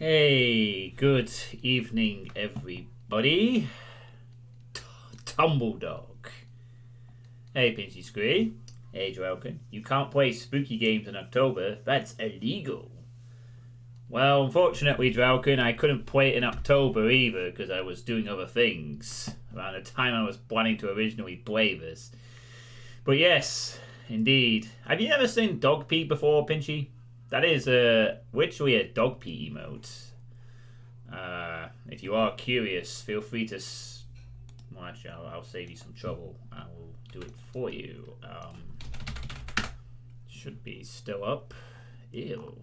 Hey, good evening, everybody. Tumbledog. Hey, Pinchy Scree. Hey, Drallkan. You can't play spooky games in October. That's illegal. Well, unfortunately, Drallkan, I couldn't play it in October either because I was doing other things around the time I was planning to originally play this. But yes, indeed. Have you ever seen Dog Pee before, Pinchy? That is literally a dog pee emote. If you are curious, feel free to. Well, actually, I'll save you some trouble. I will do it for you. Should be still up. Ew.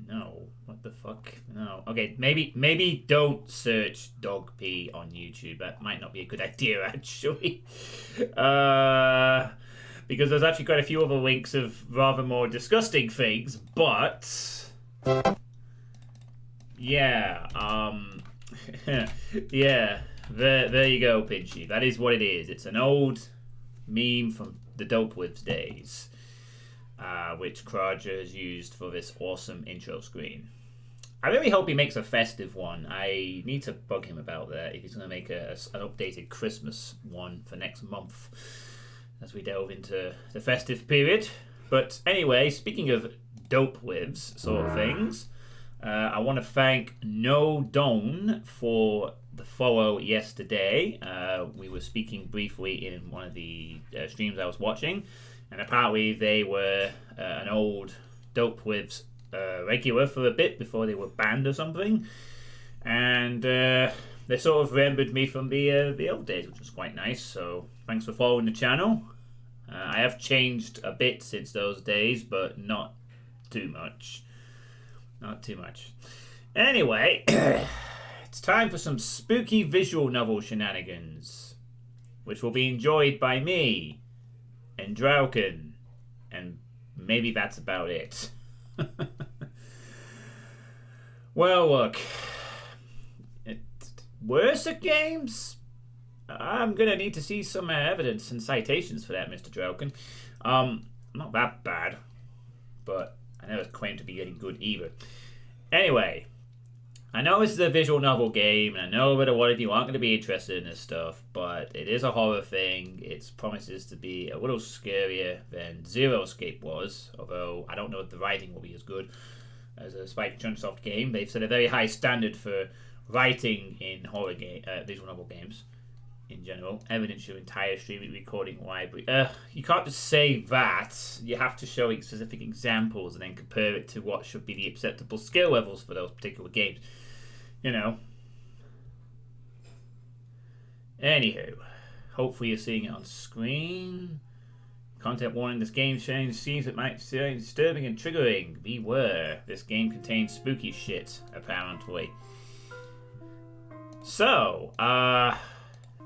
No. What the fuck? No. Okay, maybe don't search dog pee on YouTube. That might not be a good idea, actually. Because there's actually quite a few other links of rather more disgusting things, but yeah, yeah, there you go, Pinchy. That is what it is. It's an old meme from the Dope Whips days, which Kraja has used for this awesome intro screen. I really hope he makes a festive one. I need to bug him about that if he's going to make an updated Christmas one for next month, as we delve into the festive period. But anyway, speaking of dope lives sort of things, I want to thank No Don for the follow yesterday. We were speaking briefly in one of the streams I was watching, and apparently they were an old dope lives regular for a bit before they were banned or something, and they sort of remembered me from the old days, which was quite nice. So thanks for following the channel. I have changed a bit since those days, but not too much. Not too much. Anyway, it's time for some spooky visual novel shenanigans, which will be enjoyed by me and Drallkan, and maybe that's about it. Well, look, worse at games? I'm gonna need to see some evidence and citations for that, Mr. Drallkan. Not that bad, but I never claimed to be any good either. Anyway, I know this is a visual novel game, and I know that a lot of you aren't going to be interested in this stuff, but it is a horror thing. It promises to be a little scarier than Zero Escape was, although I don't know if the writing will be as good as a Spike Chunsoft game. They've set a very high standard for writing in horror visual novel games in general. Evidence your entire streaming recording library. You can't just say that. You have to show specific examples and then compare it to what should be the acceptable skill levels for those particular games. You know. Anywho, hopefully you're seeing it on screen. Content warning: this game sharing scenes that might seem disturbing and triggering. Beware, this game contains spooky shit, apparently. So,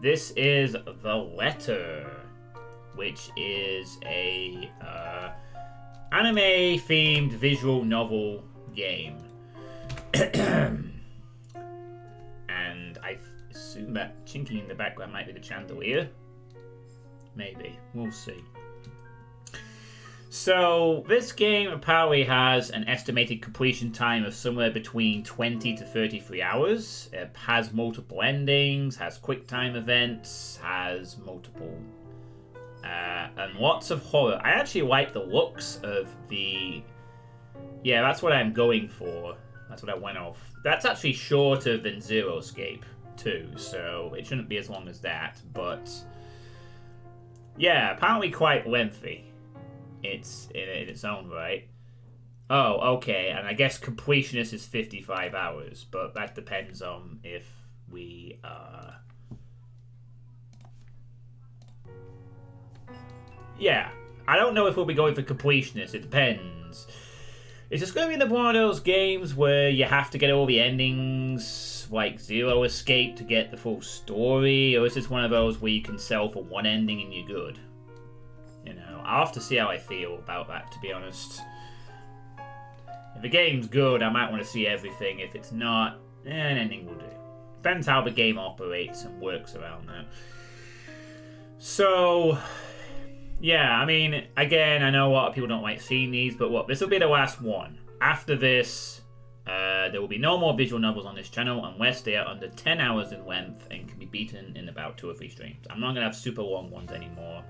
this is The Letter, which is a anime-themed visual novel game. And I assume that chinking in the background might be the chandelier. Maybe. We'll see. So, this game apparently has an estimated completion time of somewhere between 20 to 33 hours. It has multiple endings, has quick time events, has multiple... and lots of horror. I actually like the looks of the... Yeah, that's what I'm going for. That's what I went off. That's actually shorter than Zero Escape, too, so it shouldn't be as long as that, but... Yeah, apparently quite lengthy. It's in its own right. Oh, okay, and I guess completionist is 55 hours, but that depends on if we, Yeah, I don't know if we'll be going for completionist, it depends. Is this going to be one of those games where you have to get all the endings, like Zero Escape, to get the full story, or is this one of those where you can sell for one ending and you're good? You know, I'll have to see how I feel about that, to be honest. If the game's good, I might want to see everything. If it's not, an ending will do. Depends how the game operates and works around that. So, yeah, I mean, again, I know a lot of people don't like seeing these, but this will be the last one. After this, There will be no more visual novels on this channel unless they are under 10 hours in length and can be beaten in about 2 or 3 streams. I'm not going to have super long ones anymore.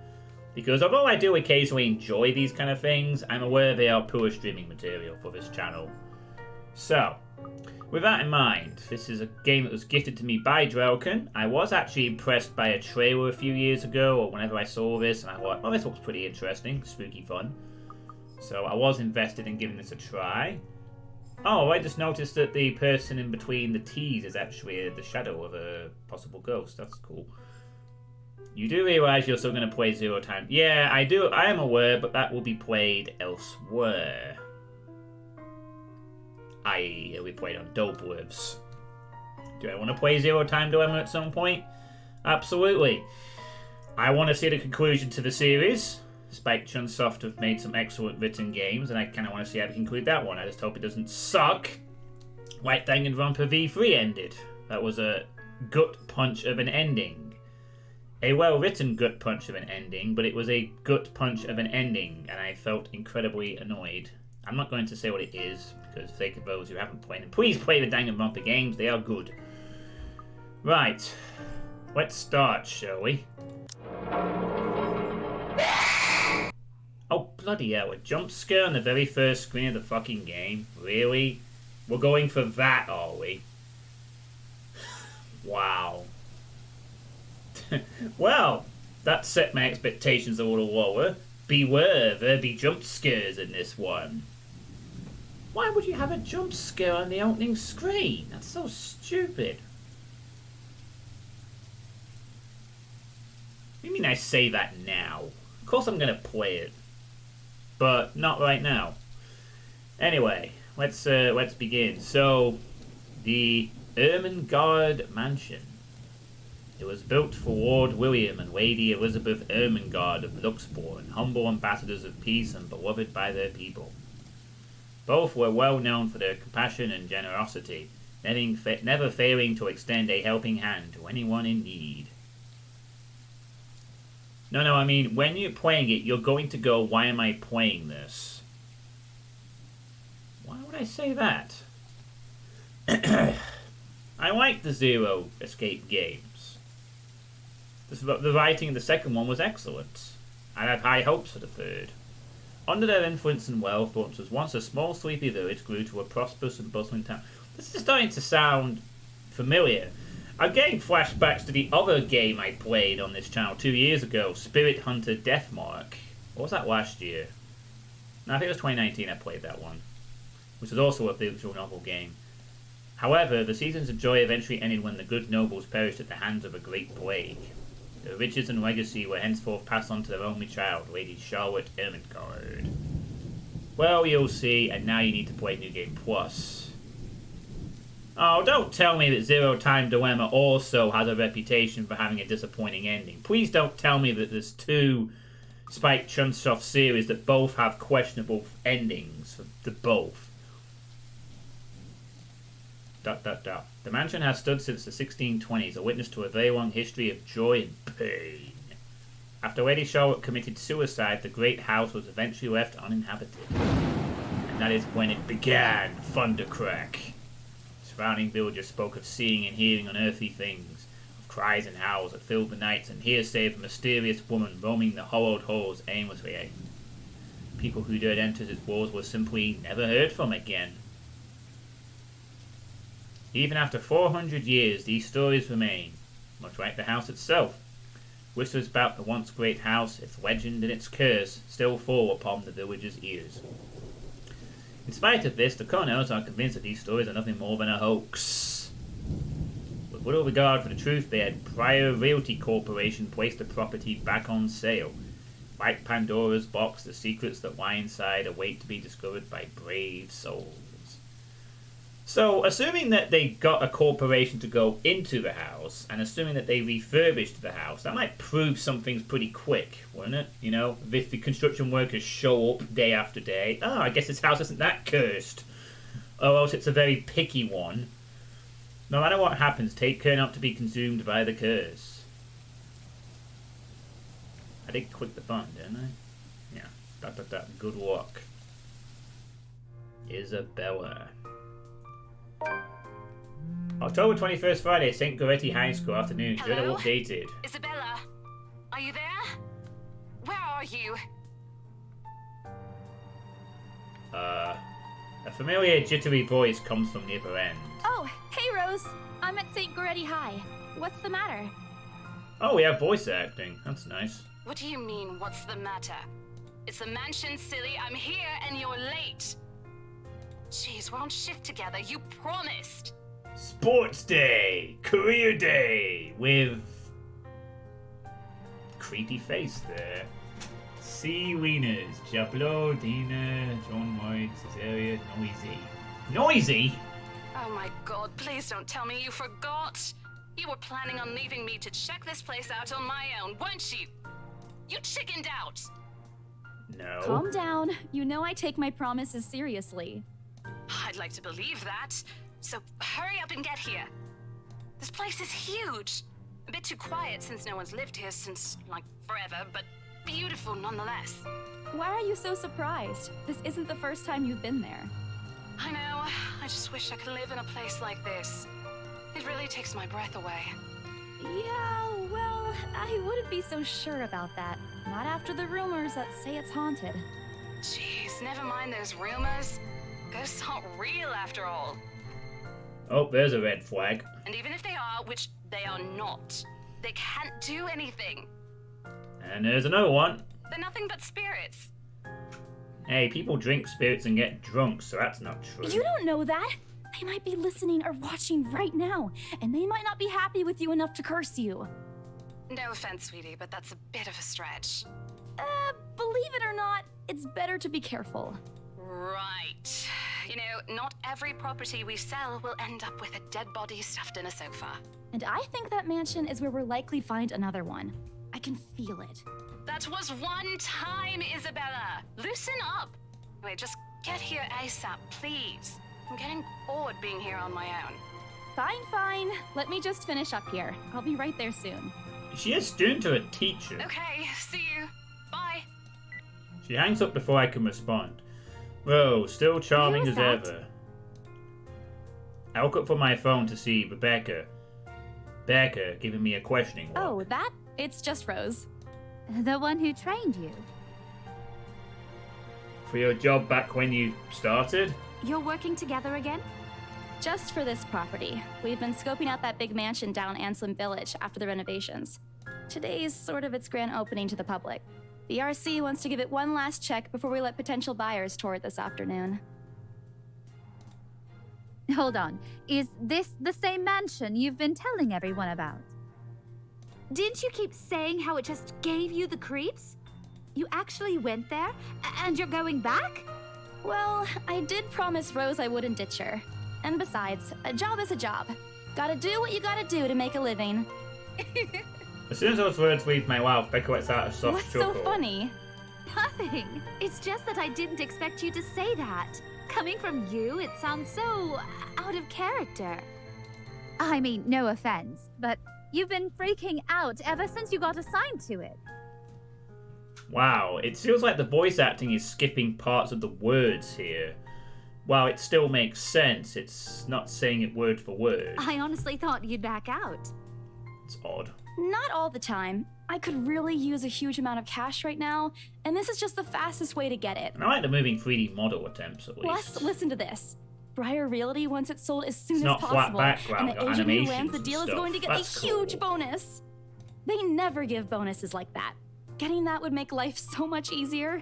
Because although I do occasionally enjoy these kind of things, I'm aware they are poor streaming material for this channel. So, with that in mind, this is a game that was gifted to me by Drallkan. I was actually impressed by a trailer a few years ago, or whenever I saw this, and I thought, oh, this looks pretty interesting, spooky fun. So I was invested in giving this a try. Oh, I just noticed that the person in between the T's is actually the shadow of a possible ghost. That's cool. You do realise you're still going to play 0 time. Yeah, I do. I am aware, but that will be played elsewhere. I.e., it'll be played on Dope Lives. Do I want to play 0 Time Dilemma at some point? Absolutely. I want to see the conclusion to the series. Spike Chunsoft have made some excellent written games, and I kind of want to see how they conclude that one. I just hope it doesn't suck like Danganronpa V3 ended. That was a gut punch of an ending. A well-written gut punch of an ending, but it was a gut punch of an ending, and I felt incredibly annoyed. I'm not going to say what it is, because for the sake of those who haven't played them, please play the Danganronpa games, they are good. Right, let's start, shall we? Oh, bloody hell, a jump scare on the very first screen of the fucking game? Really? We're going for that, are we? Wow. Well, that set my expectations a little lower. Beware, there be jump scares in this one. Why would you have a jump scare on the opening screen? That's so stupid. What do you mean I say that now? Of course I'm going to play it. But not right now. Anyway, let's begin. So, the Ermengarde Mansion. It was built for Lord William and Lady Elizabeth Ermengarde of Luxbourne, humble ambassadors of peace and beloved by their people. Both were well known for their compassion and generosity, never failing to extend a helping hand to anyone in need. No, I mean, when you're playing it, you're going to go, why am I playing this? Why would I say that? I like the Zero Escape games. The writing in the second one was excellent. I had high hopes for the third. Under their influence and wealth, what was once a small sleepy village grew to a prosperous and bustling town. This is starting to sound familiar. I'm getting flashbacks to the other game I played on this channel 2 years ago, Spirit Hunter Deathmark. Or was that last year? No, I think it was 2019 I played that one, which was also a visual novel game. However, the seasons of joy eventually ended when the good nobles perished at the hands of a great plague. Their riches and legacy were henceforth passed on to their only child, Lady Charlotte Ermengarde. Well, you'll see, and now you need to play New Game Plus. Oh, don't tell me that 0 Time Dilemma also has a reputation for having a disappointing ending. Please don't tell me that there's 2 Spike Chunsoft series that both have questionable endings for the both. ... The mansion has stood since the 1620s, a witness to a very long history of joy and pain. After Lady Charlotte committed suicide, the great house was eventually left uninhabited. And that is when it began, Thundercrack. Surrounding villagers spoke of seeing and hearing unearthly things, of cries and howls that filled the nights, and hearsay of a mysterious woman roaming the hollowed halls aimlessly. People who dared enter its walls were simply never heard from again. Even after 400 years, these stories remain, much like the house itself. Whispers about the once great house, its legend and its curse, still fall upon the villagers' ears. In spite of this, the Connors are convinced that these stories are nothing more than a hoax. With little regard for the truth, they had Prior Realty Corporation place the property back on sale. Like Pandora's box, the secrets that lie inside await to be discovered by brave souls. So, assuming that they got a corporation to go into the house, and assuming that they refurbished the house, that might prove some things pretty quick, wouldn't it? You know, if the construction workers show up day after day, I guess this house isn't that cursed. Or else it's a very picky one. No matter what happens, take care not to be consumed by the curse. I did click the button, didn't I? Yeah. Good luck. Isabella. October 21st, Friday, St. Goretti High School afternoon. Journal Hello? updated. Isabella, are you there? Where are you? A familiar jittery voice comes from the other end. Oh, hey Rose. I'm at St. Goretti High. What's the matter? Oh, we have voice acting. That's nice. What do you mean, what's the matter? It's the mansion, silly. I'm here and you're late. Jeez, we're on shift together. You promised. Sports Day! Career Day! With... creepy face there. C. Wieners. Jablo, Dina, John White, Caesarea, Noisy. Noisy? Oh my god, please don't tell me you forgot. You were planning on leaving me to check this place out on my own, weren't you? You chickened out. No. Calm down. You know I take my promises seriously. I'd like to believe that. So hurry up and get here. This place is huge. A bit too quiet since no one's lived here since, like, forever, but beautiful nonetheless. Why are you so surprised? This isn't the first time you've been there. I know. I just wish I could live in a place like this. It really takes my breath away. Yeah, well, I wouldn't be so sure about that. Not after the rumors that say it's haunted. Jeez, never mind those rumors. Ghosts aren't real after all. Oh, there's a red flag. And even if they are, which they are not, they can't do anything. And there's another one. They're nothing but spirits. Hey, people drink spirits and get drunk, so that's not true. You don't know that. They might be listening or watching right now, and they might not be happy with you enough to curse you. No offense, sweetie, but that's a bit of a stretch. Believe it or not, it's better to be careful. Right. You know, not every property we sell will end up with a dead body stuffed in a sofa. And I think that mansion is where we'll likely find another one. I can feel it. That was one time, Isabella. Loosen up. Wait, just get here ASAP, please. I'm getting bored being here on my own. Fine. Let me just finish up here. I'll be right there soon. Is she a student or a teacher? Okay, see you. Bye. She hangs up before I can respond. Whoa, still charming as ever. I look up from my phone to see Rebecca giving me a questioning look. Oh, that? It's just Rose. The one who trained you? For your job back when you started? You're working together again? Just for this property. We've been scoping out that big mansion down Anselm Village after the renovations. Today's sort of its grand opening to the public. The RC wants to give it one last check before we let potential buyers tour it this afternoon. Hold on. Is this the same mansion you've been telling everyone about? Didn't you keep saying how it just gave you the creeps? You actually went there? And you're going back? Well, I did promise Rose I wouldn't ditch her. And besides, a job is a job. Gotta do what you gotta do to make a living. As soon as those words leave my mouth, Becca lets out a soft What's chuckle. so funny? Nothing. It's just that I didn't expect you to say that. Coming from you, it sounds so out of character. I mean, no offense, but you've been freaking out ever since you got assigned to it. Wow, it feels like the voice acting is skipping parts of the words here. While it still makes sense, it's not saying it word for word. I honestly thought you'd back out. It's odd. Not all the time. I could really use a huge amount of cash right now, and this is just the fastest way to get it. And I like the moving 3D model attempts at least. Plus, listen to this. Briar Realty wants it sold as soon It's as not flat possible, background, and the got agent who lands animations the and deal is stuff. going to get That's a huge cool. bonus. They never give bonuses like that. Getting that would make life so much easier.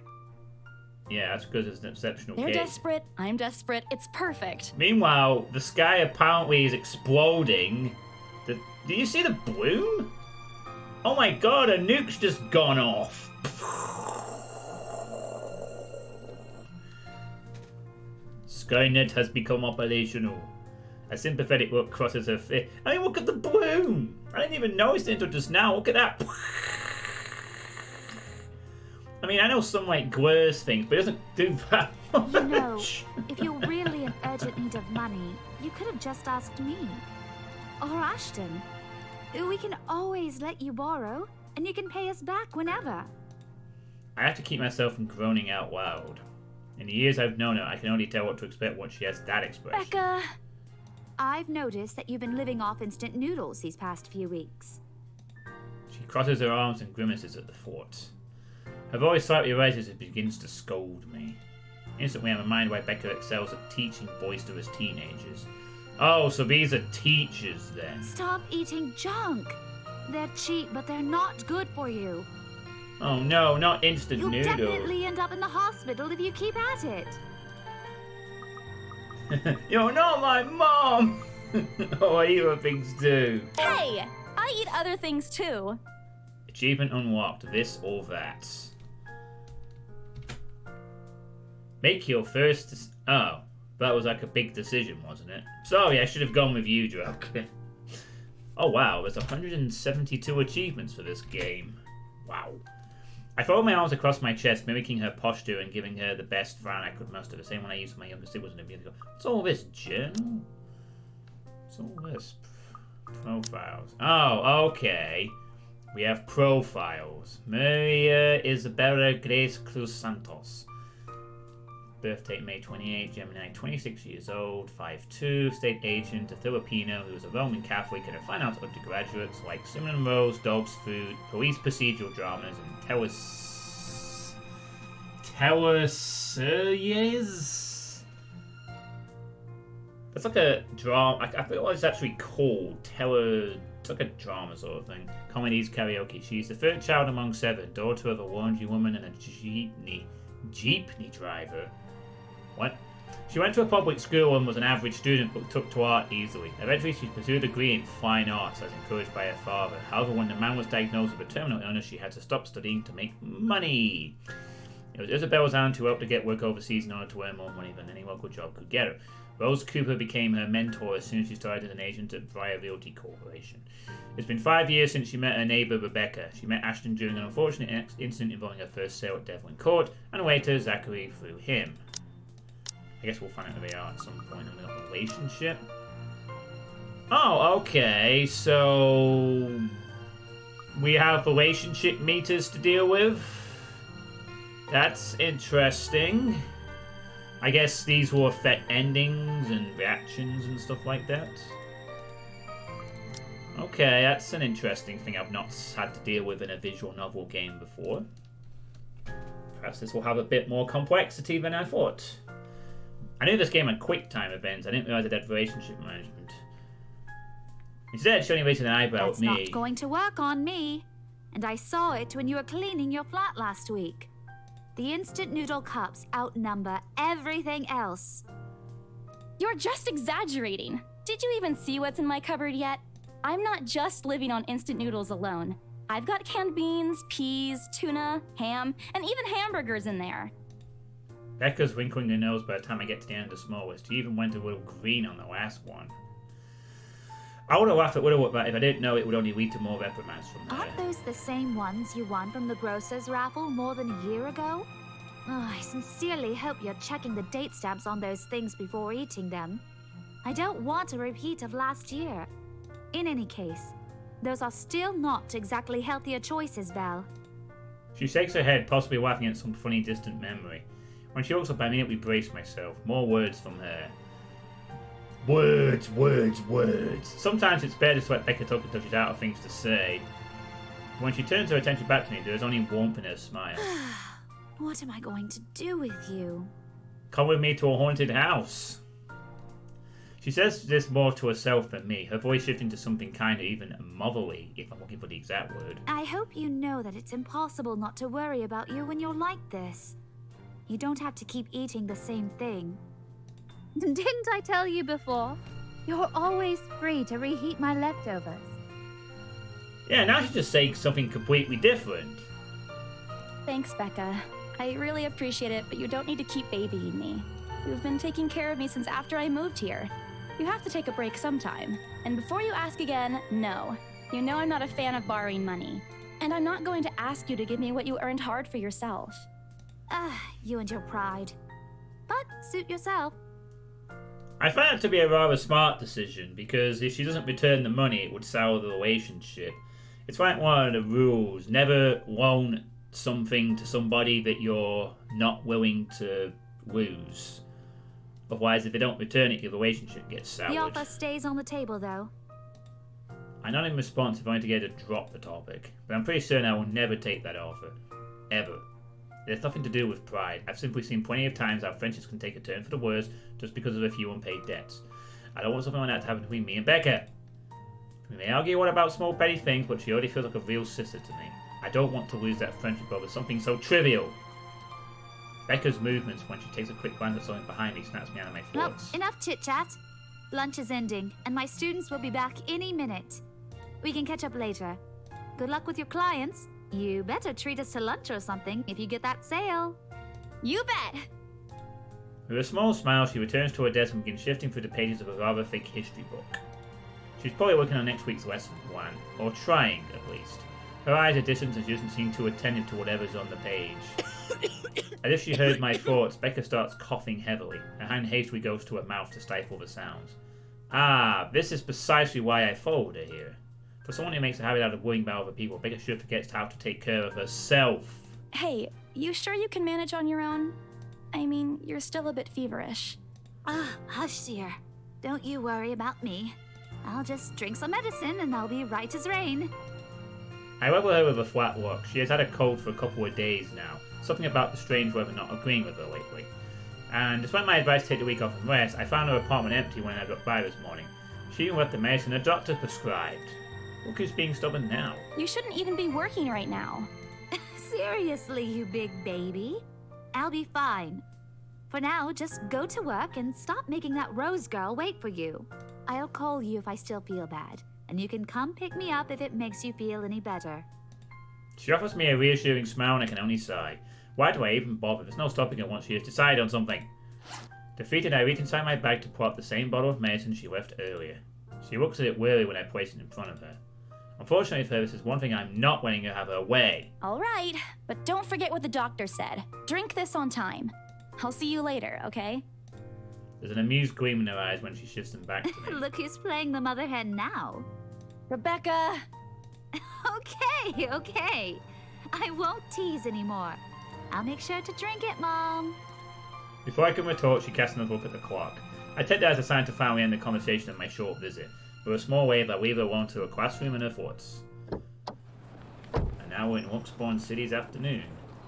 Yeah, that's because it's an exceptional They're case. desperate, I'm desperate, it's perfect. Meanwhile, the sky apparently is exploding. Do you see the bloom? Oh my god, a nuke's just gone off. Skynet has become operational. A sympathetic look crosses her face. I mean, look at the bloom! I didn't even notice it until just now. Look at that. I mean, I know sunlight glares things, but it doesn't do that much. You know, if you're really in urgent need of money, you could have just asked me. Or Ashton. We can always let you borrow, and you can pay us back whenever. I have to keep myself from groaning out loud. In the years I've known her, I can only tell what to expect once she has that expression. Becca, I've noticed that you've been living off instant noodles these past few weeks. She crosses her arms and grimaces at the thought. Her voice slightly rises as it begins to scold me. Instantly, I'm reminded why Becca excels at teaching boisterous teenagers. Oh, so these are teachers then. Stop eating junk. They're cheap, but they're not good for you. Oh no, not instant You'll noodles. definitely end up in the hospital if you keep at it. You're not my mom! Oh, I eat what things do. Hey! I eat other things too. Achievement unlocked, this or that. Make your first... Oh, that was like a big decision, wasn't it? Sorry, I should have gone with you, Drallkan. Oh wow, there's 172 achievements for this game. Wow. I folded my arms across my chest, mimicking her posture and giving her the best frown I could muster. The same one I used for my younger siblings a minute ago. What's all this, journal? What's all this? Profiles. Oh, okay. We have profiles. Maria Isabella Grace Cruz Santos. Birth date May 28, Gemini, 26 years old, 5'2", state agent, a Filipino who is a Roman Catholic and a fine arts undergraduates like Cinnamon Rolls, Dogs Food, police procedural dramas, and teleseries? That's like a drama. I forget what it's actually called. It's like a drama sort of thing. Comedies, karaoke. She's the third child among 7, daughter of a laundry woman and a jeepney driver. What? She went to a public school and was an average student but took to art easily. Eventually she pursued a degree in fine arts as encouraged by her father. However, when the man was diagnosed with a terminal illness, she had to stop studying to make money. It was Isabella's aunt who helped her get work overseas in order to earn more money than any local job could get her. Rose Cooper became her mentor as soon as she started as an agent at Briar Realty Corporation. It's been 5 years since she met her neighbour Rebecca. She met Ashton during an unfortunate incident involving her first sale at Devlin Court, and later Zachary through him. I guess we'll find out who they are at some point in the relationship. Oh, okay, so we have relationship meters to deal with. That's interesting. I guess these will affect endings and reactions and stuff like that. Okay, that's an interesting thing I've not had to deal with in a visual novel game before. Perhaps this will have a bit more complexity than I thought. I knew this game had quick time events. I didn't realise it had relationship management. Instead, she only raised an eyebrow That's at me. not going to work on me. And I saw it when you were cleaning your flat last week. The instant noodle cups outnumber everything else. You're just exaggerating. Did you even see what's in my cupboard yet? I'm not just living on instant noodles alone. I've got canned beans, peas, tuna, ham, and even hamburgers in there. Becca's wrinkling her nose by the time I get to the end of the smallest. She even went a little green on the last one. I would have laughed at that if I didn't know it would only lead to more reprimands from her. Aren't those the same ones you won from the grocer's raffle more than a year ago? Oh, I sincerely hope you're checking the date stamps on those things before eating them. I don't want a repeat of last year. In any case, those are still not exactly healthier choices, Belle. She shakes her head, possibly laughing at some funny distant memory. When she looks up, I immediately brace myself. More words from her. Words, words, words. Sometimes it's better to let Becca talk until she's out of things to say. When she turns her attention back to me, there is only warmth in her smile. What am I going to do with you? Come with me to a haunted house. She says this more to herself than me, her voice shifting to something kind of even motherly, if I'm looking for the exact word. I hope you know that it's impossible not to worry about you when you're like this. You don't have to keep eating the same thing. Didn't I tell you before? You're always free to reheat my leftovers. Yeah, now she's just saying something completely different. Thanks, Becca. I really appreciate it, but you don't need to keep babying me. You've been taking care of me since after I moved here. You have to take a break sometime. And before you ask again, no. You know I'm not a fan of borrowing money. And I'm not going to ask you to give me what you earned hard for yourself. You and your pride. But suit yourself. I find that to be a rather smart decision, because if she doesn't return the money, it would sour the relationship. It's like one of the rules. Never loan something to somebody that you're not willing to lose. Otherwise, if they don't return it, your relationship gets soured. The offer stays on the table, though. I nod in response if I want to get her to drop the topic, but I'm pretty certain I will never take that offer. Ever. It has nothing to do with pride. I've simply seen plenty of times how friendships can take a turn for the worse just because of a few unpaid debts. I don't want something like that to happen between me and Becca. We may argue what about small petty things, but she already feels like a real sister to me. I don't want to lose that friendship over something so trivial. Becca's movements when she takes a quick glance at something behind me snaps me out of my Well, thoughts. enough chit-chat. Lunch is ending, and my students will be back any minute. We can catch up later. Good luck with your clients. You better treat us to lunch or something if you get that sale. You bet! With a small smile, she returns to her desk and begins shifting through the pages of a rather thick history book. She's probably working on next week's lesson plan, or trying at least. Her eyes are distant and she doesn't seem too attentive to whatever's on the page. As if she heard my thoughts, Becca starts coughing heavily. Her hand hastily goes to her mouth to stifle the sounds. Ah, this is precisely why I followed her here. For someone who makes a habit out of worrying about other people, Becca sure forgets how to take care of herself. Hey, you sure you can manage on your own? I mean, you're still a bit feverish. Hush, dear. Don't you worry about me. I'll just drink some medicine and I'll be right as rain. I level her with a flat look. She has had a cold for a couple of days now. Something about the strange weather not agreeing with her lately. And despite my advice to take the week off and rest, I found her apartment empty when I got by this morning. She even left the medicine her doctor prescribed. Look who's being stubborn now. You shouldn't even be working right now. Seriously, you big baby. I'll be fine. For now, just go to work and stop making that Rose girl wait for you. I'll call you if I still feel bad, and you can come pick me up if it makes you feel any better. She offers me a reassuring smile and I can only sigh. Why do I even bother? There's no stopping her once she has decided on something. Defeated, I reach inside my bag to pull out the same bottle of medicine she left earlier. She looks at it wearily when I place it in front of her. Unfortunately for her, this is one thing I'm not letting her have her way. All right, but don't forget what the doctor said. Drink this on time. I'll see you later, okay? There's an amused gleam in her eyes when she shifts them back to me. Look who's playing the mother hen now. Rebecca! Okay. I won't tease anymore. I'll make sure to drink it, Mom. Before I can retort, she casts another look at the clock. I take that as a sign to finally end the conversation of my short visit. With a small wave, I leave her alone to her classroom and her thoughts. And now we're in Luxborn City's afternoon.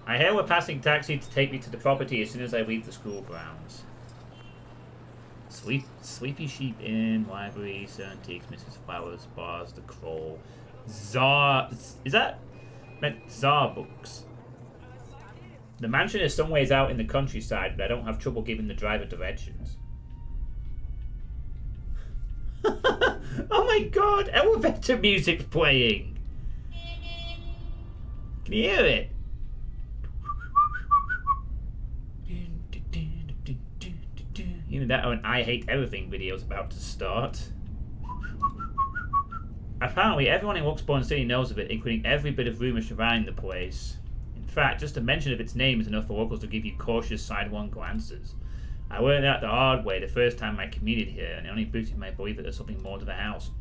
I hail a passing taxi to take me to the property as soon as I leave the school grounds. Sleepy Sheep Inn, Library, Antiques, Mrs. Flowers, Bars, The Kroll, Czar... Is that meant Czar Books? The mansion is some ways out in the countryside, but I don't have trouble giving the driver directions. Oh my god! Elevator music's playing! Can you hear it? Even that own I Hate Everything video's about to start. Apparently everyone in Luxborn City knows of it, including every bit of rumour surrounding the place. In fact, just a mention of its name is enough for locals to give you cautious sidelong glances. I learned that the hard way the first time I commuted here, and it only boosted my belief that there's something more to the house.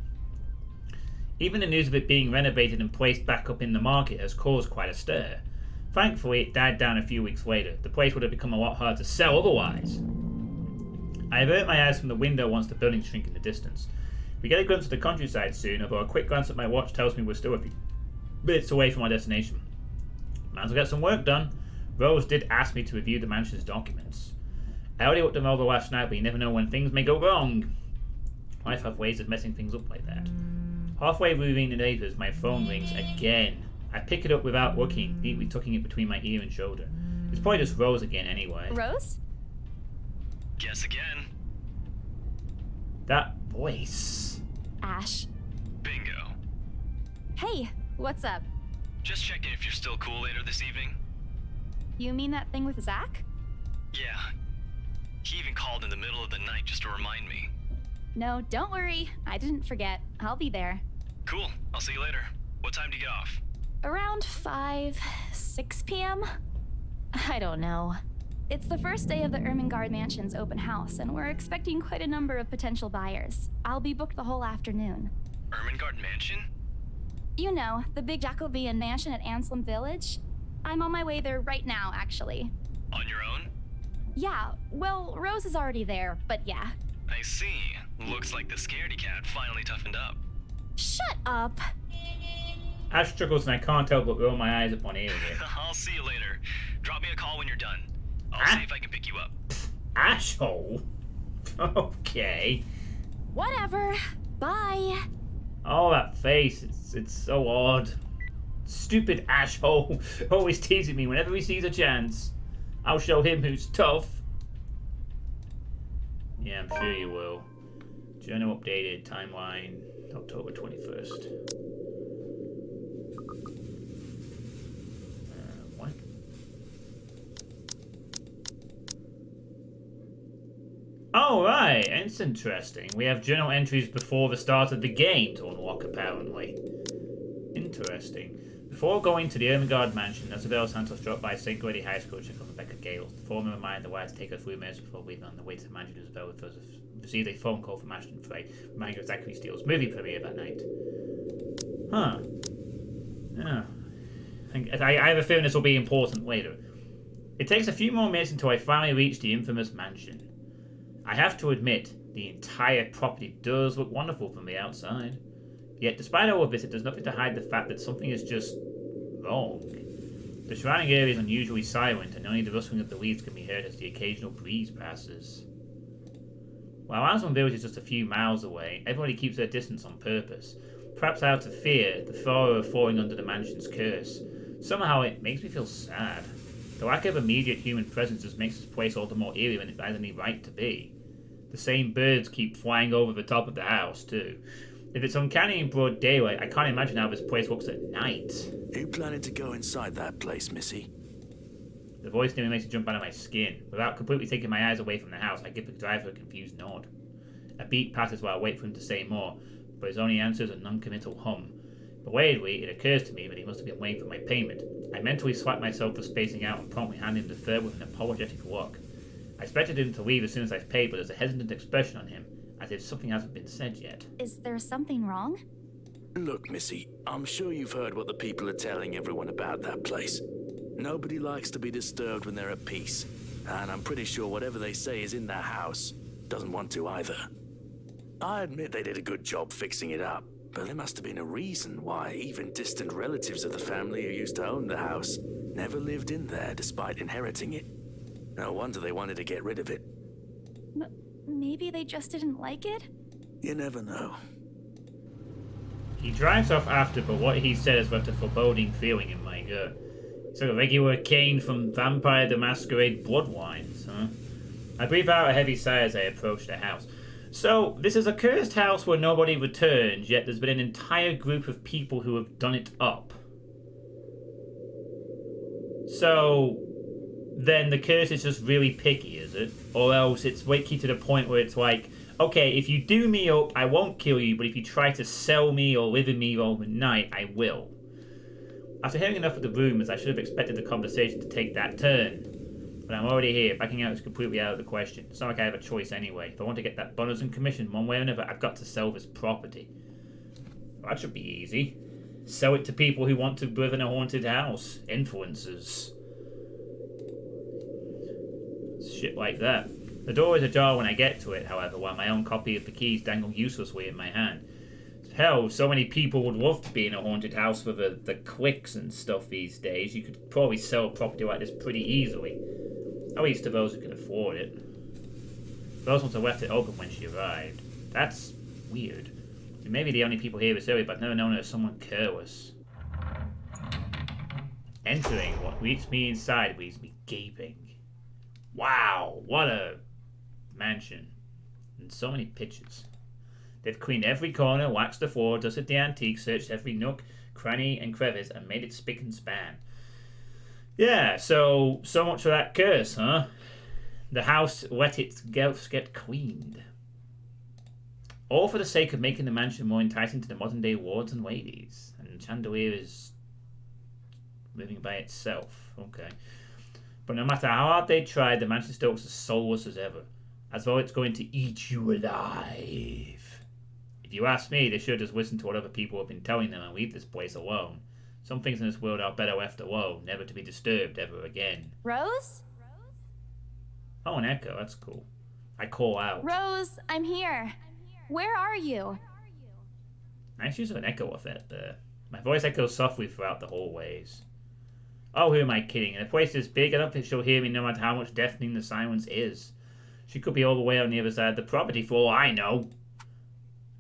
Even the news of it being renovated and placed back up in the market has caused quite a stir. Thankfully, it died down a few weeks later. The place would have become a lot harder to sell otherwise. I avert my eyes from the window once the buildings shrink in the distance. We get a glimpse of the countryside soon, although a quick glance at my watch tells me we're still a few minutes away from our destination. Might as well get some work done. Rose did ask me to review the mansion's documents. I already looked them over last night, but you never know when things may go wrong. Life have ways of messing things up like that. Halfway through reading the papers, my phone rings again. I pick it up without looking, neatly tucking it between my ear and shoulder. It's probably just Rose again anyway. Rose? Guess again. That voice. Ash. Bingo. Hey, what's up? Just checking if you're still cool later this evening. You mean that thing with Zach? Yeah. He even called in the middle of the night just to remind me. No, don't worry. I didn't forget. I'll be there. Cool. I'll see you later. What time do you get off? Around 6 p.m.? I don't know. It's the first day of the Ermengarde Mansion's open house, and we're expecting quite a number of potential buyers. I'll be booked the whole afternoon. Ermengarde Mansion? You know, the big Jacobean mansion at Anselm Village? I'm on my way there right now, actually. On your own? Yeah, well, Rose is already there, but yeah. I see. Looks like the scaredy cat finally toughened up. Shut up! Ash struggles and I can't help but roll my eyes upon hearing it. I'll see you later. Drop me a call when you're done. I'll Ah. see if I can pick you up. Asshole? Okay. Whatever. Bye. Oh, that face. It's so odd. Stupid asshole. Always teasing me whenever he sees a chance. I'll show him who's tough. Yeah, I'm sure you will. Journal updated. Timeline. October 21st. What? Oh, right. It's interesting. We have journal entries before the start of the game to unlock, apparently. Interesting. Before going to the Ermengarde mansion, Isabel Santos dropped by St. Grady High School to check on Rebecca Gales. The former reminded the wife to take her 3 minutes before leaving on the way to the mansion. Isabel received a phone call from Ashton Frey, reminding her of Zachary Steele's movie premiere that night. Huh. Yeah. I have a feeling this will be important later. It takes a few more minutes until I finally reach the infamous mansion. I have to admit, the entire property does look wonderful from the outside. Yet, despite all of this, it does nothing to hide the fact that something is just wrong. The surrounding area is unusually silent, and only the rustling of the leaves can be heard as the occasional breeze passes. While Aslan Village is just a few miles away, everybody keeps their distance on purpose. Perhaps out of fear, the horror of falling under the mansion's curse. Somehow it makes me feel sad. The lack of immediate human presence just makes this place all the more eerie than it has any right to be. The same birds keep flying over the top of the house, too. If it's uncanny in broad daylight, I can't imagine how this place looks at night. Are you planning to go inside that place, Missy? The voice nearly makes me jump out of my skin. Without completely taking my eyes away from the house, I give the driver a confused nod. A beat passes while I wait for him to say more, but his only answer is a non-committal hum. Belatedly, it occurs to me that he must have been waiting for my payment. I mentally slap myself for spacing out and promptly hand him the fare with an apologetic look. I expected him to leave as soon as I've paid, but there's a hesitant expression on him, as if something hasn't been said yet. Is there something wrong? Look, Missy, I'm sure you've heard what the people are telling everyone about that place. Nobody likes to be disturbed when they're at peace, and I'm pretty sure whatever they say is in that house doesn't want to either. I admit they did a good job fixing it up, but there must have been a reason why even distant relatives of the family who used to own the house never lived in there despite inheriting it. No wonder they wanted to get rid of it. Maybe they just didn't like it? You never know. He drives off after, but what he said has left a foreboding feeling in my gut. It's like a regular Kane from Vampire the Masquerade Bloodlines, huh? I breathe out a heavy sigh as I approach the house. So, this is a cursed house where nobody returns, yet there's been an entire group of people who have done it up. So, then the curse is just really picky, is it? Or else it's wacky to the point where it's like, okay, if you do me up, I won't kill you, but if you try to sell me or live in me overnight, I will. After hearing enough of the rumours, I should have expected the conversation to take that turn. But I'm already here. Backing out is completely out of the question. It's not like I have a choice anyway. If I want to get that bonus and commission one way or another, I've got to sell this property. Well, that should be easy. Sell it to people who want to live in a haunted house. Influencers. Shit like that. The door is ajar when I get to it, however, while my own copy of the keys dangle uselessly in my hand. Hell, so many people would love to be in a haunted house for the clicks and stuff these days. You could probably sell a property like this pretty easily. At least to those who can afford it. Those ones have left it open when she arrived. That's weird. She may be the only people here this area, but I've never known her as someone careless. Entering what meets me inside leaves me gaping. Wow, what a mansion. And so many pictures. They've cleaned every corner, waxed the floor, dusted the antiques, searched every nook, cranny, and crevice, and made it spick and span. Yeah, so much for that curse, huh? The house let its ghosts get cleaned. All for the sake of making the mansion more enticing to the modern-day lords and ladies. And Chandelier is living by itself. Okay. But no matter how hard they tried, the mansion still looks as soulless as ever. As though it's going to eat you alive. If you ask me, they should just listen to what other people have been telling them and leave this place alone. Some things in this world are better left alone, never to be disturbed ever again. Rose? Oh, an echo. That's cool. I call out. Rose, I'm here. Where are you? Nice use of an echo effect there. My voice echoes softly throughout the hallways. Oh, who am I kidding? The place is big. I don't think she'll hear me no matter how much deafening the silence is. She could be all the way on the other side of the property for all I know.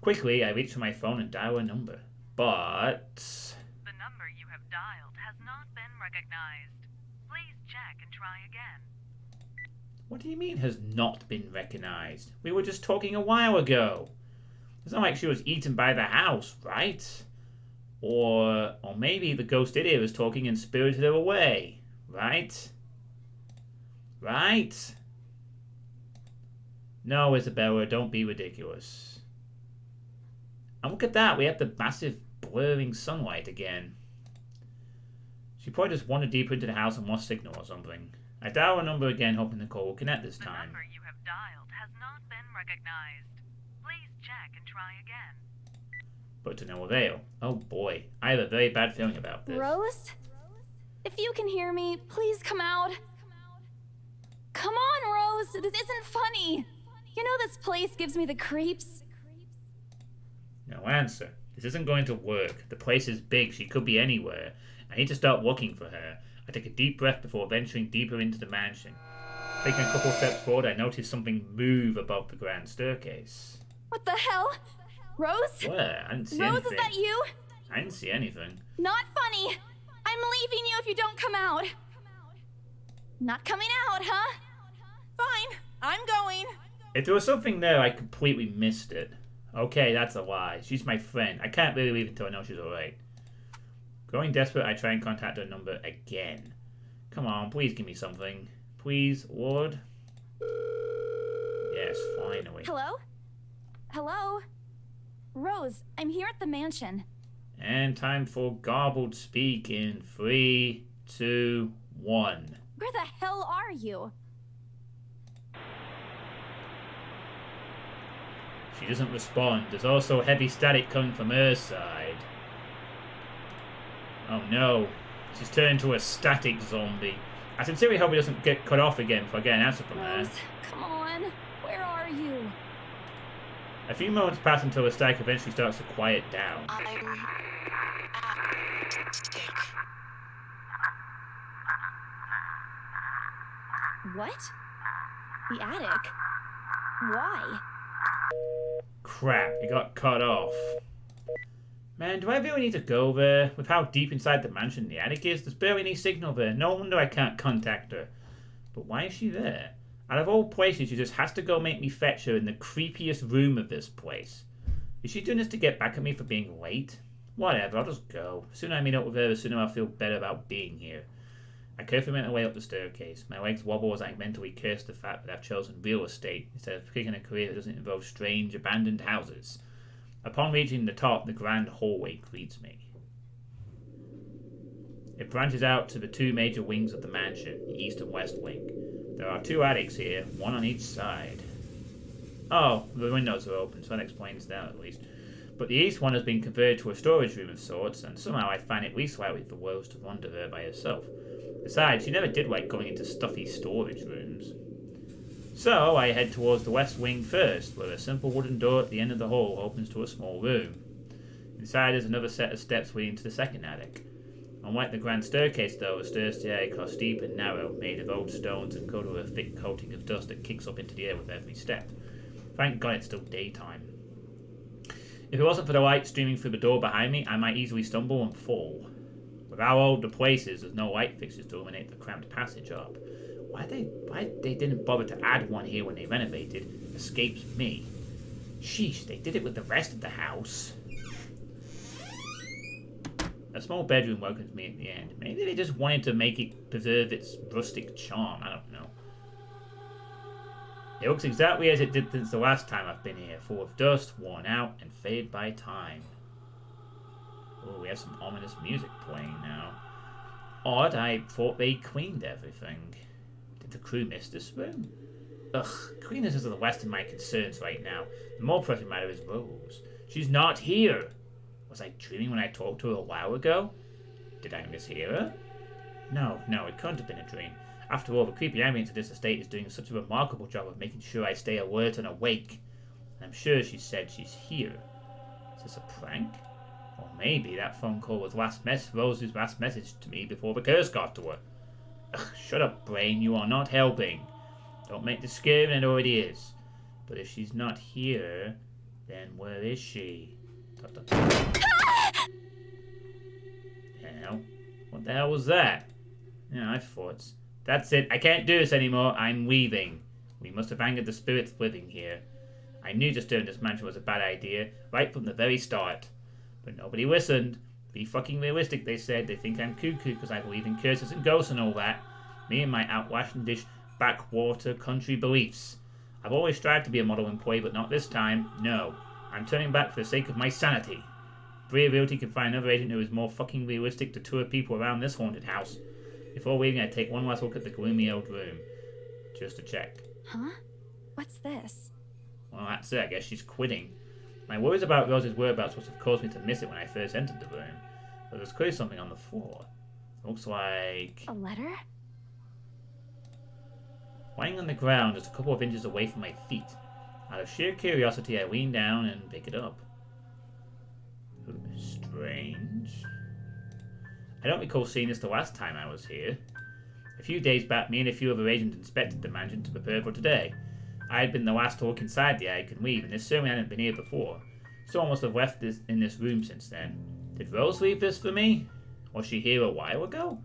Quickly, I reach for my phone and dial a number. But... The number you have dialed has not been recognized. Please check and try again. What do you mean has not been recognized? We were just talking a while ago. It's not like she was eaten by the house, right? Or maybe the ghost idiot was talking and spirited her away, right? Right? No, Isabella, don't be ridiculous. And look at that, we have the massive blurring sunlight again. She probably just wandered deeper into the house and lost signal or something. I dial a number again, hoping the call will connect this time. The number you have dialed has not been recognized. Please check and try again. But to no avail. Oh boy, I have a very bad feeling about this. Rose? If you can hear me, please come out. Come on, Rose. This isn't funny. You know this place gives me the creeps. No answer. This isn't going to work. The place is big. She could be anywhere. I need to start looking for her. I take a deep breath before venturing deeper into the mansion. Taking a couple steps forward, I notice something move above the grand staircase. What the hell? Rose? Where? I didn't see Rose, anything. is that you? I didn't see anything. Not funny. I'm leaving you if you don't come out. Not coming out, huh? Fine, I'm going. If there was something there, I completely missed it. Okay, that's a lie. She's my friend. I can't really leave until I know she's alright. Growing desperate, I try and contact her number again. Come on, please give me something. Please, Lord. Yes, finally. Hello? Hello? Rose, I'm here at the mansion. And time for garbled speak in 3, 2, 1. Where the hell are you? She doesn't respond. There's also heavy static coming from her side. Oh no. She's turned into a static zombie. I sincerely hope he doesn't get cut off again before I get an answer from her. Rose, come on. Where are you? A few moments pass until the static eventually starts to quiet down. I'm sick. What? The attic? Why? Crap, it got cut off. Man, do I really need to go there? With how deep inside the mansion the attic is, there's barely any signal there. No wonder I can't contact her. But why is she there? Out of all places, she just has to go make me fetch her in the creepiest room of this place. Is she doing this to get back at me for being late? Whatever, I'll just go. The sooner I meet up with her, the sooner I'll feel better about being here. I carefully make my way up the staircase. My legs wobble as I mentally curse the fact that I've chosen real estate instead of picking a career that doesn't involve strange, abandoned houses. Upon reaching the top, the grand hallway greets me. It branches out to the two major wings of the mansion, the east and west wing. There are two attics here, one on each side. Oh, the windows are open, so that explains that at least. But the east one has been converted to a storage room of sorts, and somehow I find it least likely for Rose to wander there by herself. Besides, she never did like going into stuffy storage rooms. So I head towards the west wing first, where a simple wooden door at the end of the hall opens to a small room. Inside is another set of steps leading to the second attic. Unlike the grand staircase though, the stairs to the attic are steep and narrow, made of old stones and coated with a thick coating of dust that kicks up into the air with every step. Thank God it's still daytime. If it wasn't for the light streaming through the door behind me, I might easily stumble and fall. With how old the place is, there's no light fixtures to illuminate the cramped passage up. Why they didn't bother to add one here when they renovated escapes me. Sheesh, they did it with the rest of the house. A small bedroom welcomes me at the end. Maybe they just wanted to make it preserve its rustic charm, I don't know. It looks exactly as it did since the last time I've been here, full of dust, worn out, and faded by time. Oh, we have some ominous music playing now. Odd, I thought they cleaned everything. Did the crew miss this room? Ugh, cleaners is the least of my concerns right now. The more pressing matter is Rose. She's not here! Was I dreaming when I talked to her a while ago? Did I mishear her? No, it couldn't have been a dream. After all, the creepy ambience of this estate is doing such a remarkable job of making sure I stay alert and awake. And I'm sure she said she's here. Is this a prank? Or maybe that phone call was Rose's last message to me before the curse got to her. Ugh, shut up, brain. You are not helping. Don't make this scary than it already is. But if she's not here, then where is she? Hell, what the hell was that? Yeah, I thought. That's it. I can't do this anymore. I'm leaving. We must have angered the spirits living here. I knew disturbing this mansion was a bad idea, right from the very start. But nobody listened. Be fucking realistic, they said. They think I'm cuckoo because I believe in curses and ghosts and all that. Me and my outlandish backwater country beliefs. I've always strived to be a model employee, but not this time. No. I'm turning back for the sake of my sanity. Brea Realty can find another agent who is more fucking realistic to tour people around this haunted house. Before leaving, I take one last look at the gloomy old room. Just to check. Huh? What's this? Well, that's it. I guess she's quitting. My worries about Rose's whereabouts must have caused me to miss it when I first entered the room. But there's clearly something on the floor. Looks like... A letter? Lying on the ground just a couple of inches away from my feet. Out of sheer curiosity, I lean down and pick it up. Ooh, strange. I don't recall seeing this the last time I was here. A few days back, me and a few other agents inspected the mansion to prepare for today. I had been the last to walk inside the attic and leave, and this certainly hadn't been here before. Someone must have left this in this room since then. Did Rose leave this for me? Was she here a while ago?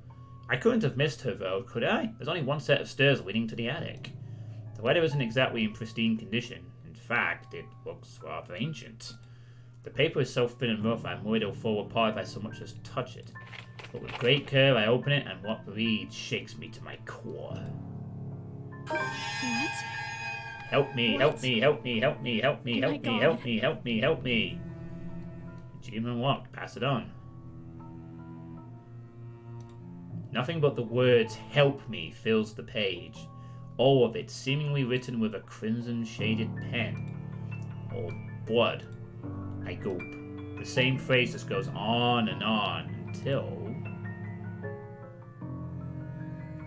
I couldn't have missed her, though, could I? There's only one set of stairs leading to the attic. The letter isn't exactly in pristine condition. In fact, it looks rather ancient. The paper is so thin and rough, I'm worried it'll fall apart if I so much as touch it. But with great care, I open it, and what reads shakes me to my core. What? Help me, help me, help me, help me, help me, help me, help me, help me, help me. Achievement unlocked. Pass it on. Nothing but the words "help me" fills the page. All of it seemingly written with a crimson-shaded pen. Or blood. I gulp. The same phrase just goes on and on until...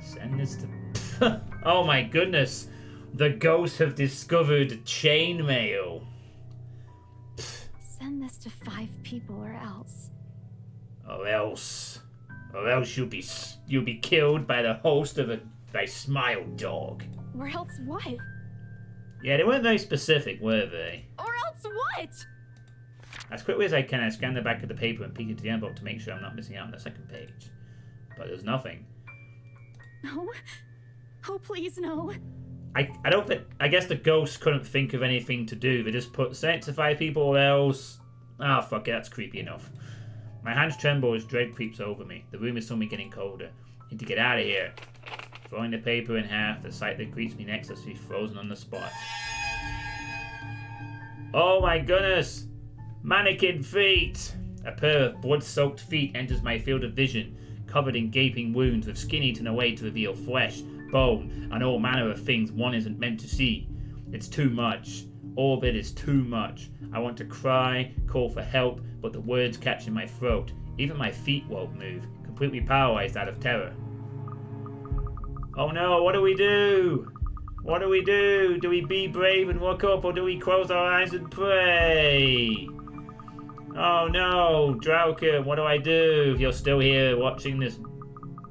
Send this to... Oh my goodness! The ghosts have discovered chainmail. Send this to 5 people or else. Or else you'll be killed by the host of by Smile Dog. Or else what? Yeah, they weren't very specific, were they? Or else what? As quickly as I can, I scan the back of the paper and peek into the envelope to make sure I'm not missing out on the second page. But there's nothing. No. Oh, please, no. I guess the ghosts couldn't think of anything to do. They just put send it to 5 people or else... Ah, fuck it, that's creepy enough. My hands tremble as dread creeps over me. The room is suddenly getting colder. I need to get out of here. Throwing the paper in half, the sight that greets me next has to be frozen on the spot. Oh my goodness! Mannequin feet! A pair of blood-soaked feet enters my field of vision, covered in gaping wounds with skin eaten away to reveal flesh, bone, and all manner of things one isn't meant to see. It's too much. All of it is too much. I want to cry, call for help, but the words catch in my throat. Even my feet won't move, completely paralyzed out of terror. Oh no, what do we do? What do we do? Do we be brave and look up, or do we close our eyes and pray? Oh no, Drallkan, what do I do if you're still here watching this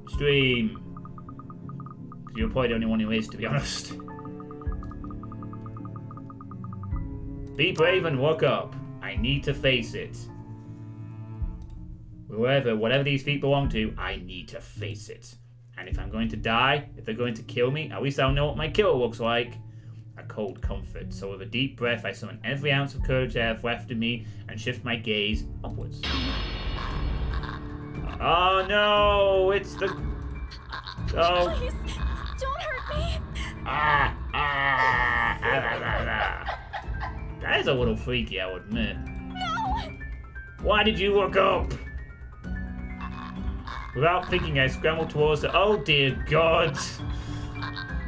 stream? Because you're probably the only one who is, to be honest. Be brave and look up. I need to face it. Whatever these feet belong to, I need to face it. And if I'm going to die, if they're going to kill me, at least I'll know what my kill looks like. A cold comfort. So with a deep breath, I summon every ounce of courage I have left in me and shift my gaze upwards. Oh no! It's the... Oh. Please, don't hurt me! That is a little freaky, I would admit. No! Why did you look up? Without thinking, I scrambled towards the... Oh dear God!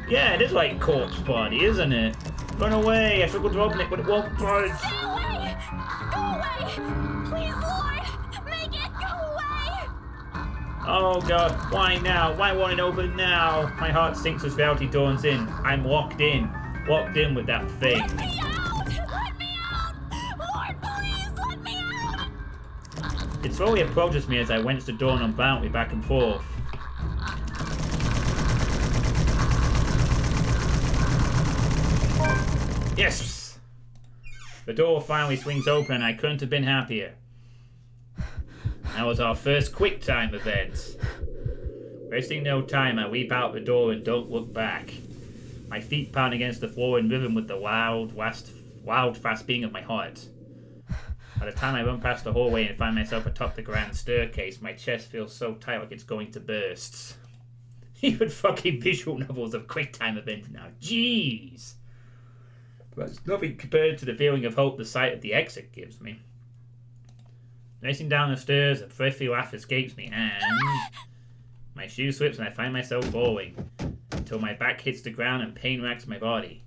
Yeah, it is like corpse body, isn't it? Run away! I struggled to open it, but it won't budge. Stay away! Go away! Please, Lord! Make it go away! Oh god, why now? Why won't it open now? My heart sinks as reality dawns in. I'm locked in. Locked in with that thing. Let me out! Let me out! Lord, please, let me out! It slowly approaches me as I wince the door unboundedly back and forth. Yes! The door finally swings open and I couldn't have been happier. That was our first quick time event. Wasting no time, I leap out the door and don't look back. My feet pound against the floor in rhythm with the loud, fast beating of my heart. By the time I run past the hallway and find myself atop the grand staircase, my chest feels so tight like it's going to burst. Even fucking visual novels of quick time events now. Jeez! But it's nothing compared to the feeling of hope the sight of the exit gives me. Racing down the stairs, a breathy laugh escapes me, and my shoe slips and I find myself falling until my back hits the ground and pain racks my body.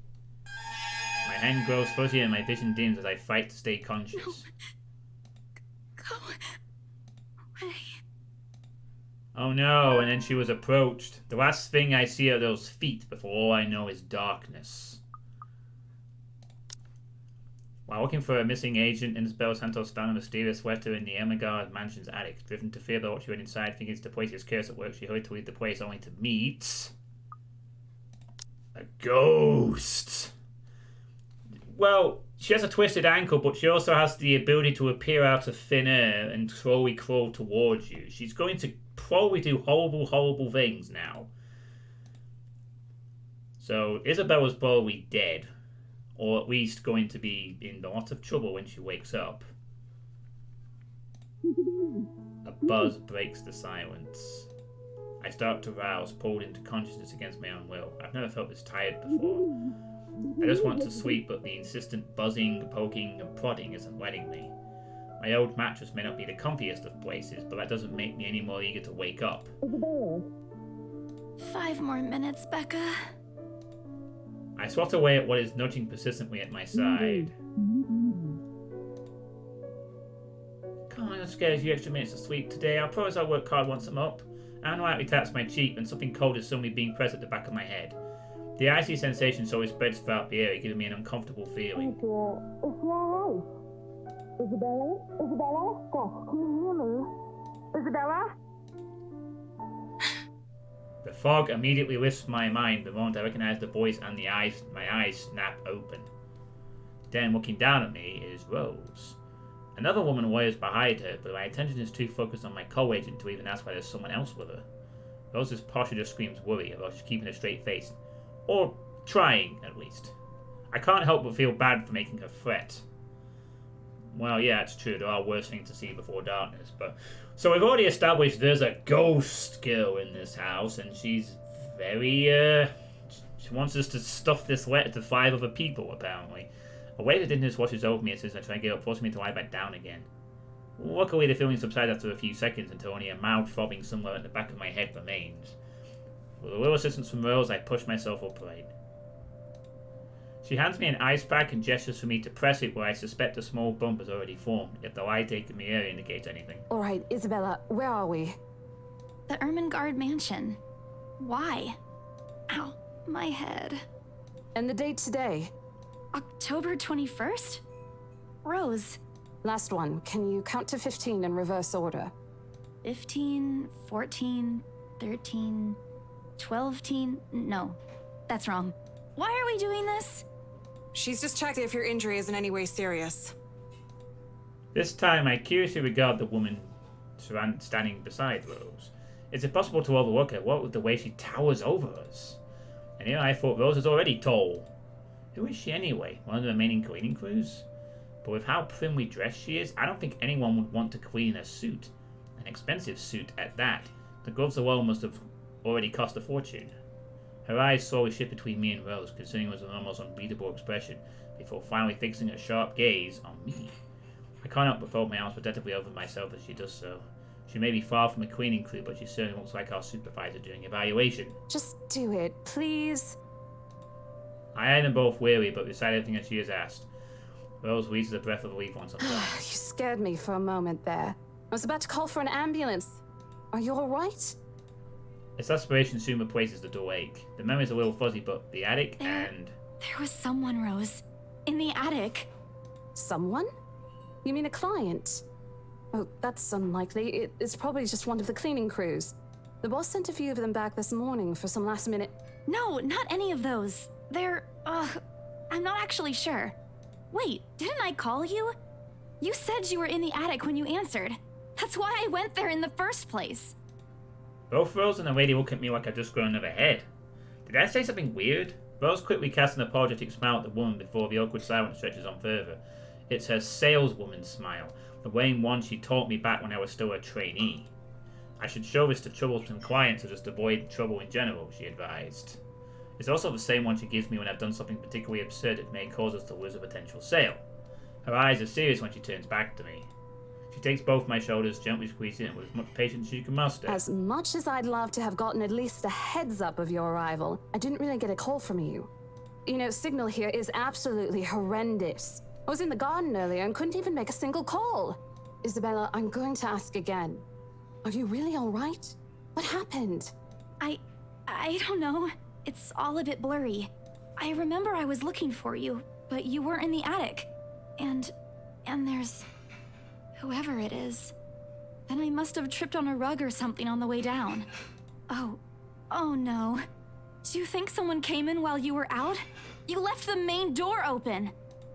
My hand grows fuzzy and my vision dims as I fight to stay conscious. Go away. Oh no, and then she was approached. The last thing I see are those feet before all I know is darkness. While looking for a missing agent, Isabel Santos found a mysterious letter in the Emigard mansion's attic. Driven to fear by what she read inside, thinking to place his curse at work, she hurried to leave the place only to meet a ghost. Well, she has a twisted ankle, but she also has the ability to appear out of thin air and slowly crawl towards you. She's going to probably do horrible, horrible things now. So Isabella's probably dead. Or at least going to be in a lot of trouble when she wakes up. A buzz breaks the silence. I start to rouse, pulled into consciousness against my own will. I've never felt this tired before. I just want to sleep, but the insistent buzzing, poking, and prodding isn't letting me. My old mattress may not be the comfiest of places, but that doesn't make me any more eager to wake up. 5 more minutes, Becca. I swat away at what is nudging persistently at my side. Come on, I'm scared of you extra minutes of sleep today. I promise I'll work hard once I'm up. Anne lightly taps my cheek and something cold is suddenly being pressed at the back of my head. The icy sensation slowly spreads throughout the area, giving me an uncomfortable feeling. Isabella? Isabella? God, can you hear me? Isabella? The fog immediately lifts my mind the moment I recognize the voice and my eyes snap open. Then, looking down at me, is Rose. Another woman wails behind her, but my attention is too focused on my co-agent to even ask why there's someone else with her. Rose's posture just screams worry about she's keeping a straight face. Or trying, at least. I can't help but feel bad for making her fret. Well, yeah, it's true, there are worse things to see before darkness, but... So we've already established there's a ghost girl in this house, and she's very, she wants us to stuff this letter to 5 other people, apparently. A wave of dizziness washes over me as soon as I try to get up, forcing me to lie back down again. Luckily, the feeling subsides after a few seconds until only a mild throbbing somewhere at the back of my head remains. With a little assistance from Rose, I push myself upright. She hands me an ice pack and gestures for me to press it where I suspect a small bump has already formed, yet the light taken me area indicates anything. Alright, Isabella, where are we? The Ermengarde mansion. Why? Ow, my head. And the date today? October 21st? Rose. Last one. Can you count to 15 in reverse order? 15, 14, 13, 12. No, that's wrong. Why are we doing this? She's just checking if your injury is in any way serious. This time, I curiously regard the woman standing beside Rose. Is it possible to overlook her? What with the way she towers over us? And here I thought Rose is already tall. Who is she anyway? One of the remaining cleaning crews? But with how primly dressed she is, I don't think anyone would want to clean a suit. An expensive suit at that. The gloves alone must have already cost a fortune. Her eyes slowly shift between me and Rose, considering it was an almost unreadable expression, before finally fixing a sharp gaze on me. I can't help but fold my arms protectively over myself as she does so. She may be far from a cleaning crew, but she certainly looks like our supervisor during evaluation. Just do it, please. I am them both weary, but recite everything that she has asked. Rose wheezes a breath of relief once I'm done. You scared me for a moment there. I was about to call for an ambulance. Are you alright? Exasperation soon replaces the dull ache. The memory's a little fuzzy, but the attic There was someone, Rose. In the attic. Someone? You mean a client? Oh, that's unlikely. It's probably just one of the cleaning crews. The boss sent a few of them back this morning for some last minute... No, not any of those. They're, I'm not actually sure. Wait, didn't I call you? You said you were in the attic when you answered. That's why I went there in the first place. Both Rose and the lady look at me like I've just grown another head. Did I say something weird? Rose quickly casts an apologetic smile at the woman before the awkward silence stretches on further. It's her saleswoman smile, the same one she taught me back when I was still a trainee. I should show this to troublesome clients or just avoid trouble in general, she advised. It's also the same one she gives me when I've done something particularly absurd that may cause us to lose a potential sale. Her eyes are serious when she turns back to me. She takes both my shoulders, gently squeezing it with as much patience as she can muster. As much as I'd love to have gotten at least a heads up of your arrival, I didn't really get a call from you. You know, signal here is absolutely horrendous. I was in the garden earlier and couldn't even make a single call. Isabella, I'm going to ask again. Are you really all right? What happened? I don't know. It's all a bit blurry. I remember I was looking for you, but you weren't in the attic. And there's... whoever it is. Then I must have tripped on a rug or something on the way down. Oh no. Do you think someone came in while you were out? You left the main door open.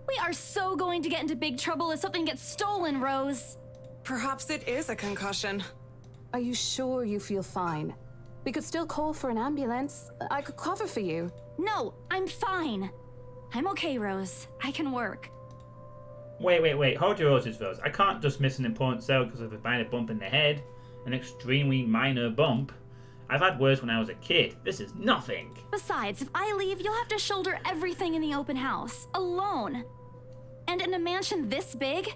We are so going to get into big trouble if something gets stolen, Rose. Perhaps it is a concussion. Are you sure you feel fine? We could still call for an ambulance. I could cover for you. No, I'm fine. I'm okay, Rose. I can work. Wait. Hold your horses, Rose. I can't just miss an important sale because of a minor bump in the head. An extremely minor bump. I've had worse when I was a kid. This is nothing. Besides, if I leave, you'll have to shoulder everything in the open house. Alone. And in a mansion this big?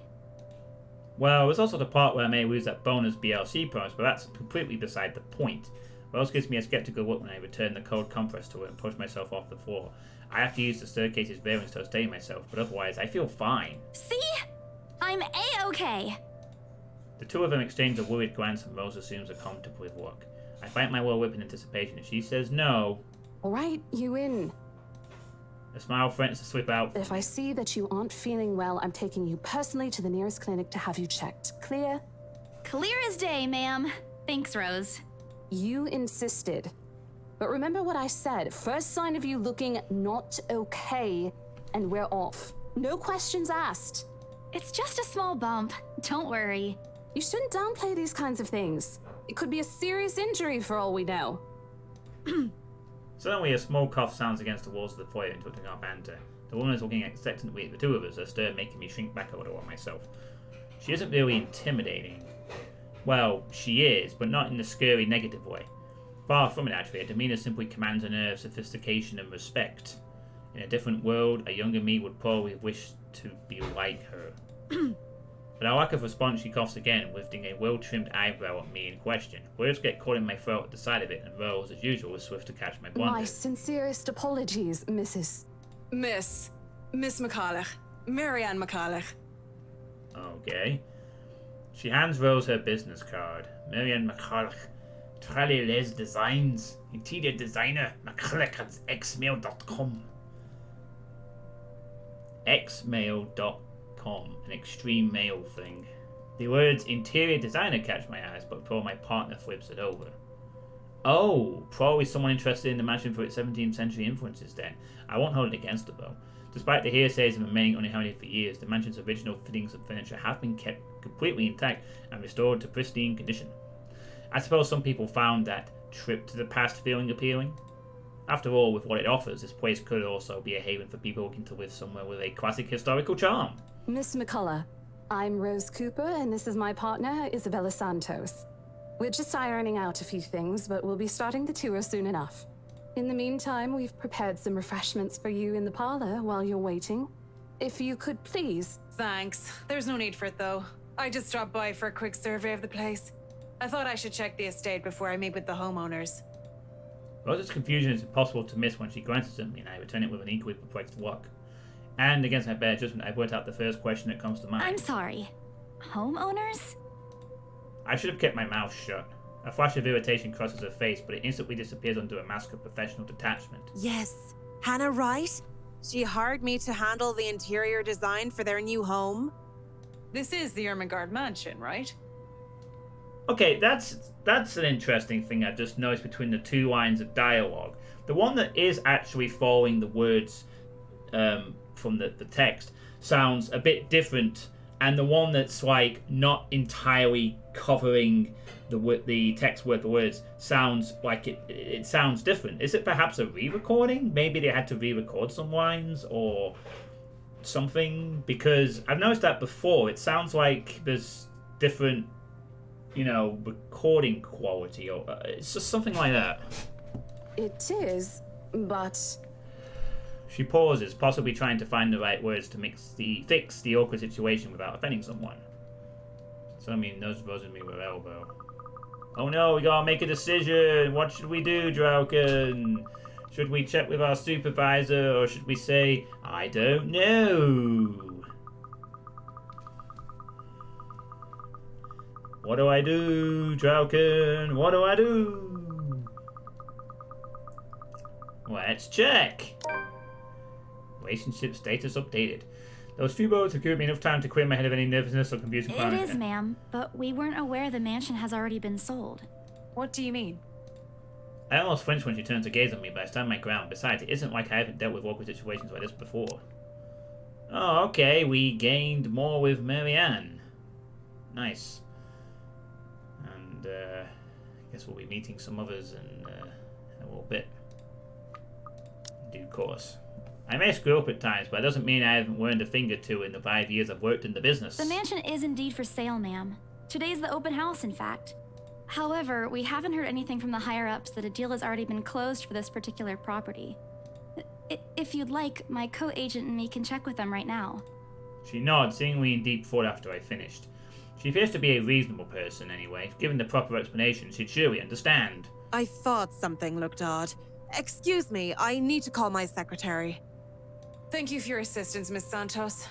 Well, there's also the part where I may lose that bonus BLC promise, but that's completely beside the point. Rose gives me a skeptical look when I return the cold compress to her and push myself off the floor. I have to use the staircase's railings to sustain myself, but otherwise I feel fine. See? I'm A-okay. The two of them exchange a worried glance and Rose assumes a contemplative look. I bite my lower lip in anticipation and she says no. Alright, you in. A smile threatens to slip out. If I see that you aren't feeling well, I'm taking you personally to the nearest clinic to have you checked. Clear? Clear as day, ma'am. Thanks, Rose. You insisted. But remember what I said. First sign of you looking not okay, and we're off. No questions asked. It's just a small bump. Don't worry. You shouldn't downplay these kinds of things. It could be a serious injury for all we know. Suddenly, a small cough sounds against the walls of the foyer, interrupting our banter. The woman is looking expectantly at the two of us, her stare making me shrink back a little on myself. She isn't really intimidating. Well, she is, but not in the scary negative way. Far from it, actually. Her demeanor simply commands an air of sophistication and respect. In a different world, a younger me would probably wish to be like her. But our lack of response, she coughs again, lifting a well-trimmed eyebrow at me in question. Words get caught in my throat at the sight of it, and Rose, as usual, is swift to catch my blunder. My sincerest apologies, Mrs. Miss McCulloch. Marianne McCulloch. Okay. She hands Rose her business card. Marianne McCulloch. Tralliles Designs. Interior designer. McCulloch at xmail.com. xmail.com. An extreme mail thing. The words interior designer catch my eyes, but before my partner flips it over. Oh, probably someone interested in the mansion for its 17th century influences then. I won't hold it against her though. Despite the hearsays and remaining uninhabited for years, the mansion's original fittings and furniture have been kept completely intact and restored to pristine condition. I suppose some people found that trip to the past feeling appealing. After all, with what it offers, this place could also be a haven for people looking to live somewhere with a classic historical charm. Miss McCullough, I'm Rose Cooper, and this is my partner, Isabella Santos. We're just ironing out a few things, but we'll be starting the tour soon enough. In the meantime, we've prepared some refreshments for you in the parlor while you're waiting. If you could please... Thanks. There's no need for it, though. I just dropped by for a quick survey of the place. I thought I should check the estate before I meet with the homeowners. Rose's confusion is impossible to miss when she glances at me, and I return it with an equally perplexed look. And against my better judgment, I blurt out the first question that comes to mind. I'm sorry. Homeowners? I should have kept my mouth shut. A flash of irritation crosses her face, but it instantly disappears under a mask of professional detachment. Yes. Hannah right? She hired me to handle the interior design for their new home. This is the Ermengarde mansion, right? Okay, that's an interesting thing I've just noticed between the two lines of dialogue. The one that is actually following the words from the text sounds a bit different, and the one that's like not entirely covering the text word for words sounds like it sounds different. Is it perhaps a re-recording? Maybe they had to re-record some lines or something, because I've noticed that before. It sounds like there's different, recording quality, or it's just something like that. It is, but... She pauses, possibly trying to find the right words to fix the awkward situation without offending someone. So, those buzzing me with elbow. Oh no, we gotta make a decision. What should we do, Drallkan? Should we check with our supervisor, or should we say, I don't know? What do I do, Drallkan? What do I do? Let's check. Relationship status updated. Those few words have given me enough time to clear my head of any nervousness or confusion. It is, ma'am, but we weren't aware the mansion has already been sold. What do you mean? I almost flinched when she turned to gaze on me, but I stand my ground. Besides, it isn't like I haven't dealt with awkward situations like this before. Oh, okay, we gained more with Marianne. Nice. And, I guess we'll be meeting some others in a little bit. In due course. I may screw up at times, but that doesn't mean I haven't learned a thing or two in the 5 years I've worked in the business. The mansion is indeed for sale, ma'am. Today's the open house, in fact. However, we haven't heard anything from the higher-ups that a deal has already been closed for this particular property. If you'd like, my co-agent and me can check with them right now. She nods, seemingly in deep thought after I finished. She appears to be a reasonable person anyway. Given the proper explanation, she'd surely understand. I thought something looked odd. Excuse me, I need to call my secretary. Thank you for your assistance, Miss Santos.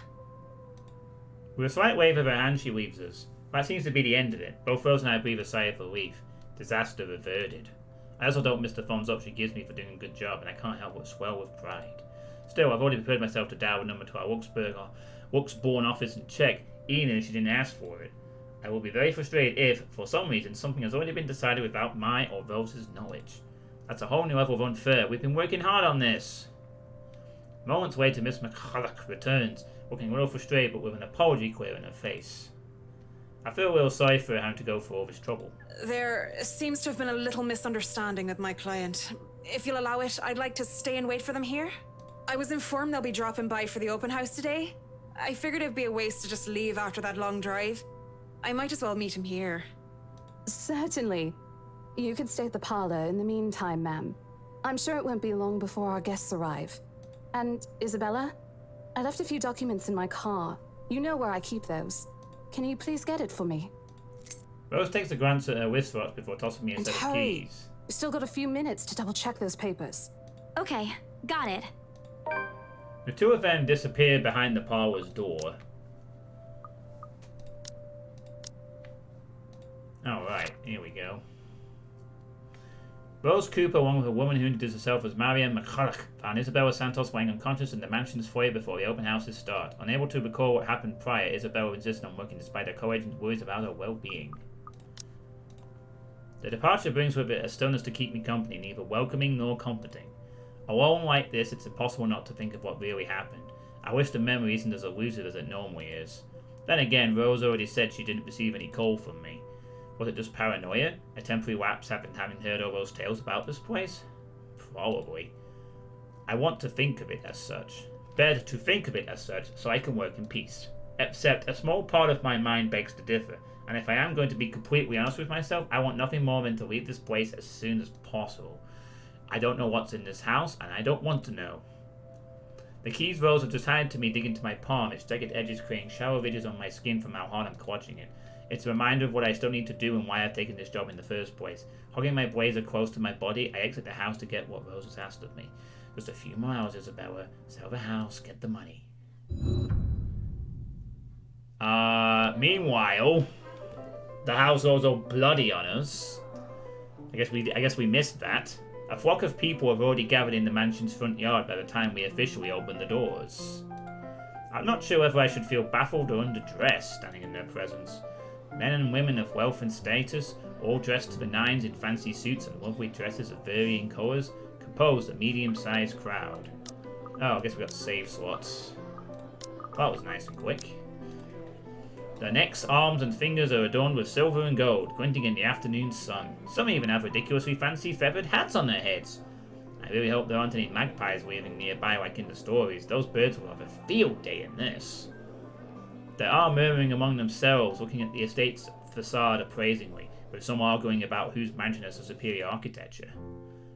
With a slight wave of her hand, she leaves us. That seems to be the end of it. Both Rose and I breathe a sigh of relief. Disaster averted. I also don't miss the thumbs up she gives me for doing a good job, and I can't help but swell with pride. Still, I've already prepared myself to dial number to our Luxbourne office and check, even if she didn't ask for it. I will be very frustrated if, for some reason, something has already been decided without my or Rose's knowledge. That's a whole new level of unfair. We've been working hard on this. Moments later, Miss McCulloch returns, looking a little frustrated but with an apology clear in her face. I feel a little sorry for her having to go through all this trouble. There seems to have been a little misunderstanding with my client. If you'll allow it, I'd like to stay and wait for them here. I was informed they'll be dropping by for the open house today. I figured it'd be a waste to just leave after that long drive. I might as well meet him here. Certainly. You could stay at the parlor in the meantime, ma'am. I'm sure it won't be long before our guests arrive. And, Isabella, I left a few documents in my car. You know where I keep those. Can you please get it for me? Rose takes a glance at her wristwatch before tossing me a set of keys. We've still got a few minutes to double-check those papers. Okay, got it. The two of them disappeared behind the parlor's door. Alright, here we go. Rose Cooper, along with a woman who introduced herself as Marianne McCulloch, found Isabella Santos lying unconscious in the mansion's foyer before the open house's start. Unable to recall what happened prior, Isabella insisted on working despite her co-agent's worries about her well-being. The departure brings with it a stillness to keep me company, neither welcoming nor comforting. Alone like this, it's impossible not to think of what really happened. I wish the memory isn't as elusive as it normally is. Then again, Rose already said she didn't receive any call from me. Was it just paranoia? A temporary lapse having heard all those tales about this place? Probably. I want to think of it as such. Better to think of it as such so I can work in peace. Except a small part of my mind begs to differ, and if I am going to be completely honest with myself, I want nothing more than to leave this place as soon as possible. I don't know what's in this house, and I don't want to know. The keys Rose have just handed to me dig into my palm, its jagged edges creating shallow ridges on my skin from how hard I'm clutching it. It's a reminder of what I still need to do and why I've taken this job in the first place. Hugging my blazer close to my body, I exit the house to get what Rose has asked of me. Just a few more hours, Isabella. Sell the house, get the money. Meanwhile, the household's all bloody on us. I guess we missed that. A flock of people have already gathered in the mansion's front yard by the time we officially open the doors. I'm not sure whether I should feel baffled or underdressed standing in their presence. Men and women of wealth and status, all dressed to the nines in fancy suits and lovely dresses of varying colours, compose a medium-sized crowd. Oh, I guess we got save slots. That was nice and quick. Their necks, arms, and fingers are adorned with silver and gold, glinting in the afternoon sun. Some even have ridiculously fancy feathered hats on their heads. I really hope there aren't any magpies waving nearby like in the stories. Those birds will have a field day in this. They are murmuring among themselves, looking at the estate's facade appraisingly, with some arguing about whose mansion has the superior architecture.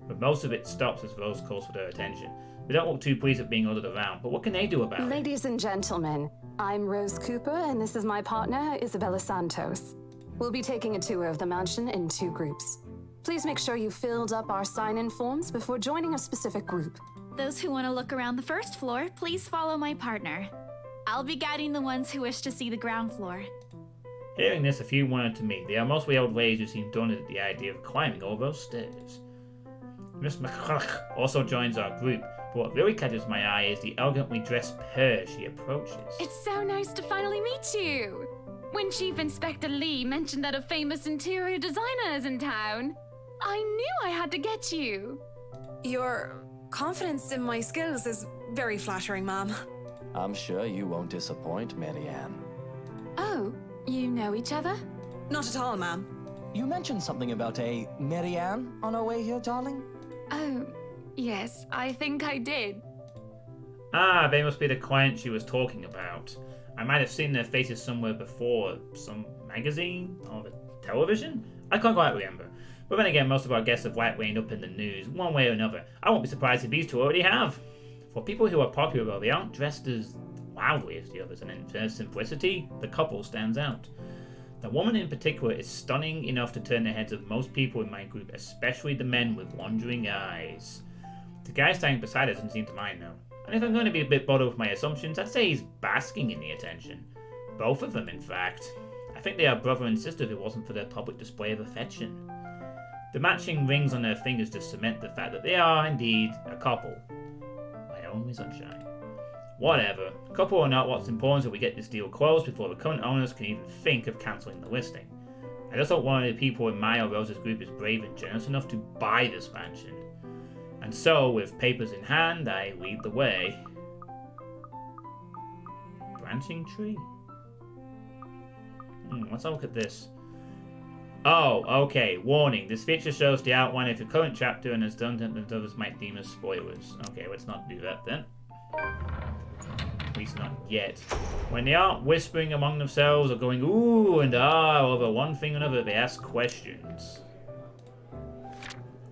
But most of it stops as Rose calls for their attention. They don't look too pleased at being ordered around, but what can they do about it? Ladies and gentlemen, I'm Rose Cooper, and this is my partner, Isabella Santos. We'll be taking a tour of the mansion in 2 groups. Please make sure you filled up our sign-in forms before joining a specific group. Those who want to look around the first floor, please follow my partner. I'll be guiding the ones who wish to see the ground floor. Hearing this, a few wondered to me. They are mostly old ladies who seem daunted at the idea of climbing all those stairs. Miss McCulloch also joins our group, but what really catches my eye is the elegantly dressed pair she approaches. It's so nice to finally meet you! When Chief Inspector Lee mentioned that a famous interior designer is in town, I knew I had to get you! Your confidence in my skills is very flattering, ma'am. I'm sure you won't disappoint, Marianne. Oh, you know each other? Not at all, ma'am. You mentioned something about a Marianne on our way here, darling? Oh, yes, I think I did. Ah, they must be the client she was talking about. I might have seen their faces somewhere before. Some magazine? Or the television? I can't quite remember. But then again, most of our guests have likely ended up in the news, one way or another. I won't be surprised if these two already have. For people who are popular, though, they aren't dressed as wildly as the others, and in their simplicity, the couple stands out. The woman in particular is stunning enough to turn the heads of most people in my group, especially the men with wandering eyes. The guy standing beside her doesn't seem to mind, though. And if I'm going to be a bit bothered with my assumptions, I'd say he's basking in the attention. Both of them, in fact. I think they are brother and sister if it wasn't for their public display of affection. The matching rings on their fingers just cement the fact that they are, indeed, a couple. My only sunshine. Whatever. Couple or not, what's important is that we get this deal closed before the current owners can even think of cancelling the listing. I just hope one of the people in my or Rose's group is brave and generous enough to buy this mansion. And so, with papers in hand, I lead the way. Branching tree? Let's have a look at this. Oh, okay. Warning. This feature shows the outline of your current chapter and is done that others might deem as spoilers. Okay, let's not do that then. At least not yet. When they aren't whispering among themselves or going ooh and ah over one thing or another, they ask questions.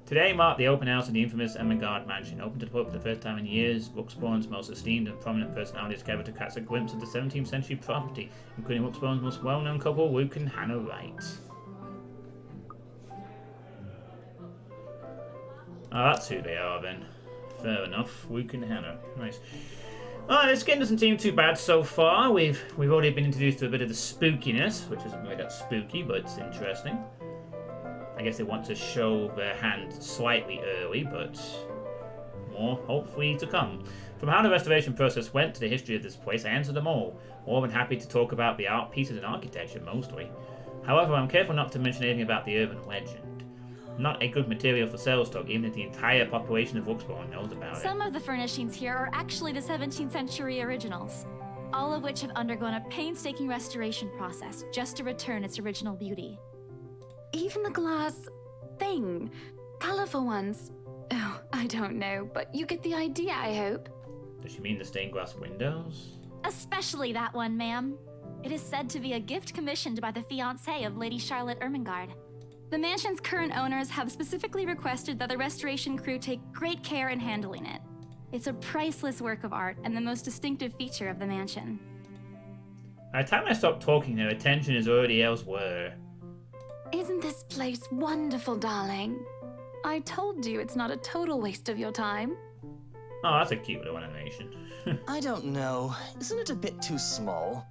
Today marked the open house of the infamous Emmergard Mansion. Open to the public for the first time in years, Wookspawn's most esteemed and prominent personalities gathered to catch a glimpse of the 17th century property, including Wookspawn's most well-known couple, Luke and Hannah Wright. Oh, that's who they are then. Fair enough. Luke and Hannah. Nice. This game doesn't seem too bad so far. We've already been introduced to a bit of the spookiness, which isn't really that spooky, but it's interesting. I guess they want to show their hand slightly early, but more hopefully to come. From how the restoration process went to the history of this place, I answered them all. More than happy to talk about the art pieces and architecture, mostly. However, I'm careful not to mention anything about the urban legend. Not a good material for sales talk, even if the entire population of Wookspawn knows about it. Some of the furnishings here are actually the 17th century originals, all of which have undergone a painstaking restoration process just to return its original beauty. Even the glass thing, colorful ones. Oh, I don't know, but you get the idea, I hope. Does she mean the stained glass windows? Especially that one, ma'am. It is said to be a gift commissioned by the fiancé of Lady Charlotte Ermengarde. The mansion's current owners have specifically requested that the restoration crew take great care in handling it. It's a priceless work of art and the most distinctive feature of the mansion. By the time I stop talking, her attention is already elsewhere. Isn't this place wonderful, darling? I told you it's not a total waste of your time. Oh, that's a cute little animation. I don't know. Isn't it a bit too small?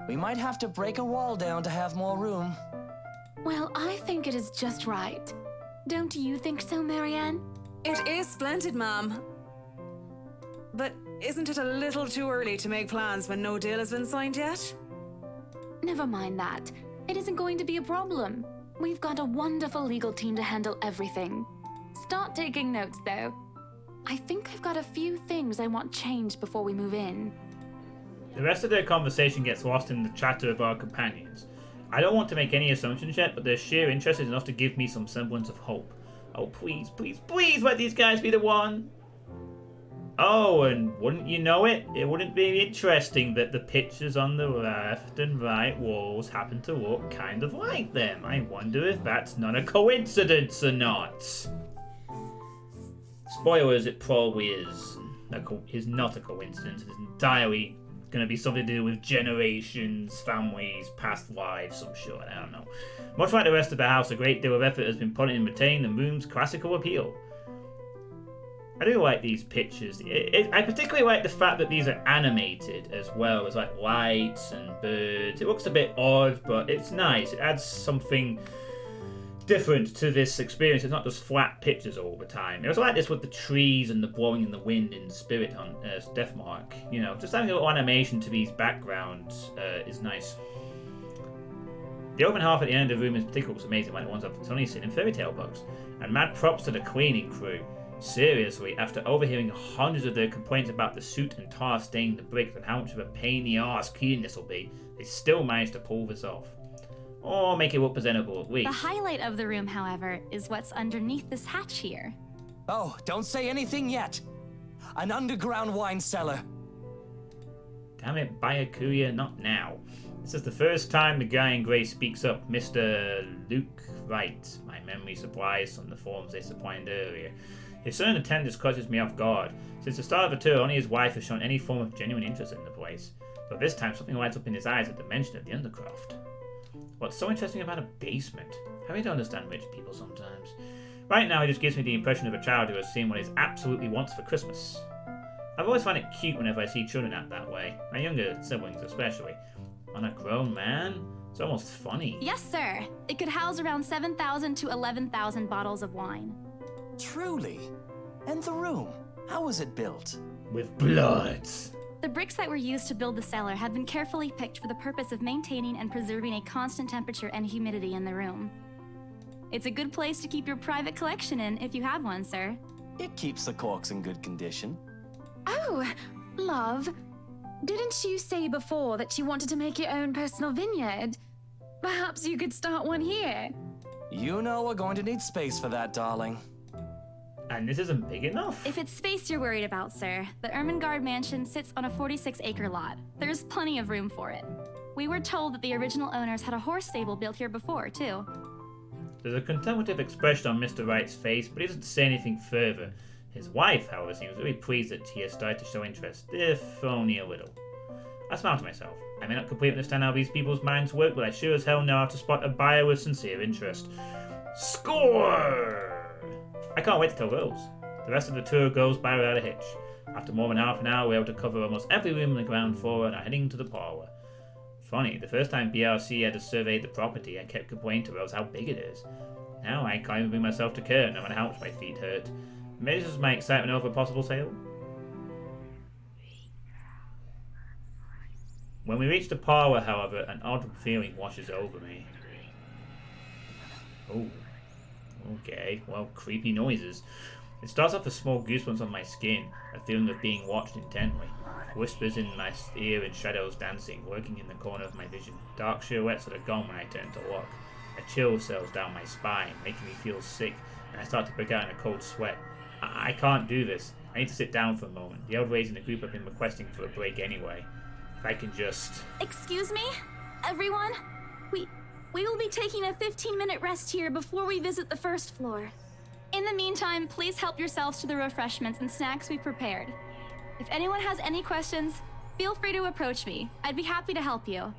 We might have to break a wall down to have more room. Well, I think it is just right. Don't you think so, Marianne? It is splendid, ma'am. But isn't it a little too early to make plans when no deal has been signed yet? Never mind that. It isn't going to be a problem. We've got a wonderful legal team to handle everything. Start taking notes, though. I think I've got a few things I want changed before we move in. The rest of their conversation gets lost in the chatter of our companions. I don't want to make any assumptions yet, but their sheer interest is enough to give me some semblance of hope. Oh, please, please, please let these guys be the one! Oh, and wouldn't you know it, it wouldn't be interesting that the pictures on the left and right walls happen to look kind of like them. I wonder if that's not a coincidence or not. Spoilers, it probably is. Is not a coincidence. It's entirely going to be something to do with generations, families, past lives, some shit. I don't know. Much like the rest of the house, a great deal of effort has been put in maintaining the room's classical appeal. I do like these pictures. I particularly like the fact that these are animated as well as like lights and birds. It looks a bit odd, but it's nice. It adds something different to this experience. It's not just flat pictures all the time. It was like this with the trees and the blowing in the wind in Spirit on Deathmark. You know, just having a little animation to these backgrounds is nice. The open half at the end of the room in particular looks amazing, like the ones I've only seen in fairy tale books. And mad props to the cleaning crew. Seriously, after overhearing hundreds of their complaints about the soot and tar staining the bricks and how much of a pain in the arse cleaning this will be, they still managed to pull this off. Or make it look presentable at least. The highlight of the room, however, is what's underneath this hatch here. Oh, don't say anything yet. An underground wine cellar. Damn it, Byakuya, not now. This is the first time the guy in grey speaks up, Mr. Luke Wright. My memory supplies from the forms they supplied earlier. His sudden attendance catches me off guard. Since the start of the tour, only his wife has shown any form of genuine interest in the place. But this time, something lights up in his eyes at the mention of the undercroft. What's so interesting about a basement? I really don't understand rich people sometimes. Right now, it just gives me the impression of a child who has seen what he absolutely wants for Christmas. I've always found it cute whenever I see children act that way, my younger siblings especially. On a grown man, it's almost funny. Yes, sir. It could house around 7,000 to 11,000 bottles of wine. Truly? And the room? How was it built? With blood. The bricks that were used to build the cellar had been carefully picked for the purpose of maintaining and preserving a constant temperature and humidity in the room. It's a good place to keep your private collection in if you have one, sir. It keeps the corks in good condition. Oh, love. Didn't you say before that you wanted to make your own personal vineyard? Perhaps you could start one here. You know we're going to need space for that, darling. And this isn't big enough? If it's space you're worried about, sir, the Ermengarde mansion sits on a 46-acre lot. There's plenty of room for it. We were told that the original owners had a horse stable built here before, too. There's a contemplative expression on Mr. Wright's face, but he doesn't say anything further. His wife, however, seems really pleased that he has started to show interest, if only a little. I smile to myself. I may not completely understand how these people's minds work, but I sure as hell know how to spot a buyer with sincere interest. Score! I can't wait to tell girls. The rest of the tour goes by without a hitch. After more than half an hour, we're able to cover almost every room on the ground floor and are heading to the parlour. Funny, the first time BRC had to survey the property, I kept complaining to Rose how big it is. Now I can't even bring myself to care, no matter how much my feet hurt. Maybe this is my excitement over a possible sale. When we reach the parlour, however, an odd feeling washes over me. Oh. Okay, well, creepy noises. It starts off with small goosebumps on my skin, a feeling of being watched intently. Whispers in my ear and shadows dancing, working in the corner of my vision. Dark silhouettes that are gone when I turn to look. A chill sails down my spine, making me feel sick, and I start to break out in a cold sweat. I can't do this. I need to sit down for a moment. The old ladies in the group have been requesting for a break anyway. If I can just... Excuse me? Everyone? We will be taking a 15-minute rest here before we visit the first floor. In the meantime, please help yourselves to the refreshments and snacks we prepared. If anyone has any questions, feel free to approach me. I'd be happy to help you.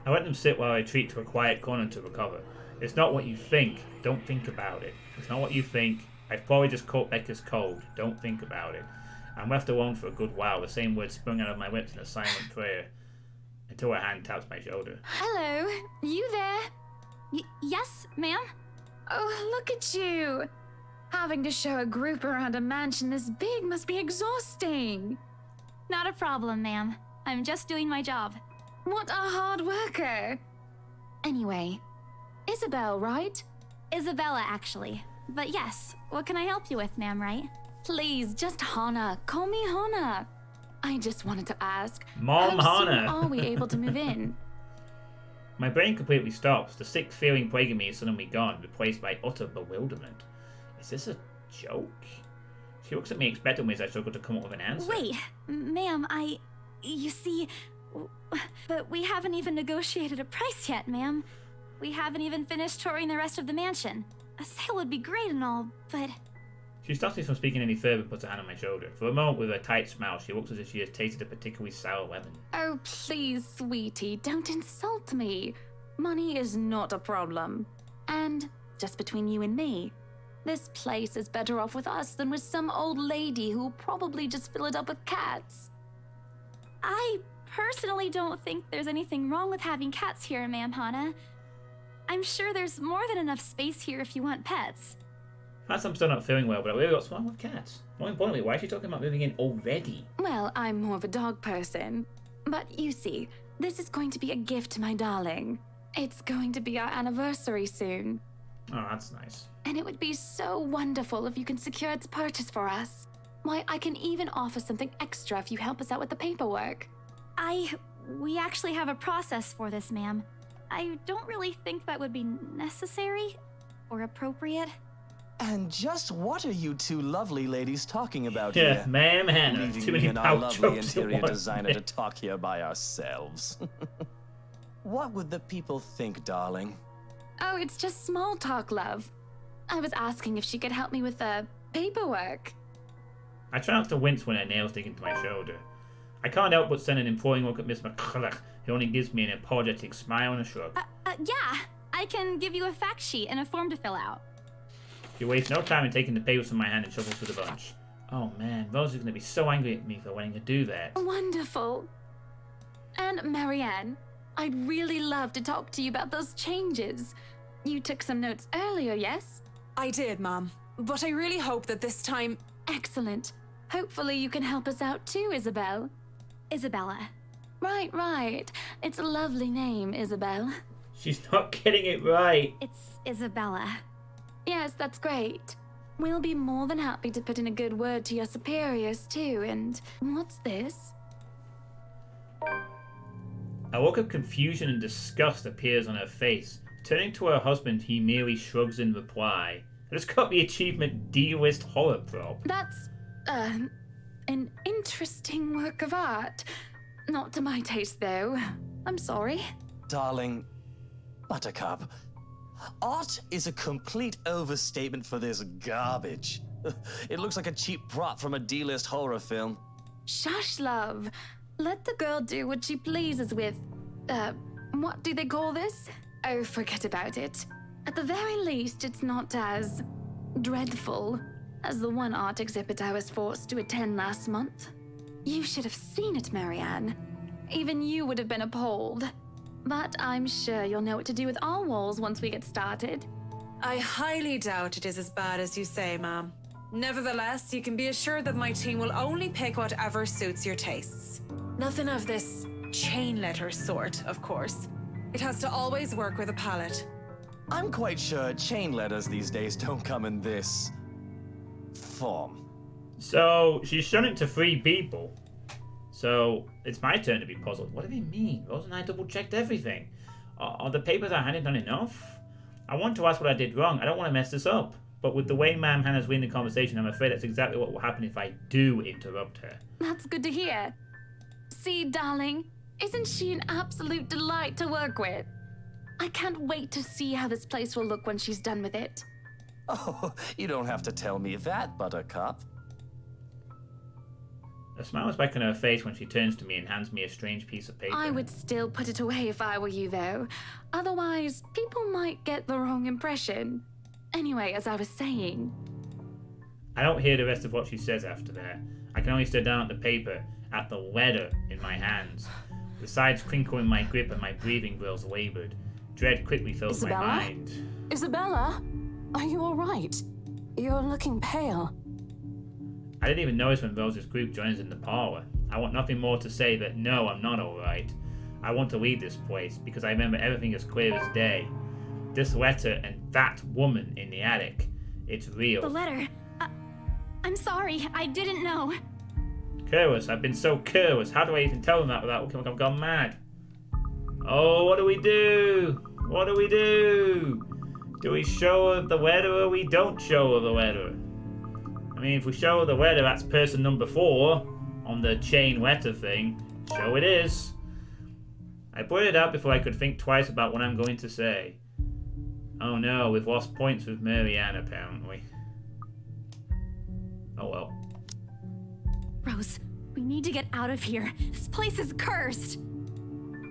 I let them sit while I retreat to a quiet corner to recover. It's not what you think. Don't think about it. It's not what you think. I've probably just caught Becca's cold. Don't think about it. I'm left alone for a good while, the same words sprung out of my lips in a silent prayer, until a hand taps my shoulder. Hello, you there? Yes, ma'am? Oh, look at you! Having to show a group around a mansion this big must be exhausting. Not a problem, ma'am. I'm just doing my job. What a hard worker. Anyway, Isabel, right? Isabella, actually. But yes, what can I help you with, ma'am, right? Please, just Hannah. Call me Hannah. I just wanted to ask, Mom how soon Hannah. are we able to move in? My brain completely stops. The sick feeling plaguing me is suddenly gone, replaced by utter bewilderment. Is this a joke? She looks at me expectantly as I struggle to come up with an answer. Wait, ma'am, you see, but we haven't even negotiated a price yet, ma'am. We haven't even finished touring the rest of the mansion. A sale would be great and all, but... She stops me from speaking any further and puts a hand on my shoulder. For a moment, with a tight smile, she looks as if she has tasted a particularly sour lemon. Oh, please, sweetie, don't insult me. Money is not a problem. And, just between you and me, this place is better off with us than with some old lady who'll probably just fill it up with cats. I personally don't think there's anything wrong with having cats here, ma'am Hannah. I'm sure there's more than enough space here if you want pets. Perhaps I'm still not feeling well, but I really got wrong with cats. More importantly, why is she talking about moving in already? Well, I'm more of a dog person. But you see, this is going to be a gift to my darling. It's going to be our anniversary soon. Oh, that's nice. And it would be so wonderful if you can secure its purchase for us. Why, I can even offer something extra if you help us out with the paperwork. We actually have a process for this, ma'am. I don't really think that would be necessary or appropriate. And just what are you two lovely ladies talking about Yeah, here? ma'am Hannah. Leaving Too me many and our pout lovely jokes at interior once. designer to talk here by ourselves. What would the people think, darling? Oh, it's just small talk, love. I was asking if she could help me with the paperwork. I try not to wince when her nails dig into my shoulder. I can't help but send an imploring look at Miss McCulloch, who only gives me an apologetic smile and a shrug. Yeah, I can give you a fact sheet and a form to fill out. She wastes no time in taking the papers from my hand and shuffles through the bunch. Oh man, Rose is going to be so angry at me for wanting to do that. Wonderful. And Marianne, I'd really love to talk to you about those changes. You took some notes earlier, yes? I did, Mom. But I really hope that this time... Excellent. Hopefully you can help us out too, Isabel. Isabella. Right. It's a lovely name, Isabel. She's not getting it right. It's Isabella. Yes, that's great. We'll be more than happy to put in a good word to your superiors too, and what's this? A look of confusion and disgust appears on her face. Turning to her husband, he merely shrugs in reply. I just got the achievement D-list horror prop. That's, an interesting work of art. Not to my taste, though. I'm sorry. Darling, Buttercup, art is a complete overstatement for this garbage. It looks like a cheap prop from a D-list horror film. Shush, love. Let the girl do what she pleases with, what do they call this? Oh, forget about it. At the very least, it's not as dreadful as the one art exhibit I was forced to attend last month. You should have seen it, Marianne. Even you would have been appalled. But I'm sure you'll know what to do with our walls once we get started. I highly doubt it is as bad as you say, ma'am. Nevertheless, you can be assured that my team will only pick whatever suits your tastes. Nothing of this chain letter sort, of course. It has to always work with a palette. I'm quite sure chain letters these days don't come in this form. So, she's shown it to 3 people. So, it's my turn to be puzzled. What do they mean? Rose and I double-checked everything. Are the papers I handed done enough? I want to ask what I did wrong. I don't want to mess this up. But with the way Ma'am Hannah's leading the conversation, I'm afraid that's exactly what will happen if I do interrupt her. That's good to hear. See, darling, isn't she an absolute delight to work with? I can't wait to see how this place will look when she's done with it. Oh, you don't have to tell me that, Buttercup. A smile is back on her face when she turns to me and hands me a strange piece of paper. I would still put it away if I were you, though. Otherwise, people might get the wrong impression. Anyway, as I was saying... I don't hear the rest of what she says after that. I can only stare down at the paper, at the letter in my hands. The sides crinkle in my grip and my breathing grows labored. Dread quickly fills my mind. Isabella? Are you alright? You're looking pale. I didn't even notice when Rose's group joins in the parlor. I want nothing more to say that no, I'm not alright. I want to leave this place because I remember everything as clear as day. This letter and that woman in the attic. It's real. The letter. I'm sorry, I didn't know. Careless. I've been so careless. How do I even tell them that without looking like I've gone mad? Oh, what do we do? What do we do? Do we show her the letter or we don't show her the letter? I mean, if we show her the letter, that's person number 4 on the chain letter thing. So it is. I blurted out before I could think twice about what I'm going to say. Oh no, we've lost points with Marianne apparently. Oh well. Rose, we need to get out of here. This place is cursed.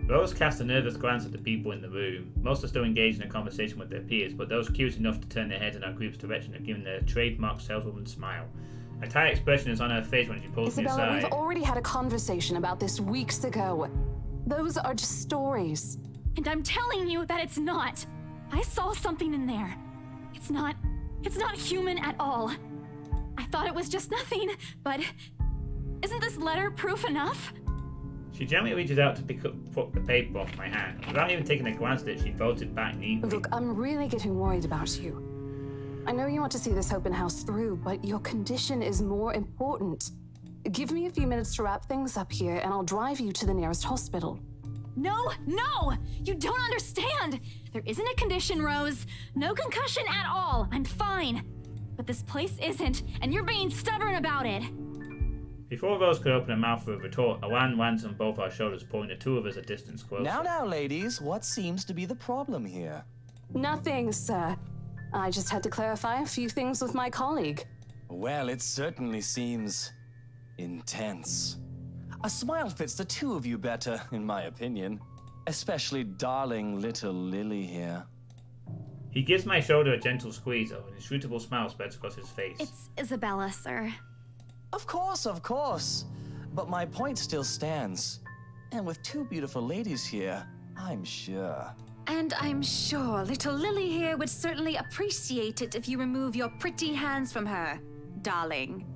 Rose cast a nervous glance at the people in the room. Most are still engaged in a conversation with their peers, but those curious enough to turn their heads in our group's direction have given their trademark saleswoman smile. A tight expression is on her face when she pulls me Isabella, aside. we've already had a conversation about this weeks ago. Those are just stories. And I'm telling you that it's not. I saw something in there. It's not human at all. I thought it was just nothing, but isn't this letter proof enough? She gently reaches out to pick up the paper off my hand. Without even taking a glance at it, she folds it back neatly. Look, I'm really getting worried about you. I know you want to see this open house through, but your condition is more important. Give me a few minutes to wrap things up here, and I'll drive you to the nearest hospital. No! You don't understand! There isn't a condition, Rose. No concussion at all. I'm fine. But this place isn't, and you're being stubborn about it. Before Rose could open her mouth for a retort, a hand lands on both our shoulders, pulling the two of us a distance closer. Now, ladies, what seems to be the problem here? Nothing, sir. I just had to clarify a few things with my colleague. Well, it certainly seems intense. A smile fits the two of you better, in my opinion. Especially darling little Lily here. He gives my shoulder a gentle squeeze, and a suitable smile spreads across his face. It's Isabella, sir. Of course. But my point still stands. And with two beautiful ladies here, I'm sure. And I'm sure little Lily here would certainly appreciate it if you remove your pretty hands from her, darling.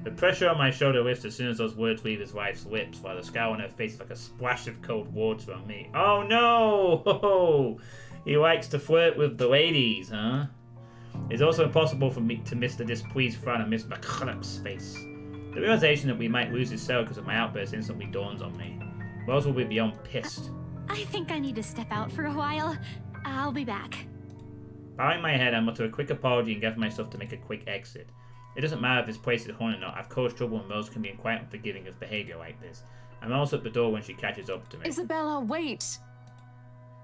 The pressure on my shoulder lifts as soon as those words leave his wife's lips, while the scowl on her face is like a splash of cold water on me. Oh no! He likes to flirt with the ladies, huh? It's also impossible for me to miss the displeased frown on Miss McCulloch's face. The realization that we might lose his cell because of my outburst instantly dawns on me. Rose will be beyond pissed. I think I need to step out for a while. I'll be back. Bowing my head, I mutter a quick apology and gather myself to make a quick exit. It doesn't matter if this place is haunted or not. I've caused trouble and Rose can be quite unforgiving of behaviour like this. I'm almost at the door when she catches up to me. Isabella, wait!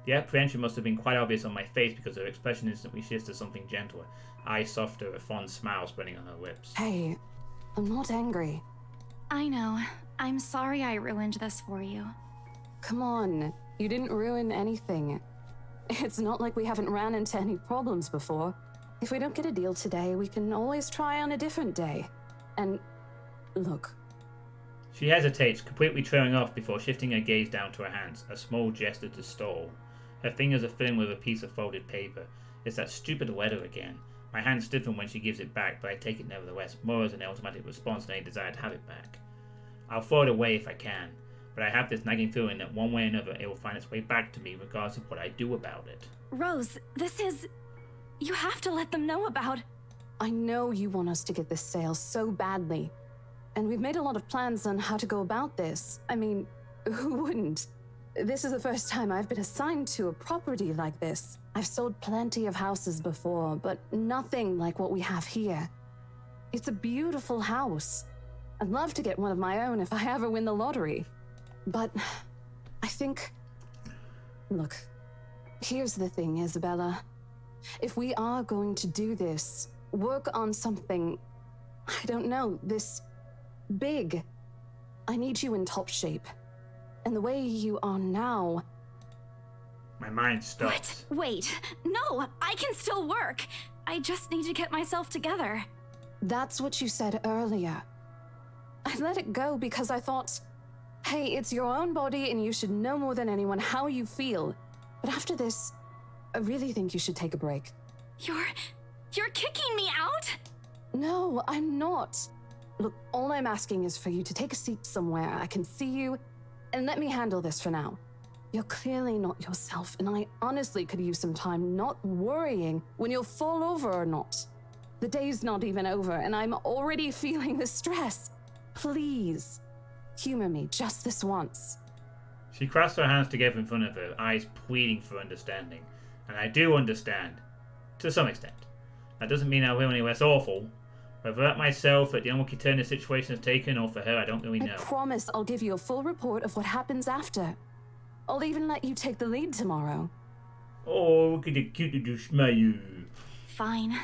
The apprehension must have been quite obvious on my face because her expression instantly shifts to something gentler, eyes softer, a fond smile spreading on her lips. Hey, I'm not angry. I know. I'm sorry I ruined this for you. Come on, you didn't ruin anything. It's not like we haven't ran into any problems before. If we don't get a deal today, we can always try on a different day. And look. She hesitates, completely trailing off before shifting her gaze down to her hands, a small gesture to stall. Her fingers are filling with a piece of folded paper. It's that stupid letter again. My hands stiffen when she gives it back, but I take it nevertheless, more as an automatic response than any desire to have it back. I'll throw it away if I can, but I have this nagging feeling that one way or another it will find its way back to me regardless of what I do about it. Rose, this is... You have to let them know about... I know you want us to get this sale so badly. And we've made a lot of plans on how to go about this. I mean, who wouldn't? This is the first time I've been assigned to a property like this. I've sold plenty of houses before, but nothing like what we have here. It's a beautiful house. I'd love to get one of my own if I ever win the lottery. But I think... Look, here's the thing, Isabella. If we are going to do this, work on something, I don't know, this big, I need you in top shape. And the way you are now... My mind stops. What? Wait. No, I can still work. I just need to get myself together. That's what you said earlier. I let it go because I thought, hey, it's your own body and you should know more than anyone how you feel. But after this, I really think you should take a break. You're kicking me out? No, I'm not. Look, all I'm asking is for you to take a seat somewhere I can see you, and let me handle this for now. You're clearly not yourself, and I honestly could use some time not worrying when you'll fall over or not. The day's not even over, and I'm already feeling the stress. Please, humor me just this once. She clasped her hands together in front of her, eyes pleading for understanding. And I do understand. To some extent. That doesn't mean I will any less awful. Whether at myself, at the unlucky turn the situation has taken, or for her, I don't really know. I promise I'll give you a full report of what happens after. I'll even let you take the lead tomorrow. Oh, look at the cute little smile. Fine.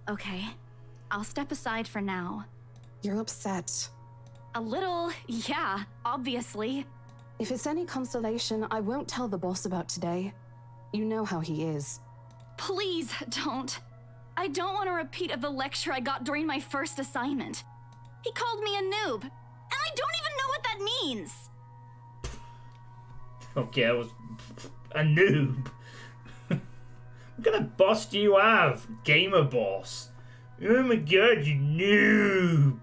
Okay. I'll step aside for now. You're upset. A little, yeah, obviously. If it's any consolation, I won't tell the boss about today. You know how he is. Please don't. I don't want a repeat of the lecture I got during my first assignment. He called me a noob, and I don't even know what that means. Okay, I was a noob. What kind of boss do you have? Gamer boss. Oh my god, you noob.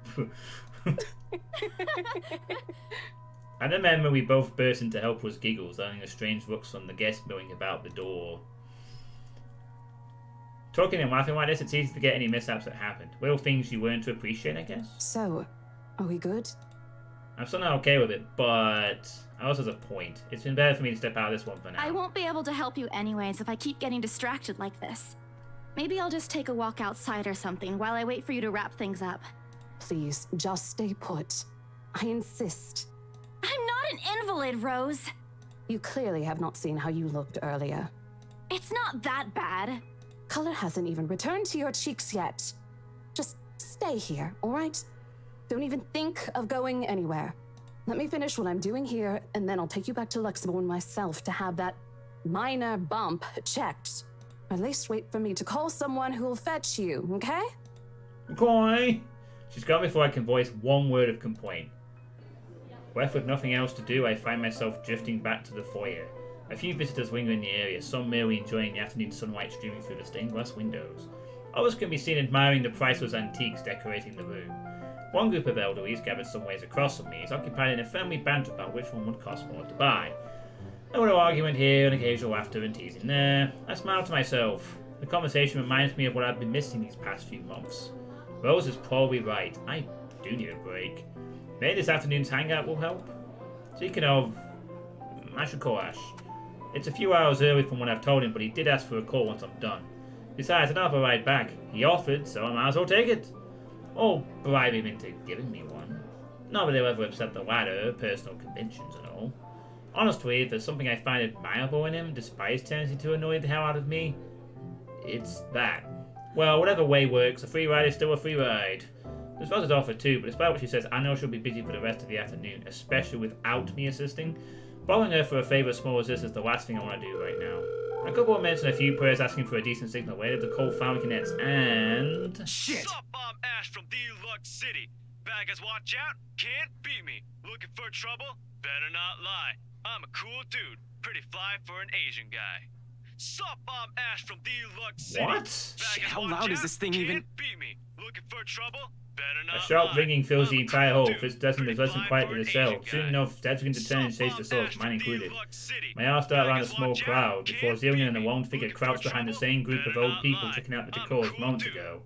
I remember we both burst into helpless giggles, learning the strange looks on the guests milling about the door. Talking and laughing like this, it's easy to forget any mishaps that happened. Little things you learn to appreciate, I guess. So, are we good? I'm still not okay with it, but I also has a point. It's been better for me to step out of this one for now. I won't be able to help you anyways if I keep getting distracted like this. Maybe I'll just take a walk outside or something while I wait for you to wrap things up. Please, just stay put. I insist. I'm not an invalid, Rose. You clearly have not seen how you looked earlier. It's not that bad. Color hasn't even returned to your cheeks yet. Just stay here, all right? Don't even think of going anywhere. Let me finish what I'm doing here, and then I'll take you back to Luxembourg myself to have that minor bump checked. At least wait for me to call someone who'll fetch you, okay? Okay. She's gone before I can voice one word of complaint. Left with nothing else to do, I find myself drifting back to the foyer. A few visitors linger in the area, some merely enjoying the afternoon sunlight streaming through the stained glass windows. Others can be seen admiring the priceless antiques decorating the room. One group of elderlies, gathered some ways across from me, is occupied in a friendly banter about which one would cost more to buy. A little argument here, and occasional laughter and teasing there. I smile to myself. The conversation reminds me of what I've been missing these past few months. Rose is probably right. I do need a break. Maybe this afternoon's hangout will help. Speaking of, I should call Ash. It's a few hours early from what I've told him, but he did ask for a call once I'm done. Besides, I don't have a ride back. He offered, so I might as well take it. Or bribe him into giving me one. Not that he'll ever upset the latter, personal conventions and all. Honestly, if there's something I find admirable in him, despite his tendency to annoy the hell out of me, it's that. Well, whatever way works, a free ride is still a free ride. There's Rose's offer too, but despite what she says, I know she'll be busy for the rest of the afternoon, especially without me assisting. Borrowing her for a favour as small as this is the last thing I want to do right now. A couple of minutes and a few prayers asking for a decent signal later, the call finally connects, and... Shit! Sup, I'm Ash from Deluxe City. Bad guys watch out, can't beat me. Looking for trouble? Better not lie. I'm a cool dude, pretty fly for an Asian guy. Sup, I'm Ash from Deluxe City. What? Shit, how loud is this thing even? Beat me. Looking for trouble? Better not A sharp lie. ringing fills the entire hall. dude, Fitz doesn't quiet to the cell. Soon enough, Dad's begin to turn and chase the souls, mine included. My eyes start around a small crowd, before zeroing in on a lone figure crouched behind the same group of old people checking out the decor moments ago.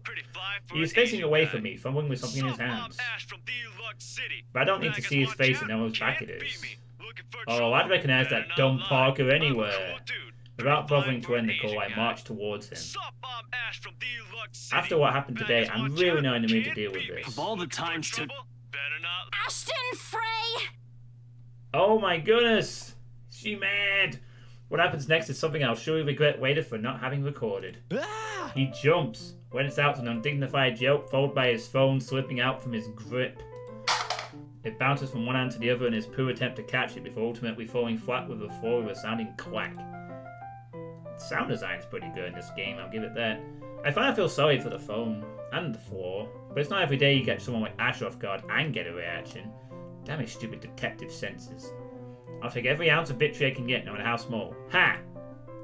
He was facing away from me, fumbling with something in his hands. But I don't need to see his face and know whose back it is. Oh, I'd recognize that dumb Parker anywhere. Without bothering to end the call, I marched towards him. After what happened today, I'm really not in the mood to deal with this. Of all the times to... Ashton Frey! Oh my goodness! Is she mad? What happens next is something I'll surely regret later for not having recorded. He jumps, lets out an undignified yelp followed by his phone slipping out from his grip. It bounces from one hand to the other in his poor attempt to catch it before ultimately falling flat with the floor with a sounding clack. Sound design's pretty good in this game, I'll give it that. I find I feel sorry for the phone and the floor, but it's not every day you get someone like Ash off guard and get a reaction. Damn his stupid detective senses. I'll take every ounce of victory I can get, no matter how small. Ha!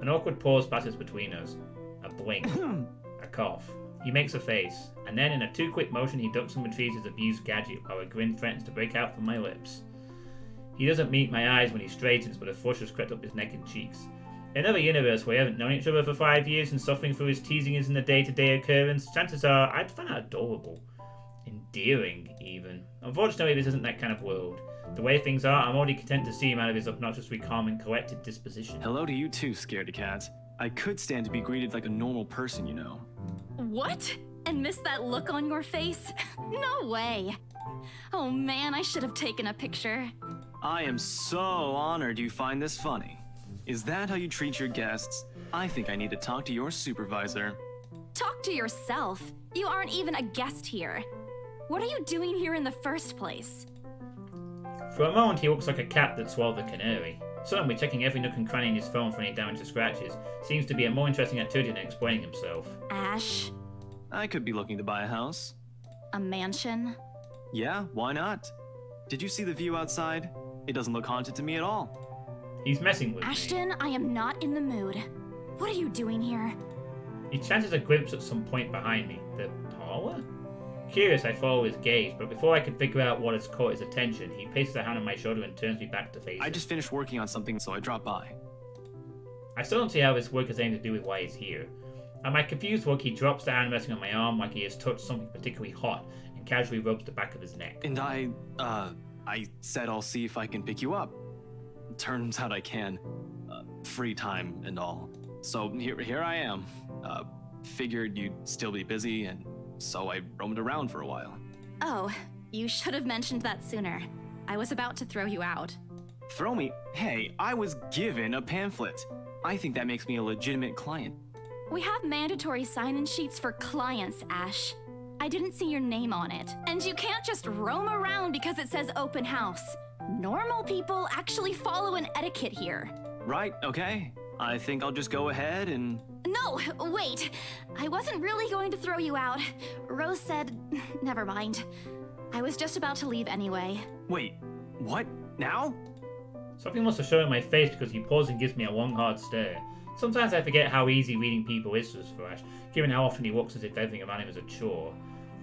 An awkward pause passes between us. A blink. A I cough. He makes a face, and then in a too-quick motion he ducks and retrieves his abused gadget while a grin threatens to break out from my lips. He doesn't meet my eyes when he straightens, but a flush has crept up his neck and cheeks. In another universe where we haven't known each other for 5 years and suffering through his teasing isn't a day-to-day occurrence, chances are I'd find that adorable. Endearing, even. Unfortunately, this isn't that kind of world. The way things are, I'm already content to see him out of his obnoxiously calm and collected disposition. Hello to you too, scaredy cat. I could stand to be greeted like a normal person, you know. What? And miss that look on your face? No way. Oh man, I should have taken a picture. I am so honored you find this funny. Is that how you treat your guests? I think I need to talk to your supervisor. Talk to yourself. You aren't even a guest here. What are you doing here in the first place? For a moment, he looks like a cat that swallowed a canary. Suddenly, checking every nook and cranny in his phone for any damage or scratches seems to be a more interesting activity than explaining himself. Ash? I could be looking to buy a house. A mansion? Yeah, why not? Did you see the view outside? It doesn't look haunted to me at all. He's messing with Ashton, me. I am not in the mood. What are you doing here? He chances a glimpse at some point behind me. The parlor? Curious, I follow his gaze, but before I can figure out what has caught his attention, he places a hand on my shoulder and turns me back to face him. I just finished working on something, so I dropped by. I still don't see how this work has anything to do with why he's here. At my confused look, he drops the hand resting on my arm like he has touched something particularly hot and casually rubs the back of his neck. And I said I'll see if I can pick you up. Turns out I can. Free time and all. So here I am. Figured you'd still be busy, and so I roamed around for a while. Oh, you should have mentioned that sooner. I was about to throw you out. Throw me? Hey, I was given a pamphlet. I think that makes me a legitimate client. We have mandatory sign-in sheets for clients, Ash. I didn't see your name on it. And you can't just roam around because it says open house. Normal people actually follow an etiquette here. Right, okay. I think I'll just go ahead and... No, wait. I wasn't really going to throw you out. Rose said... Never mind. I was just about to leave anyway. Wait, what? Now? Something must have shown in my face because he pauses and gives me a long, hard stare. Sometimes I forget how easy reading people is for Ash, given how often he looks as if everything around him is a chore.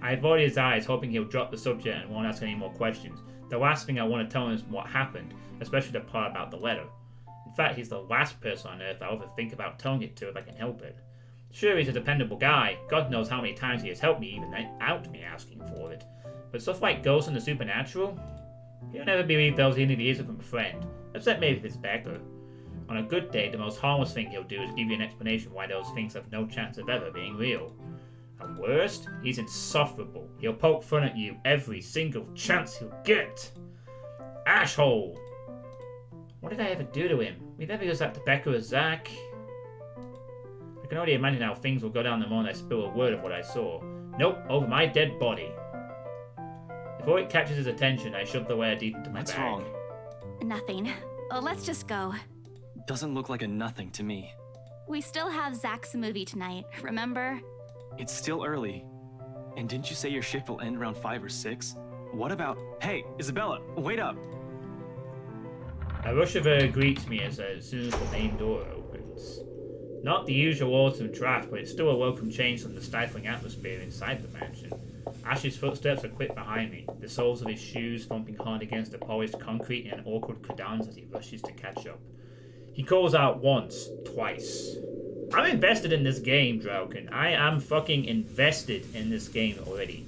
I avoid his eyes, hoping he'll drop the subject and won't ask any more questions. The last thing I want to tell him is what happened, especially the part about the letter. In fact, he's the last person on Earth I'll ever think about telling it to if I can help it. Sure, he's a dependable guy. God knows how many times he has helped me even without me asking for it. But stuff like ghosts and the supernatural? He'll never believe those interviews from a friend, except maybe if it's Becker. On a good day, the most harmless thing he'll do is give you an explanation why those things have no chance of ever being real. At worst, he's insufferable. He'll poke fun at you every single chance he'll get. Ashhole! What did I ever do to him? We never used that to Becker or Zach. I can already imagine how things will go down the moment I spill a word of what I saw. Nope, over my dead body. Before it catches his attention, I shove the letter deep into my bag. What's wrong? Nothing. Let's just go. Doesn't look like a nothing to me. We still have Zach's movie tonight, remember? It's still early. And didn't you say your shift will end around 5 or 6? What about... Hey, Isabella, wait up! A rush of air greets me as soon as the main door opens. Not the usual autumn draft, but it's still a welcome change from the stifling atmosphere inside the mansion. Ash's footsteps are quick behind me, the soles of his shoes thumping hard against the polished concrete in an awkward cadence as he rushes to catch up. He calls out once, twice. I'm invested in this game, Drallkan. I am fucking invested in this game already.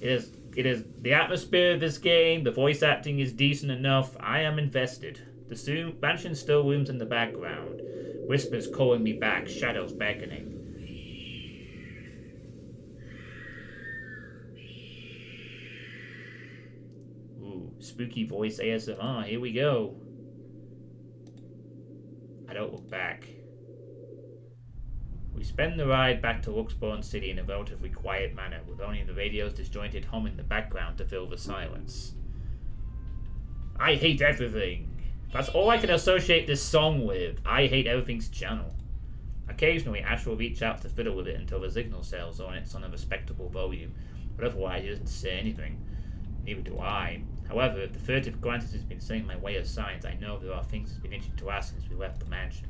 It is the atmosphere of this game, the voice acting is decent enough. I am invested. The mansion still looms in the background. Whispers calling me back, shadows beckoning. Ooh, spooky voice ASMR, here we go. I don't look back. We spend the ride back to Luxborn City in a relatively quiet manner, with only the radio's disjointed hum in the background to fill the silence. I hate everything. That's all I can associate this song with. I hate everything's channel. Occasionally, Ash will reach out to fiddle with it until the signal sails on it's on a respectable volume, but otherwise he doesn't say anything. Neither do I. However, if the furtive glances he's been sending my way as signs, I know there are things he's been itching to ask since we left the mansion.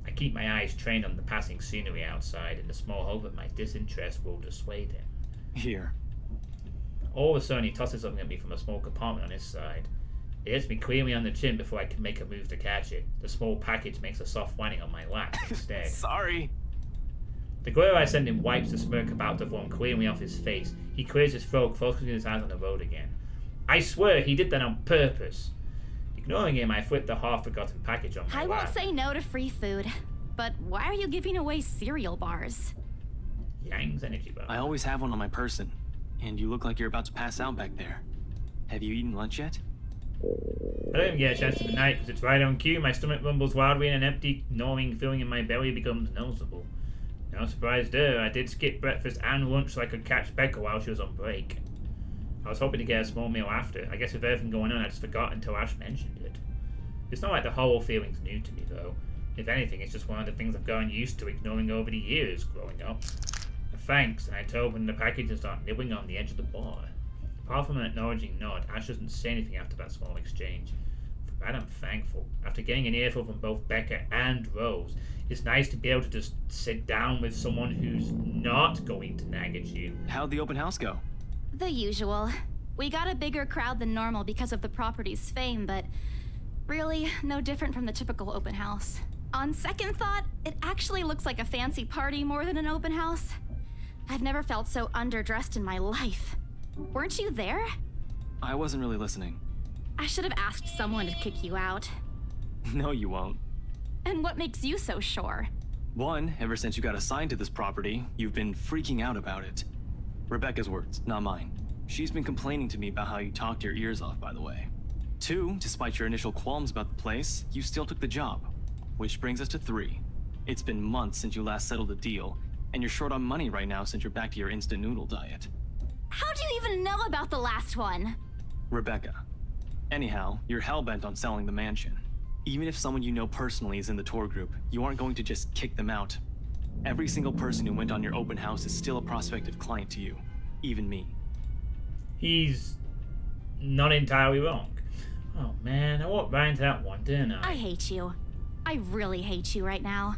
I keep my eyes trained on the passing scenery outside in the small hope that my disinterest will dissuade him. Here. All of a sudden, he tosses something at me from a small compartment on his side. It hits me clearly on the chin before I can make a move to catch it. The small package makes a soft whining on my lap instead. Sorry. The glare I send him wipes the smirk about to form clearly off his face. He clears his throat, focusing his eyes on the road again. I swear he did that on purpose. Ignoring him, I flip the half-forgotten package on my I lap. won't say no to free food, but why are you giving away cereal bars? Yang's energy bar. I always have one on my person, and you look like you're about to pass out back there. Have you eaten lunch yet? I don't even get a chance to the night because it's right on cue. My stomach rumbles wildly and an empty, gnawing feeling in my belly becomes noticeable. No surprise there, I did skip breakfast and lunch so I could catch Becca while she was on break. I was hoping to get a small meal after. I guess with everything going on, I just forgot until Ash mentioned it. It's not like the whole feeling's new to me, though. If anything, it's just one of the things I've gotten used to ignoring over the years growing up. Thanks, and I open the package and start nibbling on the edge of the bar. Apart from an acknowledging nod, Ash doesn't say anything after that small exchange. For that I'm thankful. After getting an earful from both Becca and Rose, it's nice to be able to just sit down with someone who's not going to nag at you. How'd the open house go? The usual. We got a bigger crowd than normal because of the property's fame, but really, no different from the typical open house. On second thought, it actually looks like a fancy party more than an open house. I've never felt so underdressed in my life. Weren't you there? I wasn't really listening. I should have asked someone to kick you out. No, you won't. And what makes you so sure? One, ever since you got assigned to this property, you've been freaking out about it. Rebecca's words, not mine. She's been complaining to me about how you talked your ears off, by the way. Two, despite your initial qualms about the place, you still took the job. Which brings us to three. It's been months since you last settled a deal, and you're short on money right now since you're back to your instant noodle diet. How do you even know about the last one? Rebecca. Anyhow, you're hellbent on selling the mansion. Even if someone you know personally is in the tour group, you aren't going to just kick them out. Every single person who went on your open house is still a prospective client to you. Even me. He's not entirely wrong. Oh man, I walked right into that one, didn't I? I hate you. I really hate you right now.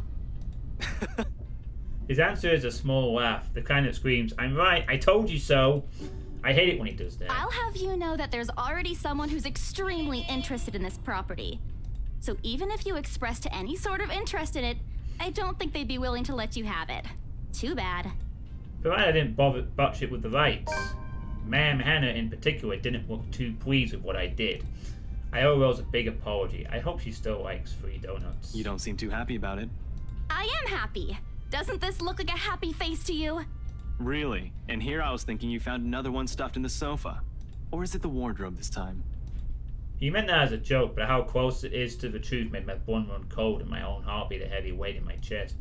His answer is a small laugh, the kind that screams, I'm right, I told you so. I hate it when he does that. I'll have you know that there's already someone who's extremely interested in this property. So even if you expressed any sort of interest in it, I don't think they'd be willing to let you have it. Too bad. Provided I didn't botch it with the rights. Ma'am Hannah in particular didn't look too pleased with what I did. I owe Rose a big apology. I hope she still likes free donuts. You don't seem too happy about it. I am happy. Doesn't this look like a happy face to you? Really? And here I was thinking you found another one stuffed in the sofa. Or is it the wardrobe this time? He meant that as a joke, but how close it is to the truth made my blood run cold and my own heart beat a heavy weight in my chest.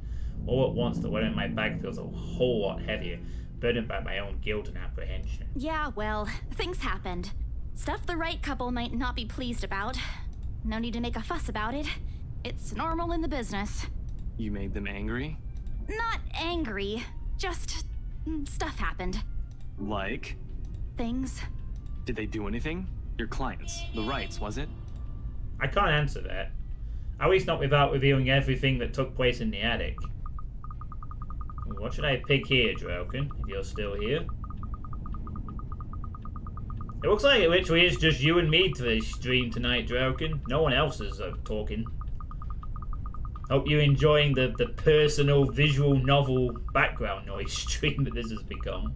All at once, the weight in my bag feels a whole lot heavier, burdened by my own guilt and apprehension. Yeah, well, things happened. Stuff the right couple might not be pleased about. No need to make a fuss about it. It's normal in the business. You made them angry? Not angry, just stuff happened. Like? Things. Did they do anything? Your clients, the rights, was it? I can't answer that. At least not without revealing everything that took place in the attic. What should I pick here, Drallkan, if you're still here? It looks like it literally is just you and me to this stream tonight, Drallkan. No one else is talking. Hope you're enjoying the personal visual novel background noise stream that this has become.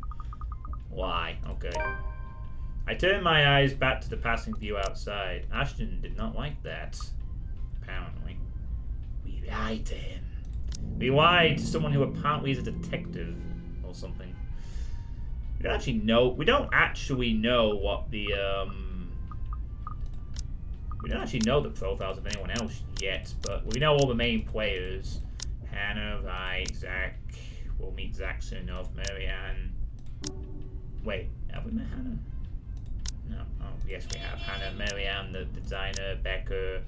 Why? Okay. I turned my eyes back to the passing view outside. Ashton did not like that. Apparently. We lied to him. We lied to someone who apparently is a detective or something. We don't actually know what the we don't actually know the profiles of anyone else yet, but we know all the main players. Hannah, right, Zach. We'll meet Zach soon enough. Marianne. Wait, have we met Hannah? No. Oh, yes we have. Hannah, Marianne, the designer, Becca,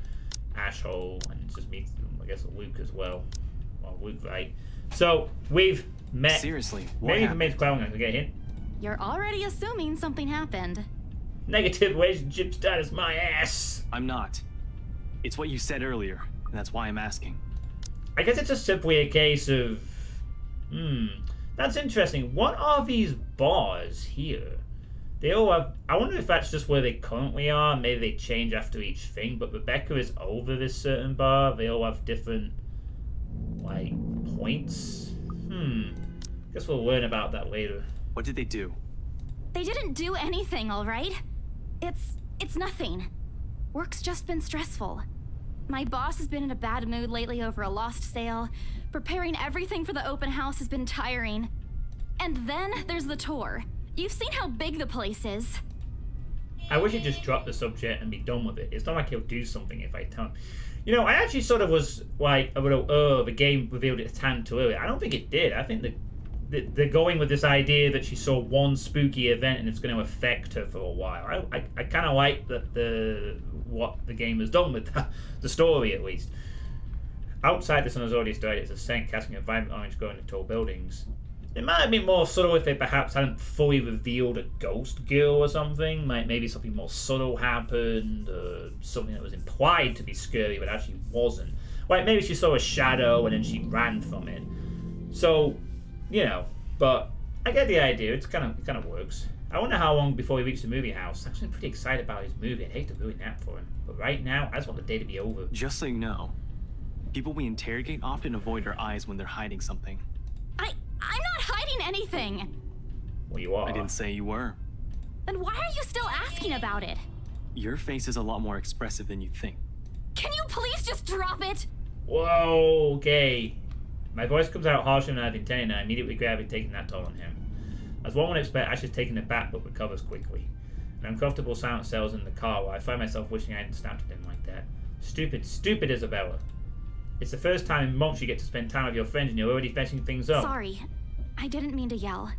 Ashhole, and just meet, I guess, Luke as well. Well, Luke, right. So, we've met. Seriously, what happened? Maybe we've met. Get a hint? You're already assuming something happened. Negative relationship status, my ass. I'm not. It's what you said earlier, and that's why I'm asking. I guess it's just simply a case of... That's interesting. What are these bars here? They all have... I wonder if that's just where they currently are. Maybe they change after each thing. But Rebecca is over this certain bar. They all have different, like, points. Guess we'll learn about that later. What did they do? They didn't do anything, all right? It's nothing. Work's just been stressful. My boss has been in a bad mood lately over a lost sale. Preparing everything for the open house has been tiring. And then there's the tour. You've seen how big the place is. I wish he'd just drop the subject and be done with it. It's not like he'll do something if I tell him. You know, I actually sort of was like a little, the game revealed its hand too early. I don't think it did. I think they're going with this idea that she saw one spooky event and it's going to affect her for a while. I kind of like what the game has done with that, the story at least. Outside, the sun has already started its ascent, casting a vibrant orange glow into tall buildings. It might have been more subtle if they perhaps hadn't fully revealed a ghost girl or something. Maybe something more subtle happened, or something that was implied to be scary but actually wasn't. Like maybe she saw a shadow and then she ran from it. So, you know, but I get the idea. It kind of works. I wonder how long before we reach the movie house. I'm actually pretty excited about his movie. I'd hate to ruin that for him, but right now I just want the day to be over. Just so you know, people we interrogate often avoid our eyes when they're hiding something. I'm not hiding anything. Well, you are. I didn't say you were. Then why are you still asking about it? Your face is a lot more expressive than you think. Can you please just drop it? Whoa, okay. My voice comes out harsher than I've intended, and I immediately gravity taking that toll on him. As one would expect, Ash is taken aback but recovers quickly. An uncomfortable silence settles in the car where I find myself wishing I hadn't snapped at him like that. Stupid Isabella. It's the first time in months you get to spend time with your friends and you're already fetching things up. Sorry. I didn't mean to yell.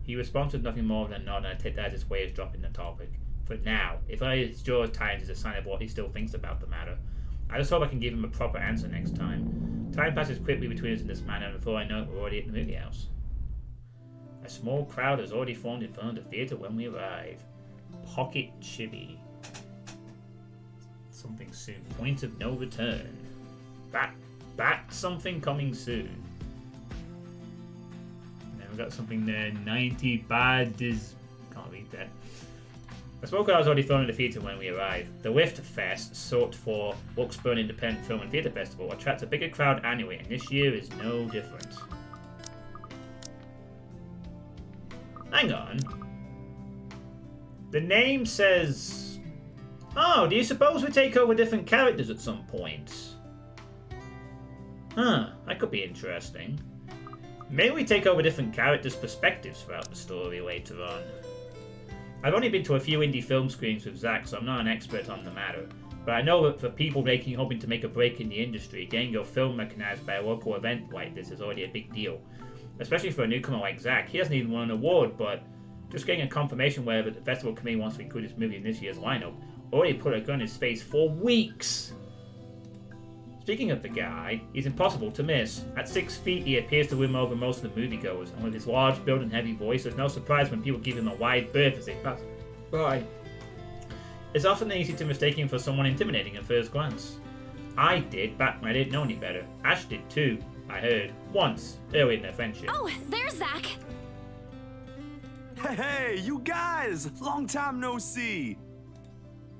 He responds with nothing more than a nod, and I take that as his way of dropping the topic. For now, if his jaw tightens is a sign of what he still thinks about the matter. I just hope I can give him a proper answer next time. Time passes quickly between us in this manner, and before I know it, we're already at the movie house. A small crowd has already formed in front of the theatre when we arrive. Pocket Chibi. Something soon. Point of no return. Back something coming soon. Now we've got something there. 90 bad is... Can't read that. A small crowd was already thrown in the theatre when we arrived. The Lift Fest, sought for Wilkes-Barre Independent Film and Theatre Festival, attracts a bigger crowd annually, and this year is no different. Hang on. The name says... Oh, do you suppose we take over different characters at some point? Huh, that could be interesting. Maybe we take over different characters' perspectives throughout the story later on. I've only been to a few indie film screenings with Zach, so I'm not an expert on the matter. But I know that for people hoping to make a break in the industry, getting your film recognized by a local event like this is already a big deal. Especially for a newcomer like Zach. He hasn't even won an award, but just getting a confirmation whether the festival committee wants to include his movie in this year's lineup already put a gun in his face for weeks. Speaking of the guy, he's impossible to miss. At 6 feet, he appears to win over most of the moviegoers, and with his large build and heavy voice, there's no surprise when people give him a wide berth as they pass by. It's often easy to mistake him for someone intimidating at first glance. I did back when I didn't know any better. Ash did too, I heard, once, early in their friendship. Oh, there's Zach! Hey, you guys! Long time no see!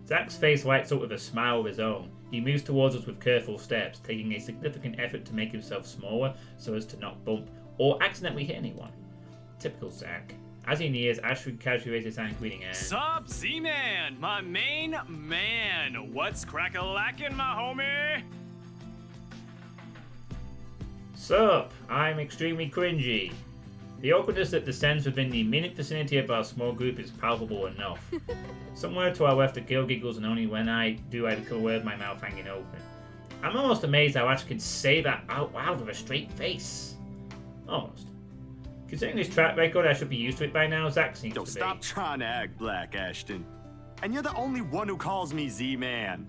Zach's face lights up with a smile of his own. He moves towards us with careful steps, taking a significant effort to make himself smaller so as to not bump or accidentally hit anyone. Typical Zach. As he nears, Ash casually raises his hand, greeting and... Sup, Z-Man, my main man. What's crack-a-lackin', my homie? Sup, I'm extremely cringy. The awkwardness that descends within the immediate vicinity of our small group is palpable enough. Somewhere to our left, the girl giggles, and only when I do, I become aware of my mouth hanging open. I'm almost amazed how Ash can say that out loud with a straight face. Almost. Considering this track record, I should be used to it by now. Zach seems to be. Stop trying to act black, Ashton. And you're the only one who calls me Z-Man.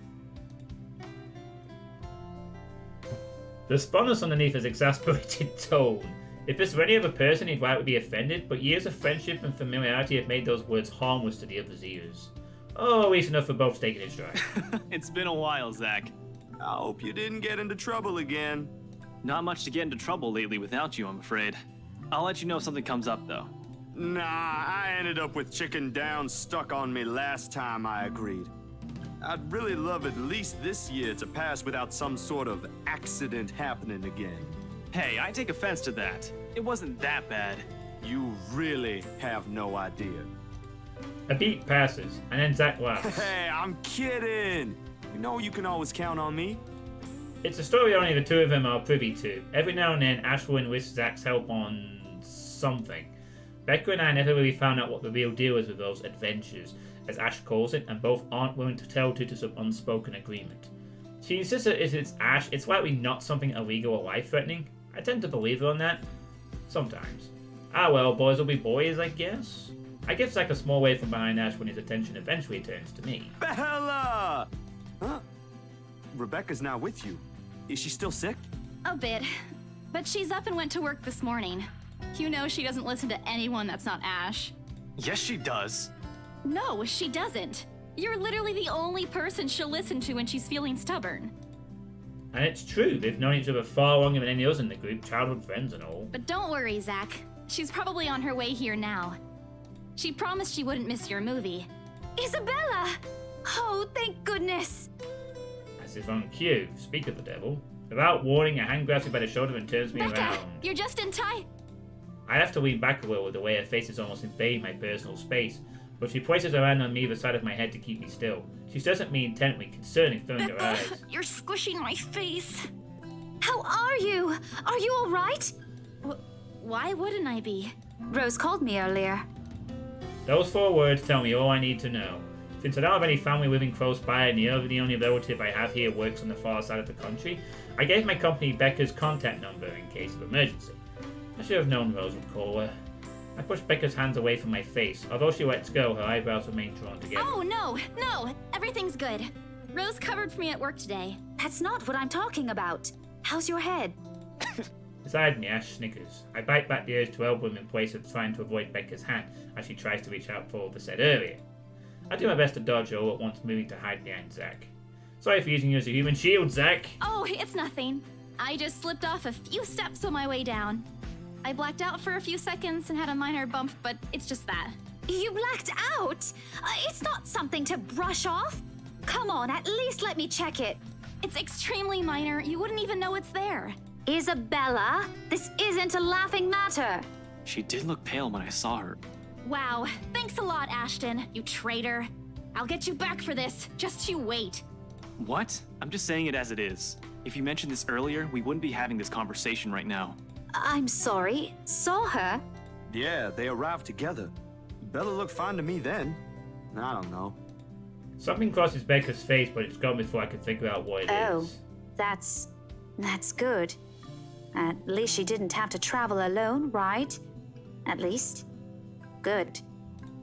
The fondness underneath his exasperated tone. If this were any other person, he'd rightly be offended, but years of friendship and familiarity have made those words harmless to the other's ears. Oh, at least enough for both taking his stride. It's been a while, Zach. I hope you didn't get into trouble again. Not much to get into trouble lately without you, I'm afraid. I'll let you know if something comes up, though. Nah, I ended up with chicken down stuck on me last time I agreed. I'd really love at least this year to pass without some sort of accident happening again. Hey, I take offense to that. It wasn't that bad. You really have no idea. A beat passes, and then Zach laughs. Hey, I'm kidding. You know you can always count on me. It's a story only the two of them are privy to. Every now and then, Ash will enlist Zach's help on something. Becca and I never really found out what the real deal is with those adventures, as Ash calls it, and both aren't willing to tell due to some unspoken agreement. She insists that if it's Ash, it's likely not something illegal or life-threatening. I tend to believe her on that. Sometimes. Ah well, boys will be boys, I guess. I give Zach a small wave from behind Ash when his attention eventually turns to me. Bella! Huh? Rebecca's not with you. Is she still sick? A bit. But she's up and went to work this morning. You know she doesn't listen to anyone that's not Ash. Yes, she does. No, she doesn't. You're literally the only person she'll listen to when she's feeling stubborn. And it's true, they've known each other far longer than any others in the group, childhood friends and all. But don't worry, Zach. She's probably on her way here now. She promised she wouldn't miss your movie. Isabella! Oh, thank goodness! As if on cue, speak of the devil. Without warning, a hand grabs me by the shoulder and turns me Becca, around. You're just in time. I have to lean back a little with the way her face is almost invading my personal space, but she places her hand on either side of my head to keep me still. She stares at me intently, concerning, filling her eyes. You're squishing my face. How are you? Are you all right? Why wouldn't I be? Rose called me earlier. Those 4 words tell me all I need to know. Since I don't have any family living close by and the only relative I have here works on the far side of the country, I gave my company Becca's contact number in case of emergency. I should have known Rose would call her. I pushed Becca's hands away from my face. Although she lets go, her eyebrows remain drawn together. Oh, no! Everything's good. Rose covered for me at work today. That's not what I'm talking about. How's your head? Beside me, Ash snickers. I bite back the urge to elbow him in place of trying to avoid Becca's hand as she tries to reach out for what was said earlier. I do my best to dodge her all at once, moving to hide behind Zach. Sorry for using you as a human shield, Zach. Oh, it's nothing. I just slipped off a few steps on my way down. I blacked out for a few seconds and had a minor bump, but it's just that. You blacked out? It's not something to brush off. Come on, at least let me check it. It's extremely minor. You wouldn't even know it's there. Isabella, this isn't a laughing matter. She did look pale when I saw her. Wow. Thanks a lot, Ashton, you traitor. I'll get you back for this. Just you wait. What? I'm just saying it as it is. If you mentioned this earlier, we wouldn't be having this conversation right now. I'm sorry. Saw her? Yeah, they arrived together. Bella looked fine to me then. I don't know. Something crosses Becca's face, but it's gone before I could figure out what it is. That's good. At least she didn't have to travel alone, right? At least. Good.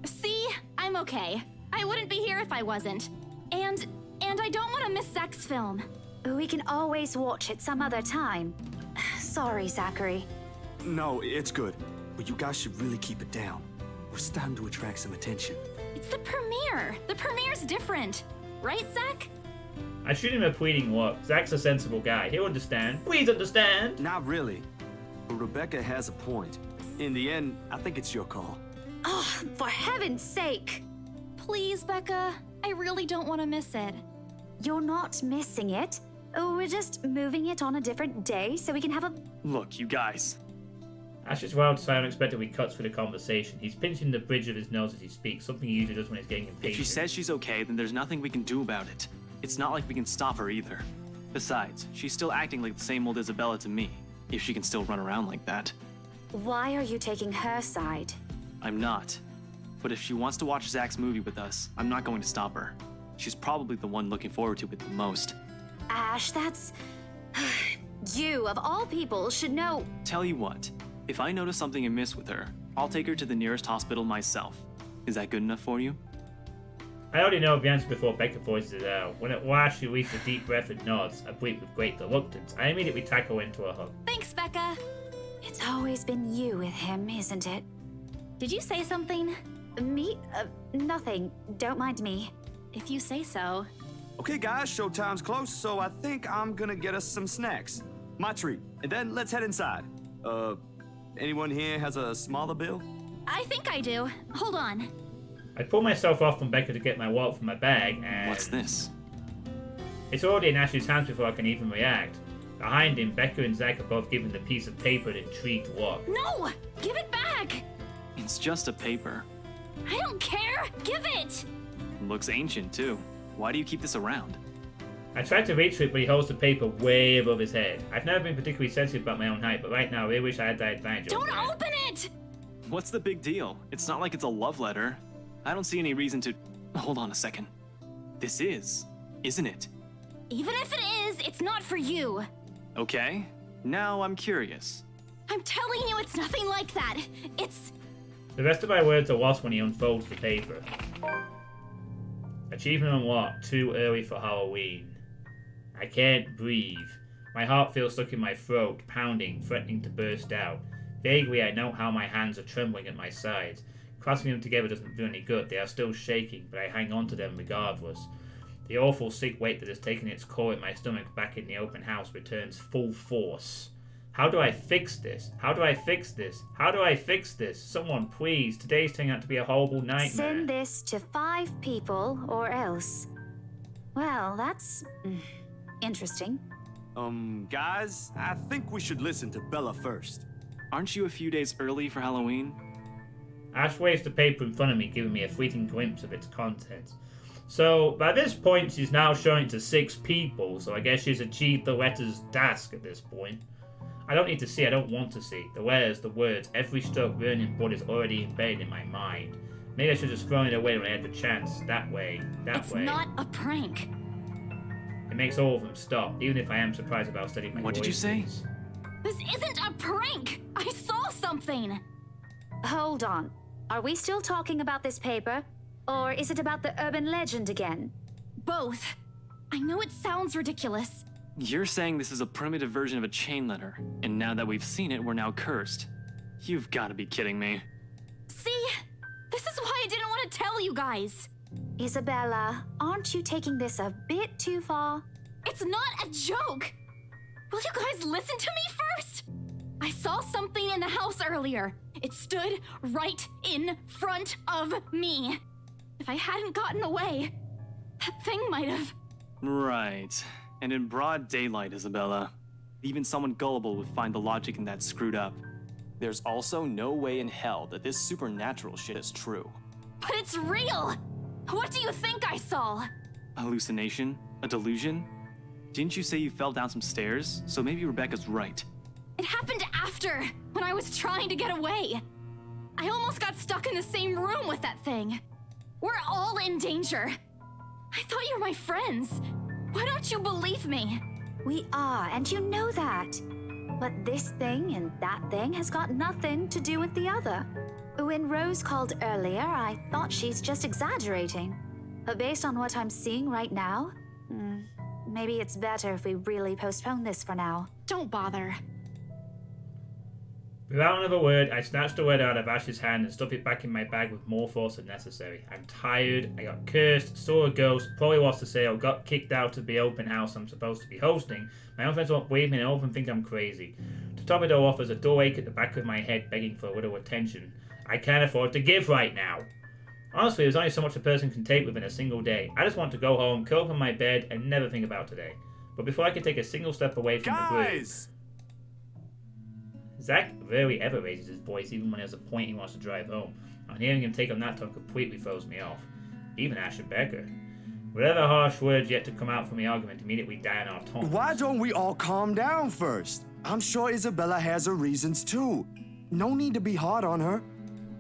See? I'm okay. I wouldn't be here if I wasn't. And I don't want to miss Zach's film. We can always watch it some other time. Sorry, Zachary. No, it's good. But you guys should really keep it down. We're starting to attract some attention. It's the premiere. The premiere's different. Right, Zach? I shoot him a pleading look. Zach's a sensible guy. He'll understand. Please understand. Not really. But Rebecca has a point. In the end, I think it's your call. Oh, for heaven's sake. Please, Becca. I really don't want to miss it. You're not missing it. We're just moving it on a different day so we can have a... Look, you guys. Ash's wild sigh unexpectedly cuts through the conversation. He's pinching the bridge of his nose as he speaks, something he usually does when he's getting impatient. If she says she's okay, then there's nothing we can do about it. It's not like we can stop her either. Besides, she's still acting like the same old Isabella to me, if she can still run around like that. Why are you taking her side? I'm not. But if she wants to watch Zach's movie with us, I'm not going to stop her. She's probably the one looking forward to it the most. Ash, that's... You, of all people, should know... Tell you what, if I notice something amiss with her, I'll take her to the nearest hospital myself. Is that good enough for you? I already know the answer before Becca voices it out. When at last she released a deep breath and nods, a bleep with great reluctance, I immediately tackle into a hug. Thanks, Becca. It's always been you with him, isn't it? Did you say something? Me? Nothing. Don't mind me. If you say so. Okay, guys, showtime's close, so I think I'm gonna get us some snacks. My treat. And then let's head inside. Anyone here has a smaller bill? I think I do. Hold on. I pull myself off from Becca to get my wallet from my bag, and... What's this? It's already in Ash's hands before I can even react. Behind him, Becca and Zach are both giving the piece of paper an intrigued look. No! Give it back! It's just a paper. I don't care! Give it! Looks ancient, too. Why do you keep this around? I try to reach for it, but he holds the paper way above his head. I've never been particularly sensitive about my own height, but right now I really wish I had that advantage. Don't open it! What's the big deal? It's not like it's a love letter. I don't see any reason to... Hold on a second. This is, isn't it? Even if it is, it's not for you. Okay. Now I'm curious. I'm telling you, it's nothing like that. It's... The rest of my words are lost when he unfolds the paper. Achievement unlocked, too early for Halloween. I can't breathe. My heart feels stuck in my throat, pounding, threatening to burst out. Vaguely, I know how my hands are trembling at my sides. Clasping them together doesn't do any good. They are still shaking, but I hang on to them regardless. The awful sick weight that has taken its core in my stomach back in the open house returns full force. How do I fix this? How do I fix this? How do I fix this? Someone, please. Today's turning out to be a horrible nightmare. Send this to 5 people or else. Well, that's interesting. Guys, I think we should listen to Bella first. Aren't you a few days early for Halloween? Ash waves the paper in front of me, giving me a fleeting glimpse of its contents. So, by this point, she's now showing it to 6 people, so I guess she's achieved the letter's task at this point. I don't need to see, I don't want to see. The letters, the words, every stroke burning blood is already embedded in my mind. Maybe I should have just thrown it away when I had the chance. That way, that way. It's not a prank. It makes all of them stop, even if I am surprised about studying my What did you say? This isn't a prank! I saw something! Hold on. Are we still talking about this paper? Or is it about the urban legend again? Both. I know it sounds ridiculous. You're saying this is a primitive version of a chain letter, and now that we've seen it, we're now cursed. You've got to be kidding me. See? This is why I didn't want to tell you guys. Isabella, aren't you taking this a bit too far? It's not a joke! Will you guys listen to me first? I saw something in the house earlier. It stood right in front of me. If I hadn't gotten away, that thing might have... Right. And in broad daylight, Isabella. Even someone gullible would find the logic in that screwed up. There's also no way in hell that this supernatural shit is true. But it's real! What do you think I saw? A hallucination? A delusion? Didn't you say you fell down some stairs? So maybe Rebecca's right. It happened after, when I was trying to get away. I almost got stuck in the same room with that thing. We're all in danger. I thought you were my friends. Why don't you believe me? We are, and you know that. But this thing and that thing has got nothing to do with the other. When Rose called earlier, I thought she's just exaggerating. But based on what I'm seeing right now, maybe it's better if we really postpone this for now. Don't bother. Without another word, I snatched the word out of Ash's hand and stuffed it back in my bag with more force than necessary. I'm tired, I got cursed, saw a ghost, probably lost a sale, got kicked out of the open house I'm supposed to be hosting. My own friends won't believe me and all of them think I'm crazy. To top it all off, there's a dull ache at the back of my head begging for a little attention. I can't afford to give right now. Honestly, there's only so much a person can take within a single day. I just want to go home, curl up in my bed, and never think about today. But before I can take a single step away from the group... Zach rarely ever raises his voice, even when there's a point he wants to drive home. And hearing him take on that tone completely throws me off. Even Ash and Becca. Whatever harsh words yet to come out from the argument immediately die on our tongues. Why don't we all calm down first? I'm sure Isabella has her reasons too. No need to be hard on her.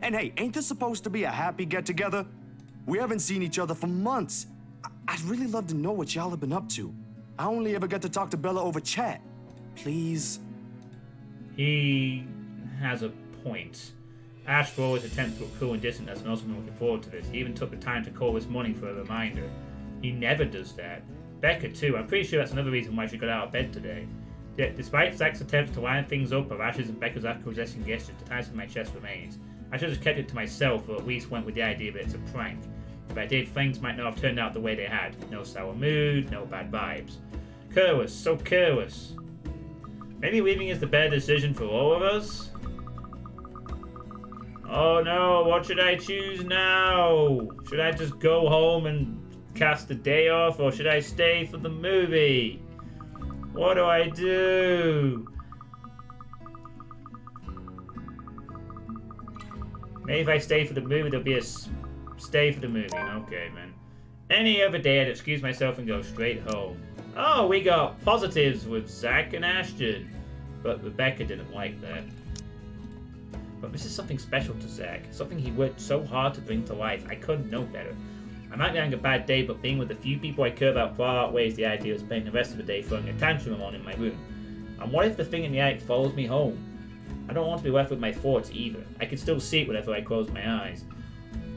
And hey, ain't this supposed to be a happy get-together? We haven't seen each other for months. I'd really love to know what y'all have been up to. I only ever get to talk to Bella over chat. Please. He has a point. Ash, for all his attempts to look cool and distant, has also been looking forward to this. He even took the time to call this morning for a reminder. He never does that. Becca, too. I'm pretty sure that's another reason why she got out of bed today. Yet, despite Zach's attempts to line things up, or Ash's and Becca's acquiescing gestures, the tightness in my chest remains. I should have kept it to myself, or at least went with the idea that it's a prank. If I did, things might not have turned out the way they had. No sour mood, no bad vibes. Careless, so careless. Maybe leaving is the better decision for all of us? Oh no, what should I choose now? Should I just go home and cast the day off, or should I stay for the movie? What do I do? Maybe if I stay for the movie, there'll be a stay for the movie. Okay, man. Any other day, I'd excuse myself and go straight home. Oh, we got positives with Zach and Ashton. But Rebecca didn't like that. But this is something special to Zach. Something he worked so hard to bring to life. I couldn't know better. I might be having a bad day, but being with the few people I care about far outweighs the idea of spending the rest of the day throwing a tantrum alone in my room. And what if the thing in the attic follows me home? I don't want to be left with my thoughts either. I can still see it whenever I close my eyes.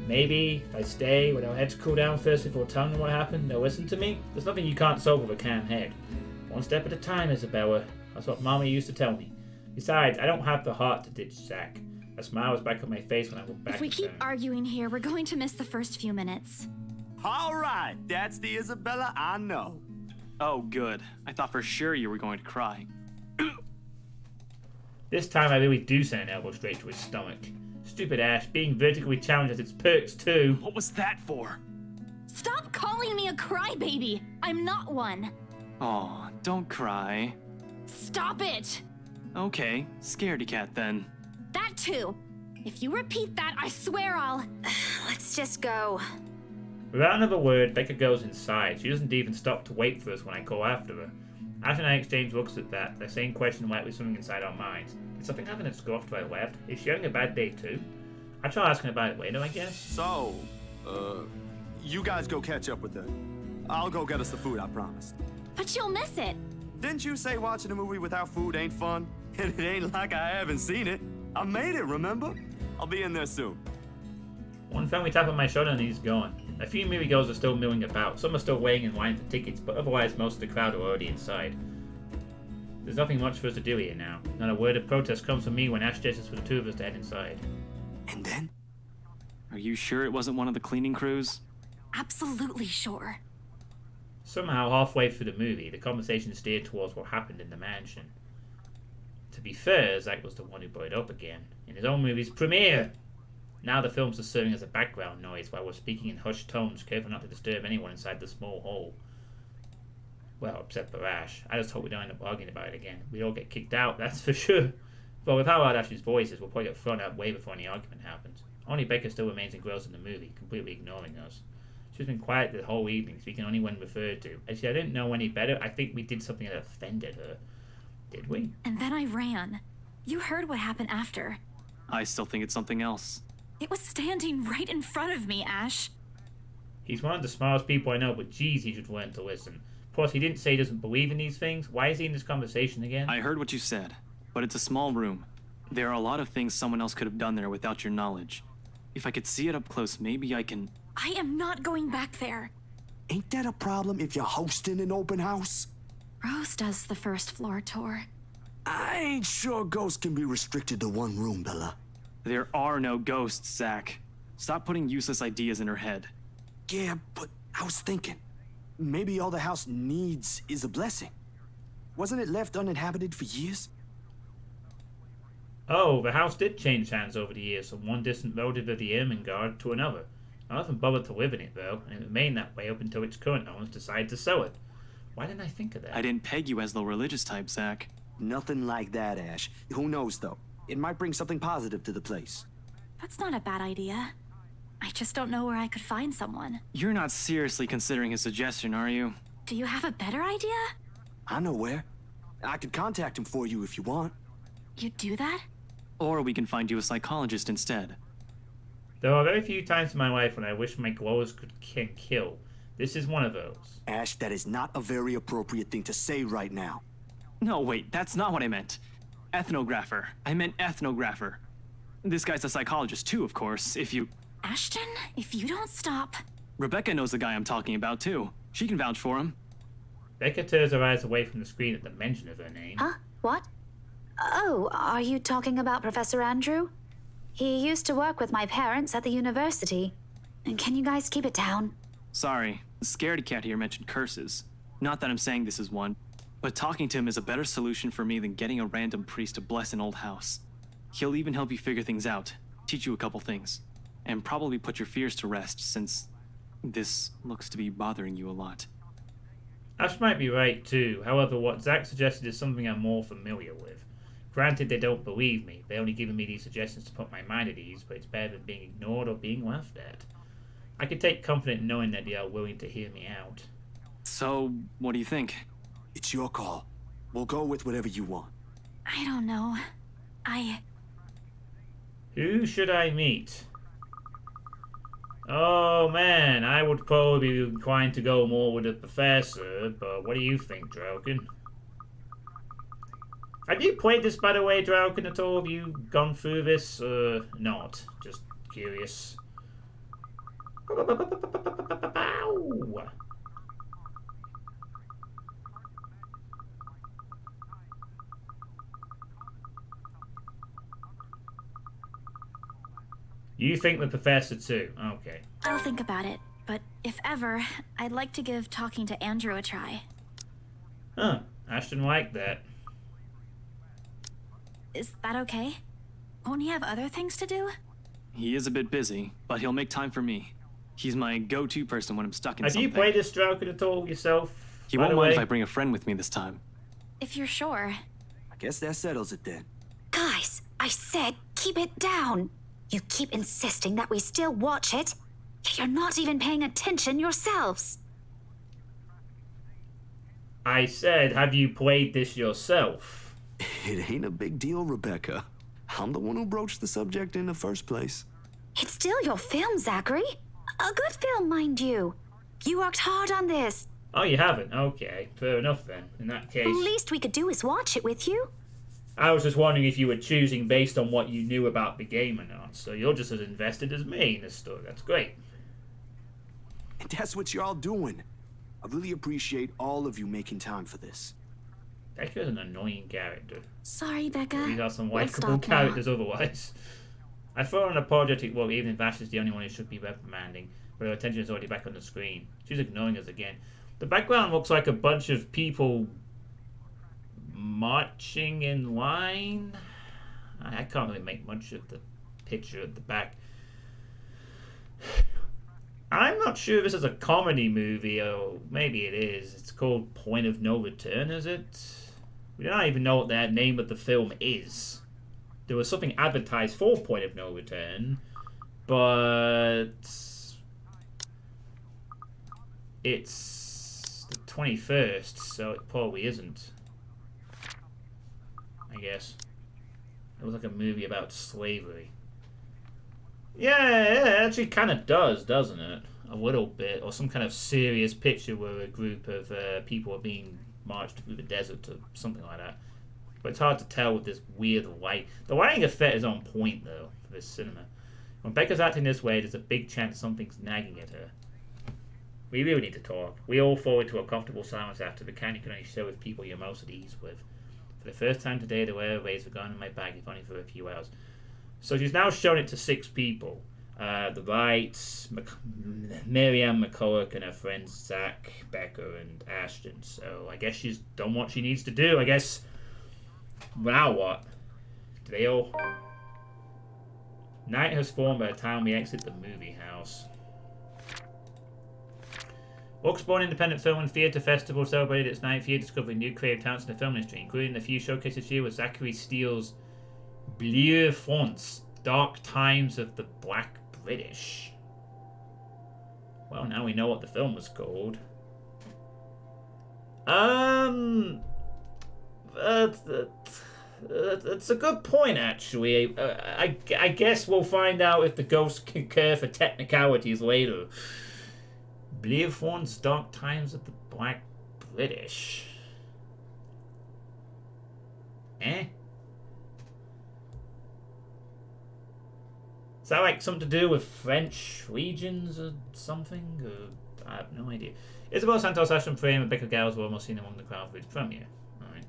Maybe, if I stay, when our heads cool down first before telling them what happened, they'll listen to me? There's nothing you can't solve with a calm head. One step at a time, Isabella. That's what Mama used to tell me. Besides, I don't have the heart to ditch Zach. A smile was back on my face when I looked back. If we keep arguing here, we're going to miss the first few minutes. All right, that's the Isabella I know. Oh, good. I thought for sure you were going to cry. This time I really do send an elbow straight to his stomach. Stupid Ash, being vertically challenged has its perks too. What was that for? Stop calling me a crybaby! I'm not one! Aw, don't cry. Stop it! Okay, scaredy cat then. That too! If you repeat that, I swear I'll... Let's just go. Without another word, Becca goes inside. She doesn't even stop to wait for us when I call after her. Ash and I exchange looks at that, the same question likely swimming inside our minds. Did something happen at school after I left? Is she having a bad day too? I'll try asking about it later, I guess. So, you guys go catch up with her. I'll go get us the food I promised. But you'll miss it! Didn't you say watching a movie without food ain't fun? And it ain't like I haven't seen it. I made it, remember? I'll be in there soon. One family tap on my shoulder and he's gone. A few moviegoers are still milling about. Some are still waiting in line for tickets, but otherwise most of the crowd are already inside. There's nothing much for us to do here now. Not a word of protest comes from me when Ash gestures for the two of us to head inside. And then? Are you sure it wasn't one of the cleaning crews? Absolutely sure. Somehow, halfway through the movie, the conversation steered towards what happened in the mansion. To be fair, Zach was the one who brought it up again, in his own movie's premiere! Now the films are serving as a background noise while we're speaking in hushed tones, careful not to disturb anyone inside the small hall. Well, except for Ash. I just hope we don't end up arguing about it again. We all get kicked out, that's for sure. But with how loud Ash's voice is, we'll probably get thrown out way before any argument happens. Only Becca still remains engrossed in the movie, completely ignoring us. She's been quiet the whole evening, speaking only when referred to. Actually, I didn't know any better. I think we did something that offended her. Did we? And then I ran. You heard what happened after. I still think it's something else. It was standing right in front of me, Ash. He's one of the smartest people I know, but geez, he should learn to listen. Plus, he didn't say he doesn't believe in these things. Why is he in this conversation again? I heard what you said, but it's a small room. There are a lot of things someone else could have done there without your knowledge. If I could see it up close, maybe I can... I am not going back there. Ain't that a problem if you're hosting an open house? Rose does the first floor tour. I ain't sure ghosts can be restricted to one room, Bella. There are no ghosts, Zach. Stop putting useless ideas in her head. Yeah, but I was thinking, maybe all the house needs is a blessing. Wasn't it left uninhabited for years? Oh, the house did change hands over the years from one distant relative of the Ermengarde to another. None of them bothered to live in it, though, and it remained that way up until its current owners decided to sell it. Why didn't I think of that? I didn't peg you as the religious type, Zach. Nothing like that, Ash. Who knows, though? It might bring something positive to the place. That's not a bad idea. I just don't know where I could find someone. You're not seriously considering his suggestion, are you? Do you have a better idea? I know where. I could contact him for you if you want. You'd do that? Or we can find you a psychologist instead. There are very few times in my life when I wish my glowers can kill. This is one of those. Ash, that is not a very appropriate thing to say right now. No, wait, that's not what I meant. Ethnographer. I meant ethnographer. This guy's a psychologist too, of course, if you... Ashton, if you don't stop... Rebecca knows the guy I'm talking about too. She can vouch for him. Becca turns her eyes away from the screen at the mention of her name. Huh? What? Oh, are you talking about Professor Andrew? He used to work with my parents at the university. And can you guys keep it down? Sorry, the scaredy cat here mentioned curses. Not that I'm saying this is one, but talking to him is a better solution for me than getting a random priest to bless an old house. He'll even help you figure things out, teach you a couple things, and probably put your fears to rest since this looks to be bothering you a lot. Ash might be right too. However, what Zach suggested is something I'm more familiar with. Granted, they don't believe me. They're only giving me these suggestions to put my mind at ease, but it's better than being ignored or being laughed at. I can take comfort in knowing that they are willing to hear me out. So, what do you think? It's your call. We'll go with whatever you want. I don't know. Who should I meet? Oh man, I would probably be inclined to go more with the professor, but what do you think, Drallkan? Have you played this, by the way, Drallkan, at all? Have you gone through this? Not. Just curious. You think the professor too? Okay. I'll think about it, but if ever, I'd like to give talking to Andrew a try. Huh. Ashton liked that. Is that okay? Won't he have other things to do? He is a bit busy, but he'll make time for me. He's my go-to person when I'm stuck in something. Have you played this Drallkan at all yourself? He won't mind if I bring a friend with me this time. If you're sure. I guess that settles it then. Guys, I said keep it down. You keep insisting that we still watch it, yet you're not even paying attention yourselves. I said, have you played this yourself? It ain't a big deal, Rebecca. I'm the one who broached the subject in the first place. It's still your film, Zachary. A good film, mind you. You worked hard on this. Oh, you haven't? Okay, fair enough then. In that case... The least we could do is watch it with you. I was just wondering if you were choosing based on what you knew about the game or not. So you're just as invested as me in this story. That's great. And that's what you're all doing. I really appreciate all of you making time for this. Becca's an annoying character. Sorry, Becca. These are some We'll likable stop now. characters otherwise. I thought an apologetic well, even if Ash is the only one who should be reprimanding, but her attention is already back on the screen. She's ignoring us again. The background looks like a bunch of people marching in line. I can't really make much of the picture at the back. I'm not sure if this is a comedy movie, or maybe it is. It's called Point of No Return, is it? We don't even know what the name of the film is. There was something advertised for Point of No Return, but it's the 21st, so it probably isn't. I guess. It was like a movie about slavery. Yeah, it actually kind of does, doesn't it? A little bit. Or some kind of serious picture where a group of people are being marched through the desert or something like that. But it's hard to tell with this weird light. The lighting effect is on point, though, for this cinema. When Becca's acting this way, there's a big chance something's nagging at her. We really need to talk. We all fall into a comfortable silence after the kind you can only share with people you're most at ease with. For the first time today, the railways were gone in my bag, if only for a few hours. So she's now shown it to 6 people. The Wrights, Miriam McCulloch, and her friends Zach, Becca, and Ashton. So I guess she's done what she needs to do. I guess. Now what? Do they all? Night has formed by the time we exit the movie house. Oxbourne Independent Film and Theatre Festival celebrated its 9th year, discovering new creative talents in the film industry, including a few showcases this year with Zachary Steele's Bleu France, Dark Times of the Black British. Well, now we know what the film was called. That's a good point, actually. I guess we'll find out if the ghosts can care for technicalities later. Bleu France, Dark Times of the Black British. Is that like something to do with French regions or something? Or, I have no idea. Isabel Santos, Ashton Frame, and Becca Gales were almost seen among the crowd for its premiere. Alright.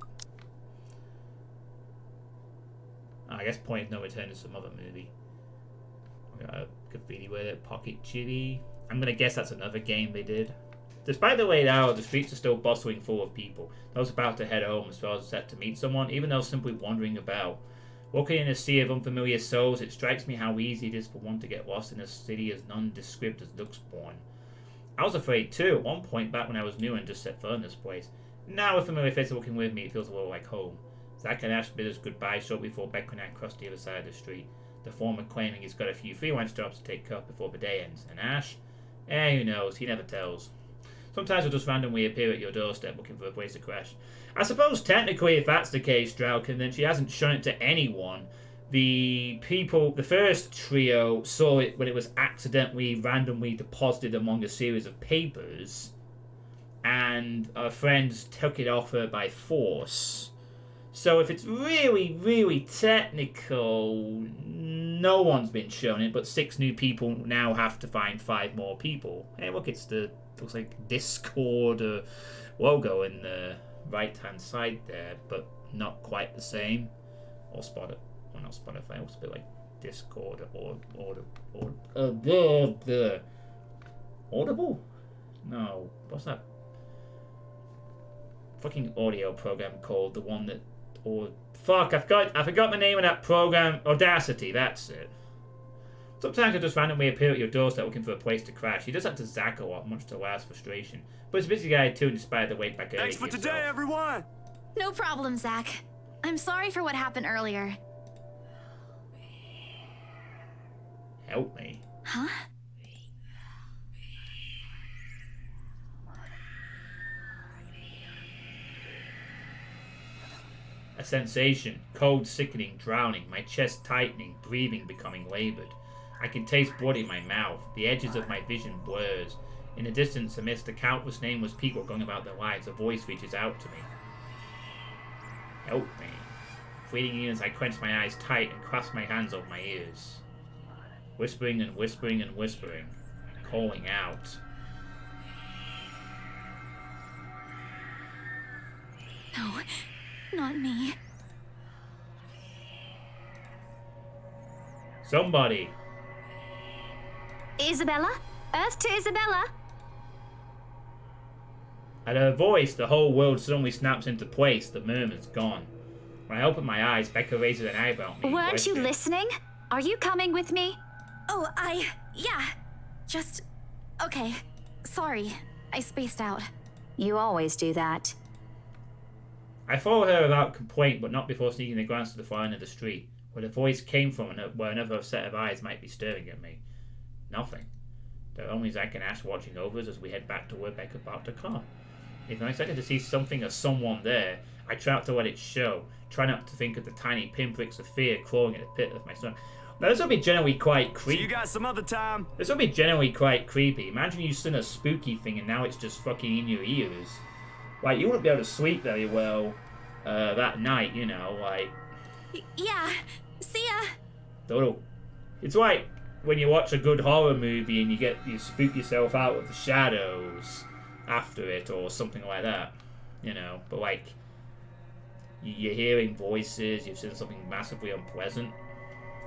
I guess Point of No Return is some other movie. graffiti with it. Pocket Chitty. I'm gonna guess that's another game they did. Despite the late hour, the streets are still bustling full of people. Those about to head home as well as set to meet someone, even those simply wandering about. Walking in a sea of unfamiliar souls, it strikes me how easy it is for one to get lost in a city as nondescript as looks born. I was afraid too, at one point back when I was new and just set foot in this place. Now with familiar faces walking with me, it feels a little like home. Zach and Ash bid us goodbye shortly before Becca and I crossed the other side of the street. The former claiming he's got a few freelance jobs to take up before the day ends. And Ash? Who knows, he never tells. Sometimes he'll just randomly appear at your doorstep looking for a place to crash. I suppose technically if that's the case, Drallkan, then she hasn't shown it to anyone. The first trio saw it when it was accidentally randomly deposited among a series of papers, and our friends took it off her by force. So if it's really, really technical, no one's been shown it, but 6 new people now have to find 5 more people. Hey, look, looks like Discord logo in the right-hand side there, but not quite the same. Or Spotify. Well, not Spotify, it looks a bit like Discord or Audible? No, what's that fucking audio program called? The one that, I forgot the name of that program. Audacity, that's it. Sometimes he'll just randomly appear at your doorstep looking for a place to crash. He does that to Zach a lot, much to Lars' frustration. But he's a busy guy too, despite the wait back early. Thanks for today, everyone! No problem, Zach. I'm sorry for what happened earlier. Help me. Huh? A sensation, cold, sickening, drowning, my chest tightening, breathing becoming labored. I can taste blood in my mouth, the edges of my vision blurs. In the distance, amidst the countless nameless people going about their lives, a voice reaches out to me. Help me. Fleeting in as I clench my eyes tight and clasp my hands over my ears. Whispering and whispering and whispering, calling out. No, not me. Somebody. Isabella? Earth to Isabella? At her voice, the whole world suddenly snaps into place, the murmur's gone. When I open my eyes, Becca raises an eyebrow at me. Weren't you listening? Are you coming with me? Oh, yeah. Just, okay. Sorry, I spaced out. You always do that. I follow her without complaint, but not before sneaking a glance to the far end of the street, where the voice came from and where another set of eyes might be staring at me. Nothing. There are only Zach and Ash watching over us as we head back to where Becca parked her car. If I'm expected to see something or someone there, I try not to let it show. Try not to think of the tiny pinpricks of fear crawling at the pit of my stomach. Now this will be generally quite creepy. See you guys some other time. This will be generally quite creepy. Imagine you seen a spooky thing and now it's just fucking in your ears. Like, you wouldn't be able to sleep very well that night, you know, like... Yeah, see ya! Total. It's like when you watch a good horror movie and you spook yourself out with the shadows after it or something like that, you know, but like, you're hearing voices, you've seen something massively unpleasant.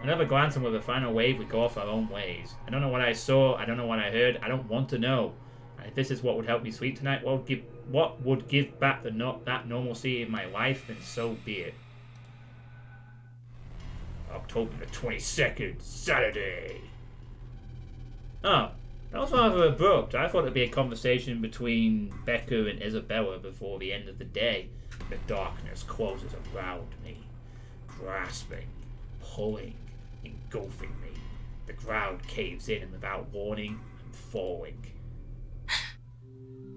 Another glance and with a final wave, we go off our own ways. I don't know what I saw, I don't know what I heard, I don't want to know. And if this is what would help me sleep tonight, what would give back that normalcy in my life, then so be it. October the 22nd, Saturday. Oh, that was rather abrupt. I thought it'd be a conversation between Becca and Isabella before the end of the day. The darkness closes around me, grasping, pulling, engulfing me. The ground caves in and without warning, I'm falling.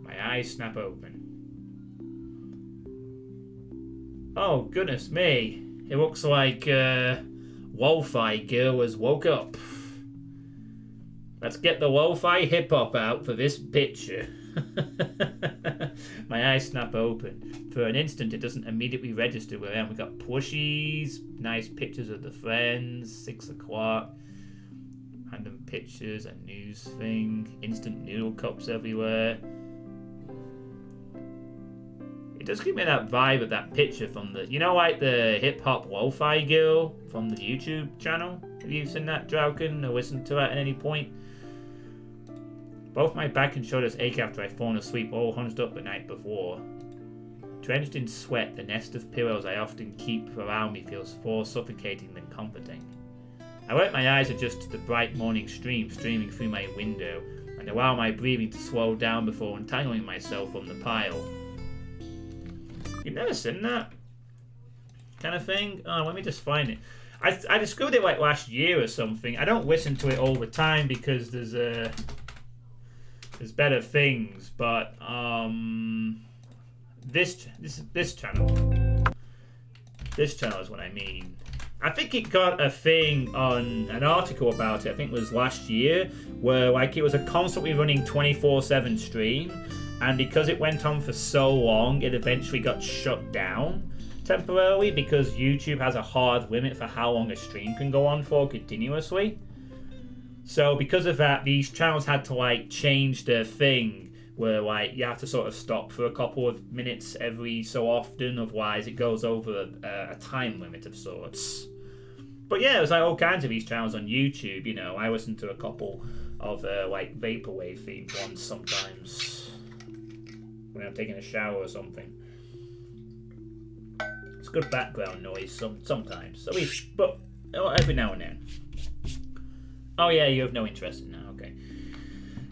My eyes snap open. Oh, goodness me. It looks like, Lo-Fi Girl has woke up. Let's get the Lo-Fi hip-hop out for this picture. My eyes snap open. For an instant, it doesn't immediately register where I am. We got plushies, nice pictures of the friends, 6 o'clock, random pictures, a news thing, instant noodle cups everywhere. It does give me that vibe of that picture from the, you know, like the hip-hop lo-fi girl from the YouTube channel? Have you seen that, Drallkan, or listened to it at any point? Both my back and shoulders ache after I've fallen asleep all hunched up the night before. Drenched in sweat, the nest of pillows I often keep around me feels more suffocating than comforting. I let my eyes adjust to the bright morning stream streaming through my window, and allow my breathing to slow down before untangling myself from the pile. You've never seen that kind of thing? Oh, let me just find it. I discovered it like last year or something. I don't listen to it all the time because there's better things, but this channel is what I mean. I think it got a thing on an article about it, I think it was last year, where like it was a constantly running 24/7 stream, and because it went on for so long, it eventually got shut down temporarily because YouTube has a hard limit for how long a stream can go on for continuously. So because of that, these channels had to like change their thing where like you have to sort of stop for a couple of minutes every so often, otherwise it goes over a time limit of sorts. But yeah, there's like all kinds of these channels on YouTube, you know. I listen to a couple of like vaporwave themed ones sometimes when I'm taking a shower or something. It's good background noise sometimes, at least, but every now and then. Oh yeah, you have no interest in that, okay.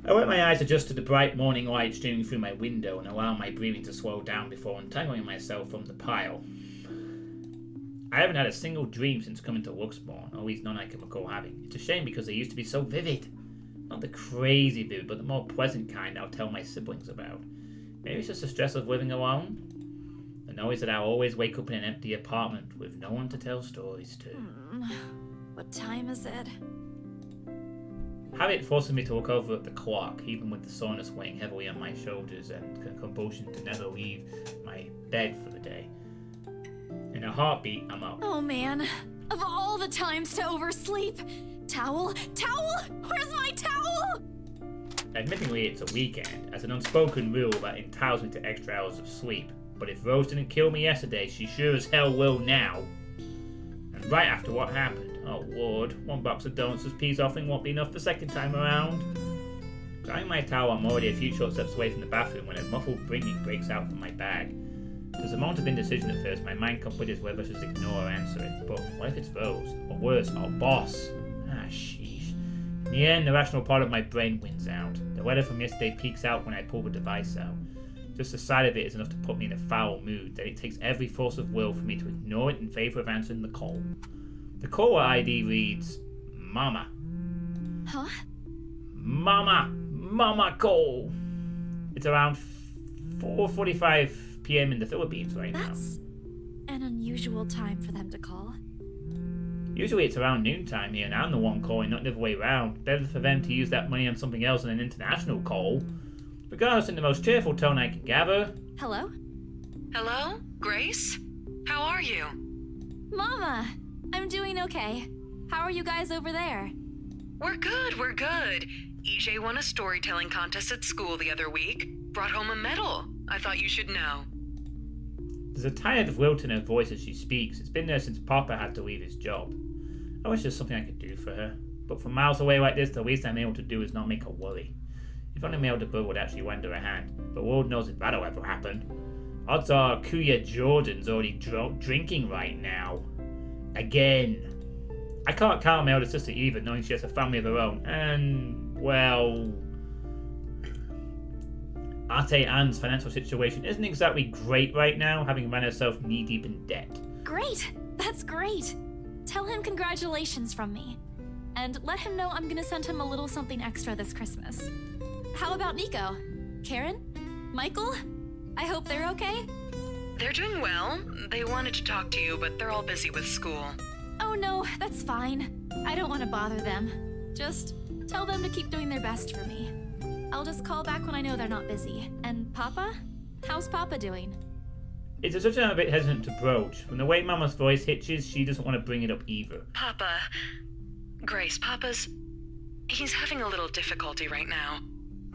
I let my eyes adjust to the bright morning light streaming through my window and allow my breathing to slow down before untangling myself from the pile. I haven't had a single dream since coming to Luxborn, or at least none I can recall having. It's a shame because they used to be so vivid. Not the crazy vivid, but the more pleasant kind I'll tell my siblings about. Maybe it's just the stress of living alone? The knowledge that I'll always wake up in an empty apartment with no one to tell stories to. What time is it? Habit forces me to look over at the clock, even with the soreness weighing heavily on my shoulders and compulsion to never leave my bed for the day. In a heartbeat, I'm up. Oh man, of all the times to oversleep. Towel? Where's my towel? Admittingly, it's a weekend, as an unspoken rule that entitles me to extra hours of sleep. But if Rose didn't kill me yesterday, she sure as hell will now. And right after what happened. Oh lord, one box of donuts with peas offering won't be enough the second time around. Grabbing my towel, I'm already a few short steps away from the bathroom when a muffled ringing breaks out from my bag. There's a moment of indecision at first, my mind contemplates whether I should ignore or answer it. But what if it's Rose? Or worse, our boss? Ah, sheesh. In the end, the rational part of my brain wins out. The letter from yesterday peeks out when I pull the device out. Just the sight of it is enough to put me in a foul mood that it takes every force of will for me to ignore it in favour of answering the call. The caller ID reads, Mama. Huh? Mama call. It's around 4:45 p.m. in the Philippines right now. That's an unusual time for them to call. Usually it's around noontime here, and I'm the one calling, not the other way around. Better for them to use that money on something else than an international call. Regardless, in the most cheerful tone I can gather. Hello? Hello? Grace? How are you? Mama! I'm doing okay. How are you guys over there? We're good. EJ won a storytelling contest at school the other week. Brought home a medal. I thought you should know. There's a tired lilt in her voice as she speaks. It's been there since Papa had to leave his job. I wish there's something I could do for her. But from miles away like this, the least I'm able to do is not make her worry. If only my elder brother would actually lend her a hand. But Lord knows if that'll ever happen. Odds are Kuya Jordan's already drinking right now. Again. I can't count my elder sister either, knowing she has a family of her own. And, well... Ate Anne's financial situation isn't exactly great right now, having run herself knee-deep in debt. Great! That's great! Tell him congratulations from me. And let him know I'm gonna send him a little something extra this Christmas. How about Nico? Karen? Michael? I hope they're okay? They're doing well. They wanted to talk to you, but they're all busy with school. Oh no, that's fine. I don't want to bother them. Just tell them to keep doing their best for me. I'll just call back when I know they're not busy. And Papa? How's Papa doing? It's a subject I'm a bit hesitant to broach. From the way Mama's voice hitches, she doesn't want to bring it up either. Papa... Grace, he's having a little difficulty right now.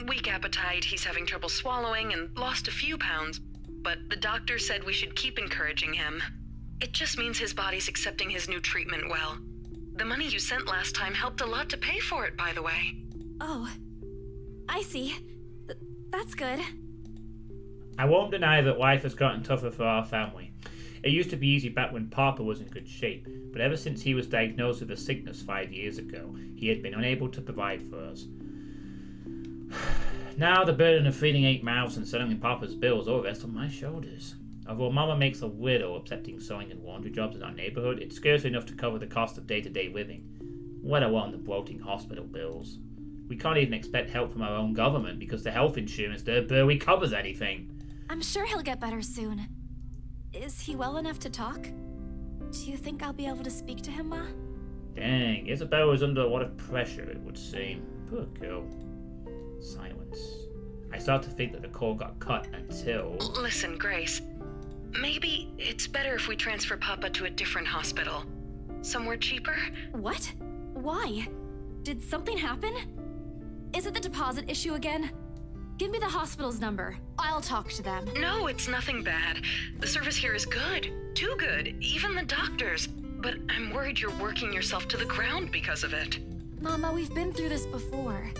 Weak appetite, he's having trouble swallowing, and lost a few pounds. but the doctor said we should keep encouraging him. It just means his body's accepting his new treatment well. The money you sent last time helped a lot to pay for it, by the way. Oh, I see. That's good. I won't deny that life has gotten tougher for our family. It used to be easy back when Papa was in good shape, but ever since he was diagnosed with a sickness 5 years ago, he had been unable to provide for us. Now the burden of feeding 8 mouths and settling Papa's bills all rests on my shoulders. Although Mama makes a little, accepting sewing and laundry jobs in our neighborhood, it's scarcely enough to cover the cost of day-to-day living, let alone the bloating hospital bills. We can't even expect help from our own government because the health insurance there barely covers anything. I'm sure he'll get better soon. Is he well enough to talk? Do you think I'll be able to speak to him, Ma? Dang, Isabella is under a lot of pressure, it would seem. Poor girl. Silence. I start to think that the call got cut until... Listen, Grace. Maybe it's better if we transfer Papa to a different hospital. Somewhere cheaper? What? Why? Did something happen? Is it the deposit issue again? Give me the hospital's number. I'll talk to them. No, it's nothing bad. The service here is good. Too good. Even the doctors. But I'm worried you're working yourself to the ground because of it. Mama, we've been through this before.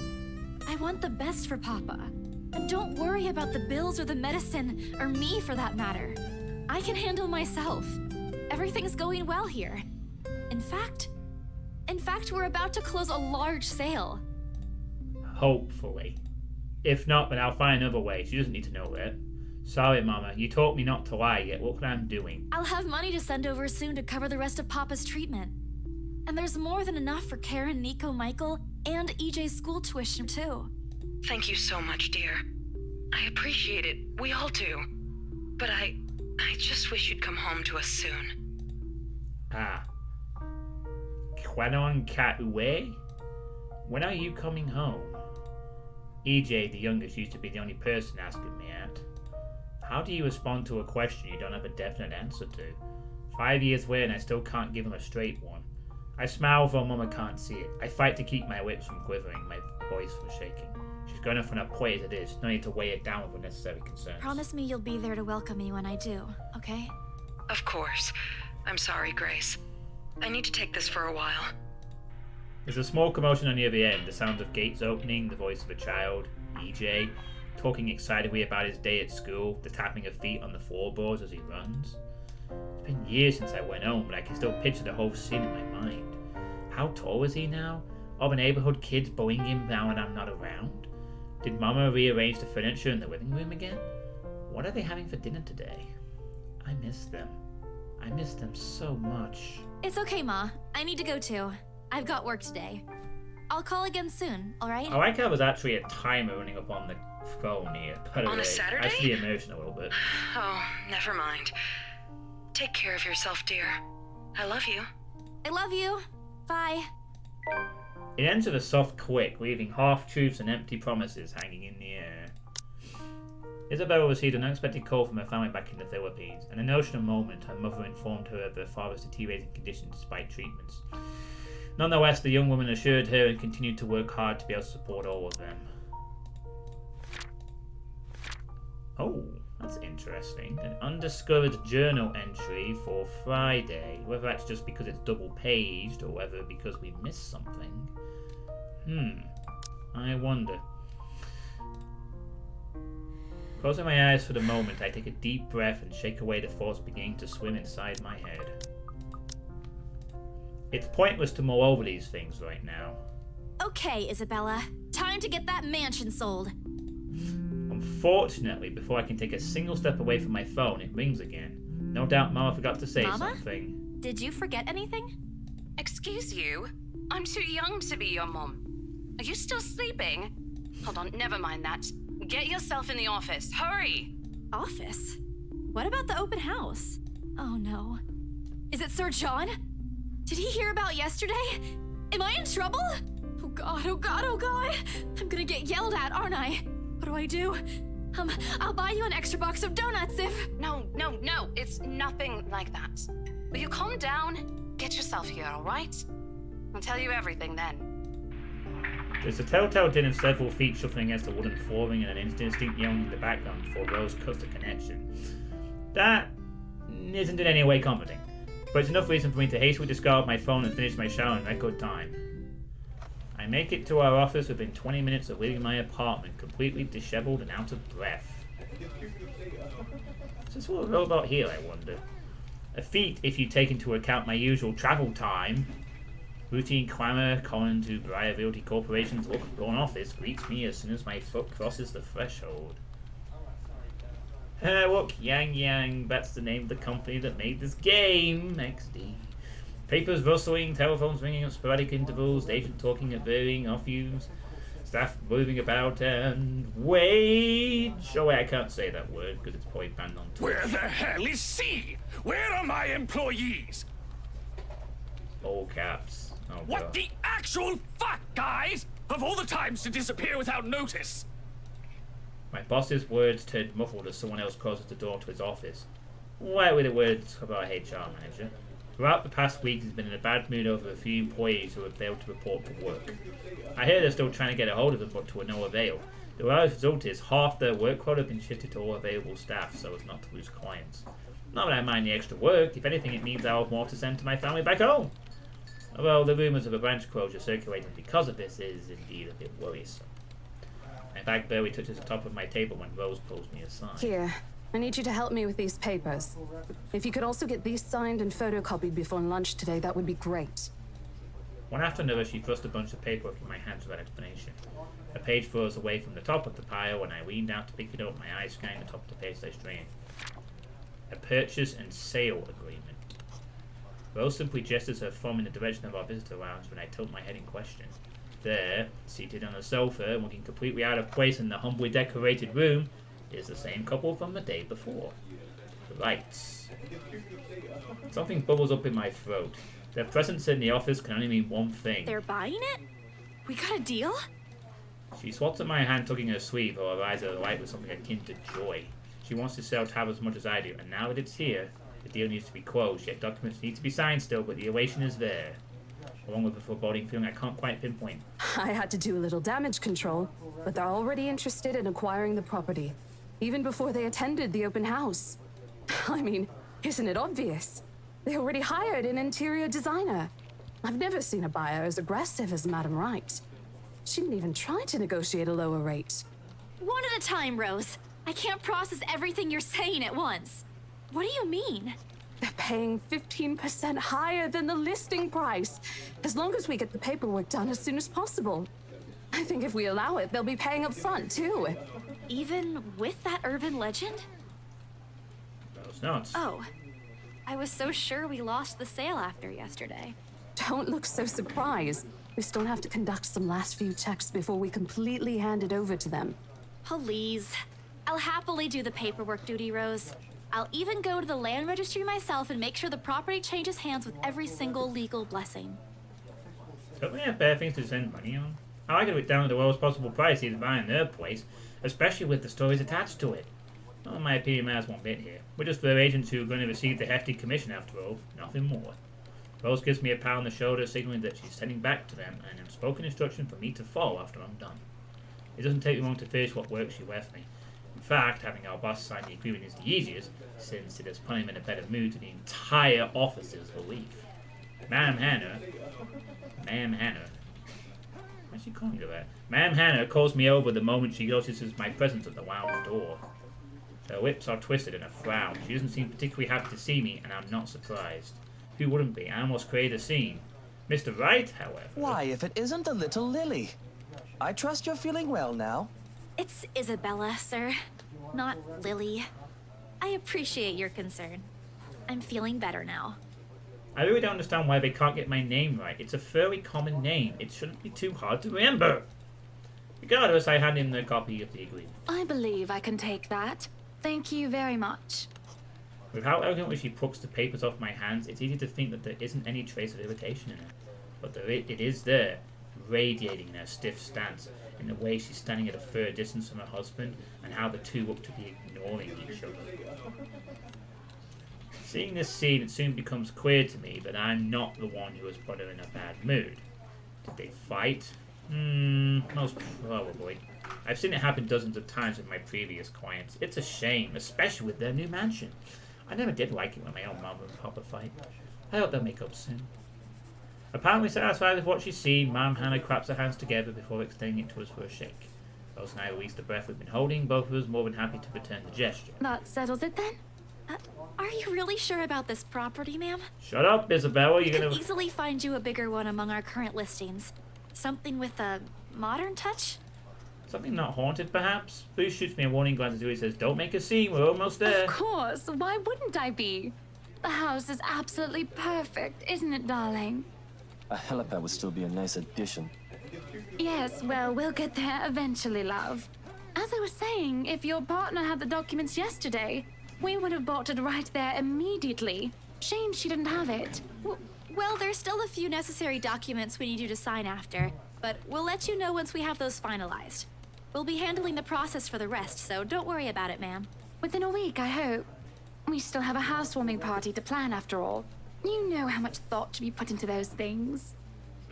I want the best for Papa. And don't worry about the bills or the medicine, or me for that matter. I can handle myself. Everything's going well here. In fact, we're about to close a large sale. Hopefully. If not, then I'll find another way. She doesn't need to know that. Sorry, Mama. You taught me not to lie yet. Look what I'm doing. I'll have money to send over soon to cover the rest of Papa's treatment. And there's more than enough for Karen, Nico, Michael, and EJ's school tuition, too. Thank you so much, dear. I appreciate it. We all do. But I just wish you'd come home to us soon. Ah. Kwanon Katue? When are you coming home? EJ, the youngest, used to be the only person asking me that. How do you respond to a question you don't have a definite answer to? 5 years later and I still can't give him a straight one. I smile though Mama can't see it. I fight to keep my lips from quivering, my voice from shaking. She's going off on a play as it is. No need to weigh it down with unnecessary concerns. Promise me you'll be there to welcome me when I do, okay? Of course. I'm sorry, Grace. I need to take this for a while. There's a small commotion on the other end, the sound of gates opening, the voice of a child, EJ, talking excitedly about his day at school, the tapping of feet on the floorboards as he runs. It's been years since I went home, but I can still picture the whole scene in my mind. How tall is he now? Are the neighborhood kids bullying him now when I'm not around? Did Mama rearrange the furniture in the living room again? What are they having for dinner today? I miss them. I miss them so much. It's okay, Ma. I need to go too. I've got work today. I'll call again soon, alright? I like how there's actually a timer running up on the phone here. On a Saturday? I see the emotion a little bit. Oh, never mind. Take care of yourself, dear. I love you. I love you. Bye. It ends with a soft click, leaving half-truths and empty promises hanging in the air. Isabella received an unexpected call from her family back in the Philippines. In an emotional moment, her mother informed her of her father's deteriorating condition despite treatments. Nonetheless, the young woman assured her and continued to work hard to be able to support all of them. Oh, that's interesting. An undiscovered journal entry for Friday. Whether that's just because it's double-paged or whether because we missed something. I wonder. Closing my eyes for the moment, I take a deep breath and shake away the thoughts beginning to swim inside my head. It's pointless to mull over these things right now. Okay, Isabella. Time to get that mansion sold. Unfortunately, before I can take a single step away from my phone, it rings again. No doubt Mama forgot to say something. Did you forget anything? Excuse you? I'm too young to be your mom. Are you still sleeping? Hold on, never mind that. Get yourself in the office. Hurry! Office? What about the open house? Oh no. Is it Sir John? Did he hear about yesterday? Am I in trouble? Oh god, oh god, oh god! I'm gonna get yelled at, aren't I? What do I do? I'll buy you an extra box of donuts if... No, it's nothing like that. Will you calm down? Get yourself here, alright? I'll tell you everything then. There's a telltale din of several feet shuffling against the wooden flooring and an indistinct yelling in the background before Rose cuts the connection. That isn't in any way comforting, but it's enough reason for me to hastily discard my phone and finish my shower in record time. I make it to our office within 20 minutes of leaving my apartment, completely disheveled and out of breath. Is this what we're all about here, I wonder? A feat if you take into account my usual travel time. Routine clamor calling to Briar Realty Corporation's lawn office greets me as soon as my foot crosses the threshold. Look, Yang, that's the name of the company that made this game, XD. Papers rustling, telephones ringing at sporadic intervals, agent talking at varying off-use, staff moving about, and wage. Oh wait, I can't say that word because it's probably banned on Twitch. Where the hell is C? Where are my employees? All caps. Oh, what God. the actual fuck, guys? Of all the times to disappear without notice. My boss's words turned muffled as someone else closes the door to his office. Why were the words of our HR manager? Throughout the past week, he's been in a bad mood over a few employees who have failed to report to work. I hear they're still trying to get a hold of them, but to no avail. The result is half their workload have been shifted to all available staff so as not to lose clients. Not that I mind the extra work. If anything, it means I'll have more to send to my family back home. Although the rumours of a branch closure circulating because of this is indeed a bit worrisome. My bag barely touches the top of my table when Rose pulls me aside. Here, I need you to help me with these papers. If you could also get these signed and photocopied before lunch today, that would be great. One after another, she thrust a bunch of paperwork in my hands without explanation. A page froze away from the top of the pile when I leaned out to pick it up, my eyes scanning the top of the page I strained. A purchase and sale agreement. Rose simply gestures her thumb in the direction of our visitor lounge when I tilt my head in question. There, seated on a sofa, looking completely out of place in the humbly decorated room, is the same couple from the day before. The lights. Something bubbles up in my throat. Their presence in the office can only mean one thing. They're buying it? We got a deal? She swats at my hand, tugging her sleeve, while her eyes are alight with something akin to joy. She wants to sell Tab as much as I do, and now that it's here, the deal needs to be closed, yet documents need to be signed still, but the elation is there. Along with a foreboding feeling I can't quite pinpoint. I had to do a little damage control, but they're already interested in acquiring the property, even before they attended the open house. I mean, isn't it obvious? They already hired an interior designer. I've never seen a buyer as aggressive as Madam Wright. She didn't even try to negotiate a lower rate. One at a time, Rose. I can't process everything you're saying at once. What do you mean? They're paying 15% higher than the listing price, as long as we get the paperwork done as soon as possible. I think if we allow it, they'll be paying up front, too. Even with that urban legend? Those notes. Oh, I was so sure we lost the sale after yesterday. Don't look so surprised. We still have to conduct some last few checks before we completely hand it over to them. Please. I'll happily do the paperwork duty, Rose. I'll even go to the land registry myself and make sure the property changes hands with every single legal blessing. Don't we have better things to spend money on? I like to do it down to the lowest possible price either buying their place, especially with the stories attached to it. Not in my opinion matters one bit here. We're just their agents who are going to receive the hefty commission after all, nothing more. Rose gives me a pat on the shoulder, signaling that she's sending back to them an unspoken instruction for me to follow after I'm done. It doesn't take me long to finish what work she left me. In fact, having our boss sign the agreement is the easiest, since it has put him in a better mood to the entire office's relief. Ma'am Hannah, what's she calling her that? Ma'am Hannah calls me over the moment she notices my presence at the lounge door. Her lips are twisted in a frown. She doesn't seem particularly happy to see me, and I'm not surprised. Who wouldn't be? I almost created a scene. Mr. Wright, however... Why, if it isn't the little Lily. I trust you're feeling well now. It's Isabella, sir, not Lily. I appreciate your concern. I'm feeling better now. I really don't understand why they can't get my name right. It's a fairly common name. It shouldn't be too hard to remember. Regardless, I hand him the copy of the agreement. I believe I can take that. Thank you very much. With how elegantly she plucks the papers off my hands, it's easy to think that there isn't any trace of irritation in it. But it is there, radiating in her stiff stance, in the way she's standing at a fair distance from her husband, and how the two look to be ignoring each other. Seeing this scene, it soon becomes clear to me that I'm not the one who has put her in a bad mood. Did they fight? Most probably. I've seen it happen dozens of times with my previous clients. It's a shame, especially with their new mansion. I never did like it when my own mom and papa fight. I hope they'll make up soon. Apparently satisfied with what she's seen, Mom Hannah claps her hands together before extending it to us for a shake. Rose and I release the breath we've been holding, both of us more than happy to return the gesture. That settles it then? Are you really sure about this property, ma'am? Shut up, Isabella, We you're could gonna... easily find you a bigger one among our current listings. Something with a modern touch? Something not haunted, perhaps? Boo shoots me a warning glance as he says, don't make a scene, we're almost there. Of course, why wouldn't I be? The house is absolutely perfect, isn't it, darling? A helipad would still be a nice addition. Yes, well, we'll get there eventually, love. As I was saying, if your partner had the documents yesterday, we would have bought it right there immediately. Shame she didn't have it. Well, there's still a few necessary documents we need you to sign after, but we'll let you know once we have those finalized. We'll be handling the process for the rest, so don't worry about it, ma'am. Within a week, I hope. We still have a housewarming party to plan after all. You know how much thought to be put into those things.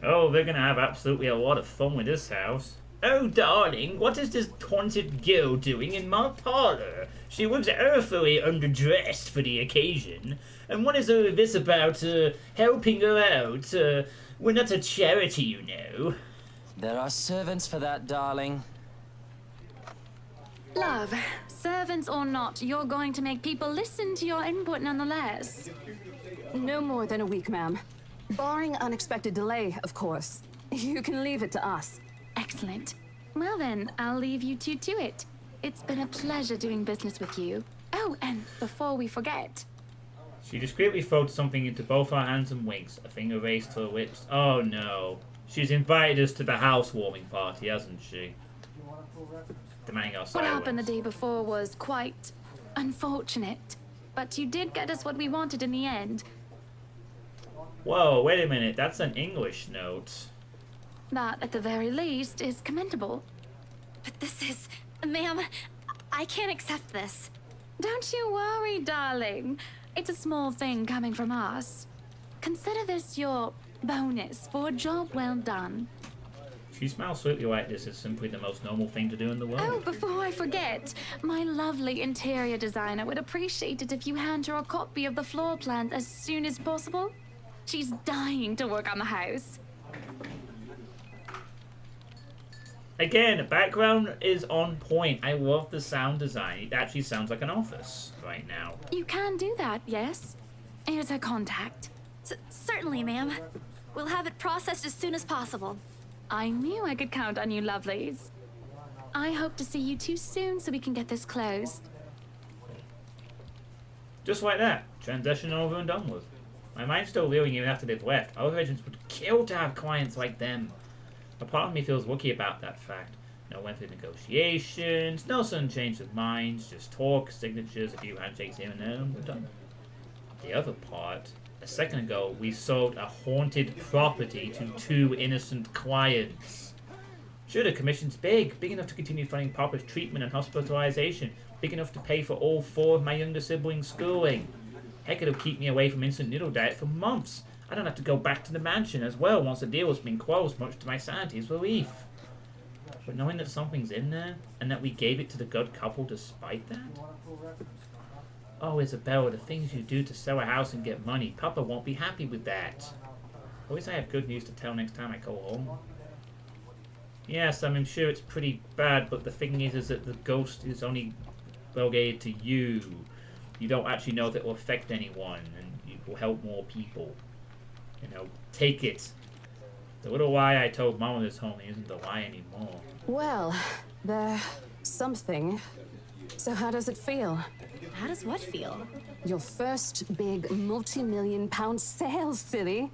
Oh, they're gonna have absolutely a lot of fun with this house. Oh, darling, what is this taunted girl doing in my parlor? She looks awfully underdressed for the occasion. And what is all this about, helping her out? We're not a charity, you know. There are servants for that, darling. Love, servants or not, you're going to make people listen to your input nonetheless. No more than a week, ma'am. Barring unexpected delay, of course. You can leave it to us. Excellent. Well then, I'll leave you two to it. It's been a pleasure doing business with you. Oh, and before we forget... She discreetly throws something into both our hands and winks, a finger raised to her lips. Oh no. She's invited us to the housewarming party, hasn't she? Demanding our What silence. happened the day before was quite unfortunate. But you did get us what we wanted in the end. Whoa, wait a minute. That's an English note. That, at the very least, is commendable. But this is... Ma'am, I can't accept this. Don't you worry, darling. It's a small thing coming from us. Consider this your bonus for a job well done. She smiles sweetly like this is simply the most normal thing to do in the world. Oh, before I forget, my lovely interior designer would appreciate it if you hand her a copy of the floor plan as soon as possible. She's dying to work on the house. Again, the background is on point. I love the sound design. It actually sounds like an office right now. You can do that, yes? Here's her contact. Certainly, ma'am. We'll have it processed as soon as possible. I knew I could count on you, lovelies. I hope to see you two soon so we can get this closed. Just like that. Transition over and done with. My mind's still reeling even after they've left. Other agents would kill to have clients like them. A part of me feels lucky about that fact. No lengthy negotiations, no sudden change of minds, just talk, signatures, a few handshakes here and there, and we're done. The other part, a second ago, we sold a haunted property to 2 innocent clients. Sure, the commission's big enough to continue funding Papa's treatment and hospitalization, big enough to pay for all 4 of my younger siblings' schooling. Heck, it'll keep me away from instant noodle diet for months. I don't have to go back to the mansion as well once the deal has been closed, much to my sanity's relief. But knowing that something's in there, and that we gave it to the good couple despite that? Oh, Isabella, the things you do to sell a house and get money, Papa won't be happy with that. At least I have good news to tell next time I go home. Yes, I'm sure it's pretty bad, but the thing is that the ghost is only relegated to you. You don't actually know if it will affect anyone, and it will help more people. You know, take it. The little lie I told Mama this home isn't a lie anymore. Well, there's something. So how does it feel? How does what feel? Your first big multi-million-pound sale, silly.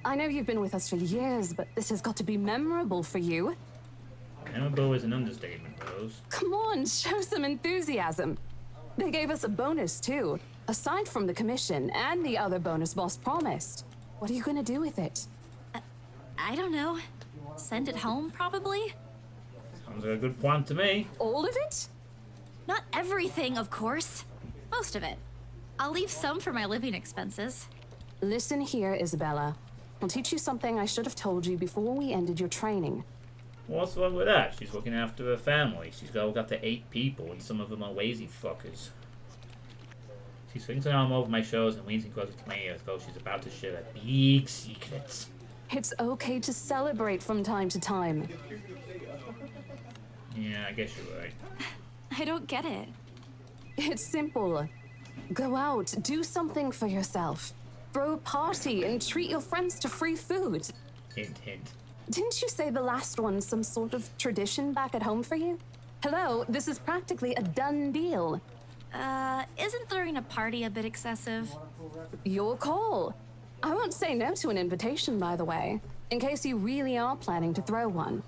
I know you've been with us for years, but this has got to be memorable for you. Memorable is an understatement, Rose. Come on, show some enthusiasm. They gave us a bonus, too. Aside from the commission and the other bonus boss promised. What are you gonna do with it? I don't know. Send it home, probably? Sounds like a good plan to me. All of it? Not everything, of course. Most of it. I'll leave some for my living expenses. Listen here, Isabella. I'll teach you something I should have told you before we ended your training. What's wrong with that? She's looking after her family. She's got to look after 8 people, and some of them are lazy fuckers. She swings an arm over my shoulders and leans in closer to my ear as though she's about to share a big secret. It's okay to celebrate from time to time. Yeah, I guess you're right. I don't get it. It's simple. Go out, do something for yourself. Throw a party and treat your friends to free food. Hint, hint. Didn't you say the last one's some sort of tradition back at home for you? Hello, this is practically a done deal. Isn't throwing a party a bit excessive? Your call. I won't say no to an invitation, by the way, in case you really are planning to throw one.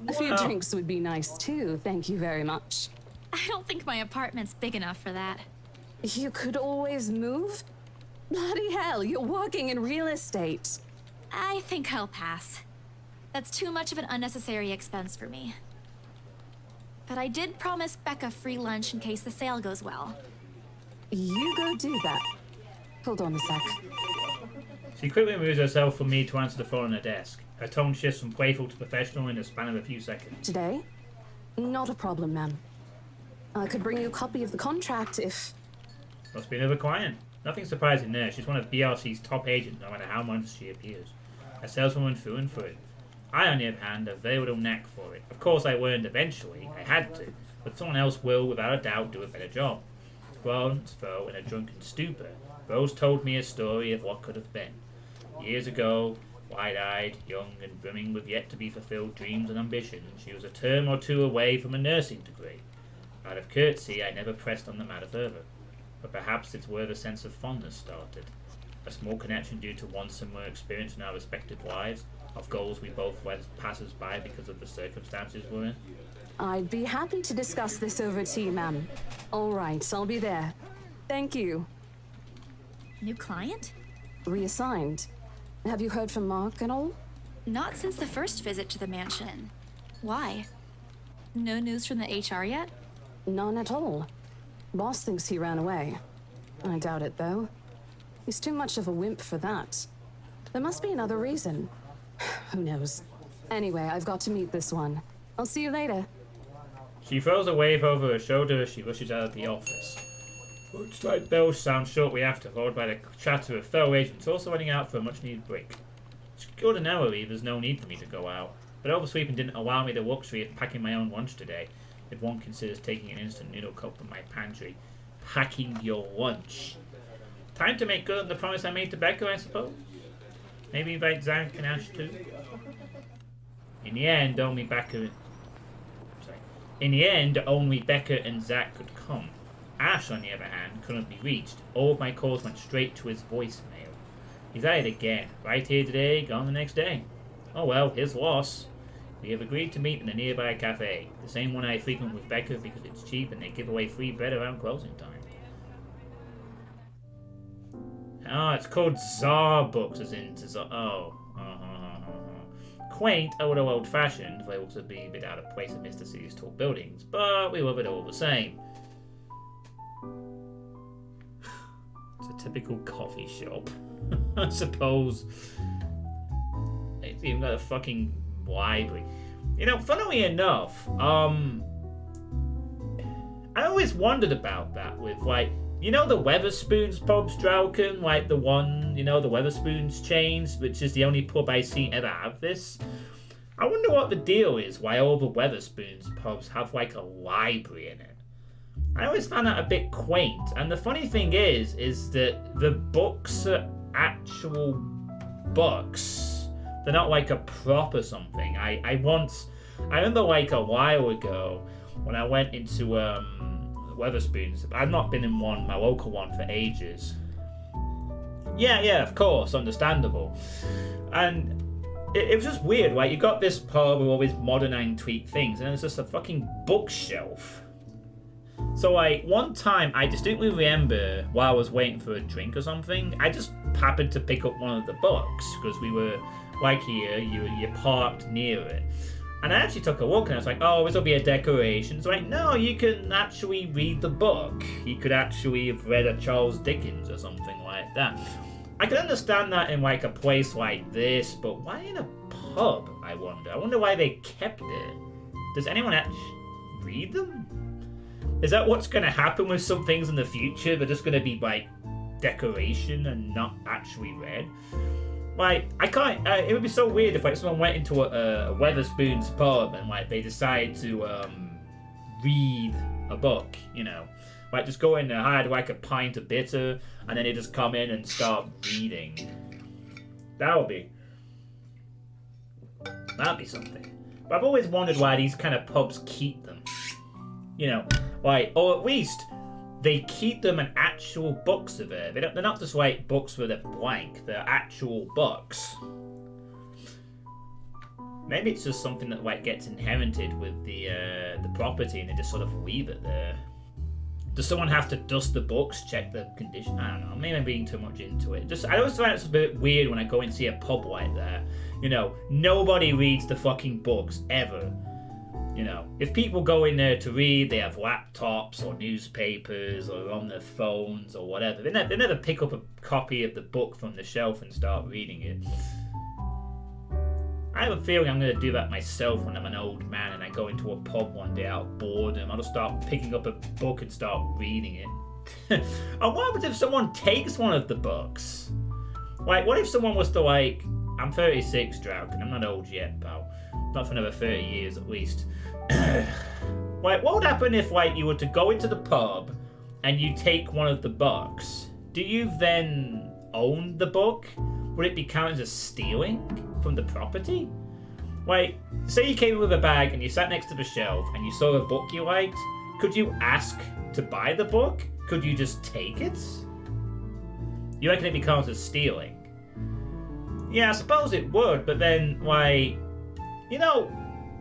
A few drinks would be nice too, thank you very much. I don't think my apartment's big enough for that. You could always move? Bloody hell, you're working in real estate. I think I'll pass. That's too much of an unnecessary expense for me. But I did promise Becca free lunch in case the sale goes well. You go do that. Hold on a sec. She quickly removes herself from me to answer the phone on her desk. Her tone shifts from playful to professional in the span of a few seconds. Today? Not a problem, ma'am. I could bring you a copy of the contract if... Must be another client. Nothing surprising there. She's one of BRC's top agents, no matter how much she appears. A saleswoman through and through. I, on the other hand, have very little knack for it. Of course, I learned eventually. I had to. But someone else will, without a doubt, do a better job. Once, though, in a drunken stupor, Rose told me a story of what could have been. Years ago, wide-eyed, young, and brimming with yet-to-be-fulfilled dreams and ambitions, she was a term or two away from a nursing degree. Out of courtesy, I never pressed on the matter further. But perhaps it's where the sense of fondness started. A small connection due to one similar experience in our respective lives, of goals we both let passers by because of the circumstances we're in. I'd be happy to discuss this over tea, ma'am. All right, I'll be there. Thank you. New client? Reassigned. Have you heard from Mark at all? Not since the first visit to the mansion. Why? No news from the HR yet? None at all. Boss thinks he ran away. I doubt it, though. He's too much of a wimp for that. There must be another reason. Who knows? Anyway, I've got to meet this one. I'll see you later. She throws a wave over her shoulder as she rushes out of the office. Lunchtime bells sound shortly after, followed by the chatter of fellow agents also running out for a much-needed break. Ordinarily, there's no need for me to go out, but oversleeping didn't allow me the luxury of packing my own lunch today, if one considers taking an instant noodle cup from my pantry. Packing your lunch. Time to make good on the promise I made to Becca, I suppose? Maybe invite Zach and Ash too? In the end, only Becca and Zach could come. Ash, on the other hand, couldn't be reached. All of my calls went straight to his voicemail. He's at it again. Right here today, gone the next day. Oh well, his loss. We have agreed to meet in a nearby cafe. The same one I frequent with Becca because it's cheap and they give away free bread around closing time. Oh, it's called Zarbooks, as in oh. Quaint, a little old-fashioned, they also be a bit out of place in Mr. City's tall buildings, but we love it all the same. It's a typical coffee shop, I suppose. It's even got a fucking library. You know, funnily enough, I always wondered about that with, like, you know the Weatherspoons pubs, Drallkan? Like the one, you know, the Weatherspoons chains, which is the only pub I've seen ever have this. I wonder what the deal is, why all the Weatherspoons pubs have like a library in it. I always found that a bit quaint, and the funny thing is that the books are actual books. They're not like a prop or something. I remember like a while ago when I went into Weatherspoons. I've not been in one, my local one, for ages. Yeah, of course, understandable. And it was just weird, like, you got this pub with all these modern antique things, and it's just a fucking bookshelf. So, like, one time, I distinctly remember, while I was waiting for a drink or something, I just happened to pick up one of the books, because we were, like here, you parked near it. And I actually took a look and I was like, oh, this will be a decoration. So like, no, you can actually read the book. You could actually have read a Charles Dickens or something like that. I can understand that in like a place like this, but why in a pub, I wonder. I wonder why they kept it. Does anyone actually read them? Is that what's going to happen with some things in the future? They're just going to be, like, decoration and not actually read? Like, I can't... it would be so weird if, like, someone went into a Weatherspoon's pub and, like, they decided to, read a book, you know? Like, just go in there, hide, like, a pint of bitter, and then they just come in and start reading. That'd be something. But I've always wondered why these kind of pubs keep them. You know, like, or at least they keep them and actual books are there. They're not just like books with a blank. They're actual books. Maybe it's just something that like gets inherited with the property and they just sort of leave it there. Does someone have to dust the books, check the condition? I don't know. Maybe I'm reading too much into it. I always find it's a bit weird when I go and see a pub like that. You know, nobody reads the fucking books ever. You know, if people go in there to read, they have laptops or newspapers or on their phones or whatever. They never pick up a copy of the book from the shelf and start reading it. I have a feeling I'm going to do that myself when I'm an old man and I go into a pub one day out of boredom. I'll just start picking up a book and start reading it. And what happens if someone takes one of the books? Like, what if someone was to, like... I'm 36, Drallkan. I'm not old yet, pal. Not for another 30 years, at least. Like, what would happen if, like, you were to go into the pub and you take one of the books? Do you then own the book? Would it be counted as stealing from the property? Like, say you came with a bag and you sat next to the shelf and you saw a book you liked. Could you ask to buy the book? Could you just take it? You reckon it'd be counted as stealing? Yeah, I suppose it would, but then, like, you know,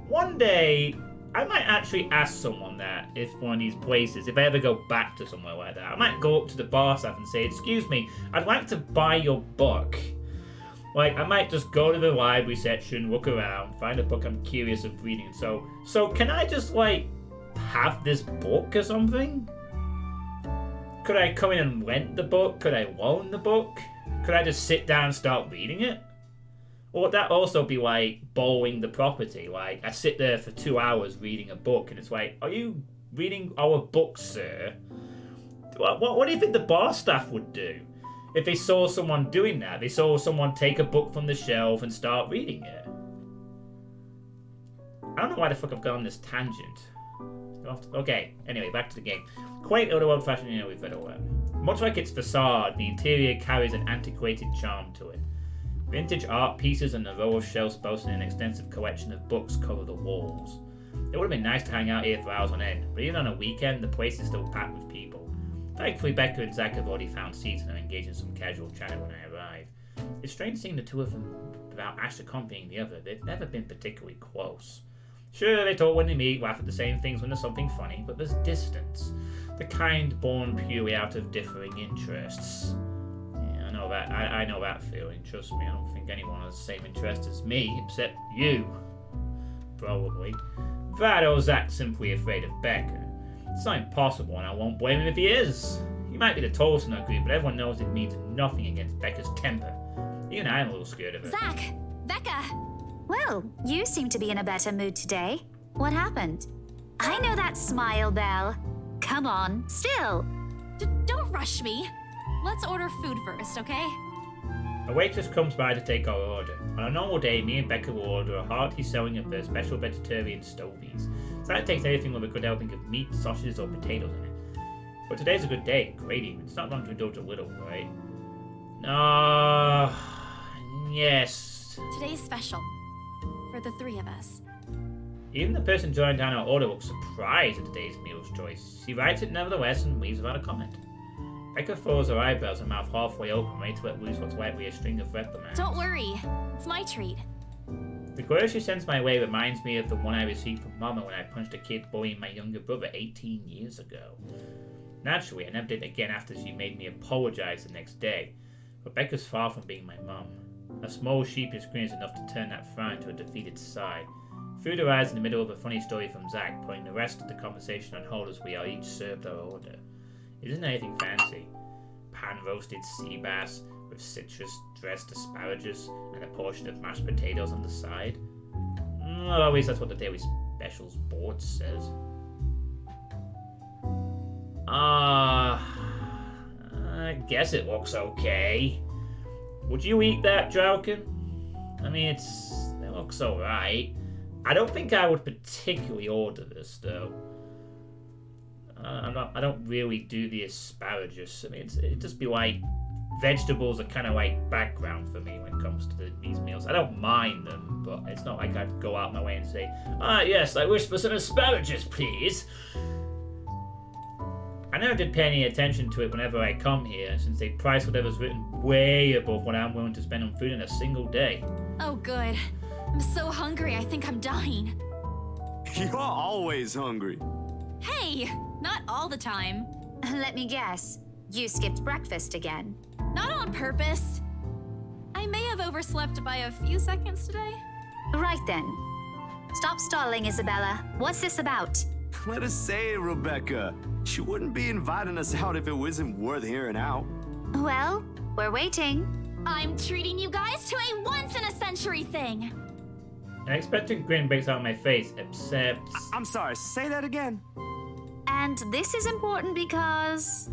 one day I might actually ask someone that if one of these places, if I ever go back to somewhere like that, I might go up to the bar staff and say, excuse me, I'd like to buy your book. Like, I might just go to the library section, look around, find a book I'm curious of reading. So can I just, like, have this book or something? Could I come in and rent the book? Could I loan the book? Could I just sit down and start reading it? Or would that also be like borrowing the property? Like, I sit there for 2 hours reading a book and it's like, are you reading our book, sir? What do you think the bar staff would do? If they saw someone doing that, they saw someone take a book from the shelf and start reading it. I don't know why the fuck I've gone on this tangent. Okay, anyway, back to the game. Quaint little old-fashioned, you know, we've read all that. Much like its facade, the interior carries an antiquated charm to it. Vintage art pieces and a row of shelves boasting an extensive collection of books cover the walls. It would have been nice to hang out here for hours on end, but even on a weekend, the place is still packed with people. Thankfully, Becca and Zach have already found seats and are engaged in some casual chatter when I arrive. It's strange seeing the two of them without Ash accompanying the other. They've never been particularly close. Sure, they talk when they meet, laugh at the same things when there's something funny, but there's distance. The kind born purely out of differing interests. Yeah, I know that. I know that feeling. Trust me, I don't think anyone has the same interest as me, except you. Probably. That or Zach's simply afraid of Becca. It's not impossible, and I won't blame him if he is. He might be the tallest in our group, but everyone knows it means nothing against Becca's temper. Even I'm a little scared of her. Zach! Becca! Well, you seem to be in a better mood today. What happened? I know that smile, Belle. Come on, still. Don't rush me. Let's order food first, okay? A waitress comes by to take our order. On a normal day, me and Becca will order a hearty serving of their special vegetarian stovies. So that takes anything with a good helping of meat, sausages, or potatoes in it. But today's a good day, great even. It's not wrong to indulge a little, right? Yes. Today's special. For the three of us. Even the person jotting down our order looks surprised at today's meal's choice. She writes it nevertheless and leaves without a comment. Becca furrows her eyebrows, her mouth halfway open, ready to let loose what's likely a string of reprimands. Don't worry. It's my treat. The glare she sends my way reminds me of the one I received from Mama when I punched a kid bullying my younger brother 18 years ago. Naturally, I never did it again after she made me apologize the next day. But Becca's far from being my mum. A small sheepish grin is enough to turn that frown to a defeated sigh. Food arrives in the middle of a funny story from Zach, putting the rest of the conversation on hold as we are each served our order. It isn't anything fancy. Pan-roasted sea bass, with citrus, dressed asparagus, and a portion of mashed potatoes on the side. Well, at least that's what the Daily Specials board says. I guess it looks okay. Would you eat that, Drallkan? I mean, it looks alright. I don't think I would particularly order this, though. I don't really do the asparagus. I mean, it'd just be like vegetables are kind of like background for me when it comes to these meals. I don't mind them, but it's not like I'd go out my way and say, yes, I wish for some asparagus, please. I never did pay any attention to it whenever I come here, since they price whatever's written way above what I'm willing to spend on food in a single day. Oh, good. I'm so hungry, I think I'm dying. You're always hungry. Hey, not all the time. Let me guess. You skipped breakfast again. Not on purpose. I may have overslept by a few seconds today. Right then. Stop stalling, Isabella. What's this about? Let us say it, Rebecca. She wouldn't be inviting us out if it wasn't worth hearing out. Well, we're waiting. I'm treating you guys to a once-in-a-century thing. An expectant grin breaks out on my face, except... I'm sorry, say that again. And this is important because...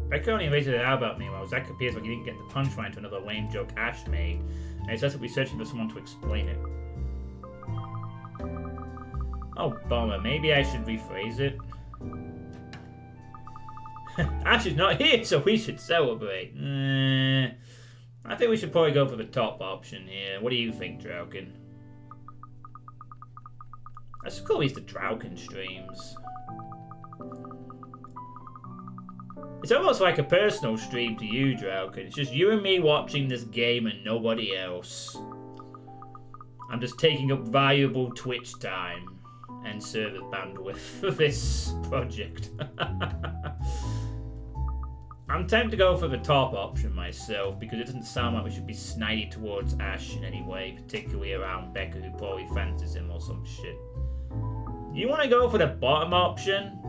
Becca only raised it out about me while Zach appears like he didn't get the punchline to another lame joke Ash made, and he's desperately searching for someone to explain it. Oh, bummer. Maybe I should rephrase it. Ash is not here, so we should celebrate. I think we should probably go for the top option here. What do you think, Drallkan? I should call these the Drallkan streams. It's almost like a personal stream to you, Drallkan. It's just you and me watching this game and nobody else. I'm just taking up valuable Twitch time and server bandwidth for this project. I'm tempted to go for the top option myself because it doesn't sound like we should be snidey towards Ash in any way, particularly around Becca who probably fancies him or some shit. You want to go for the bottom option?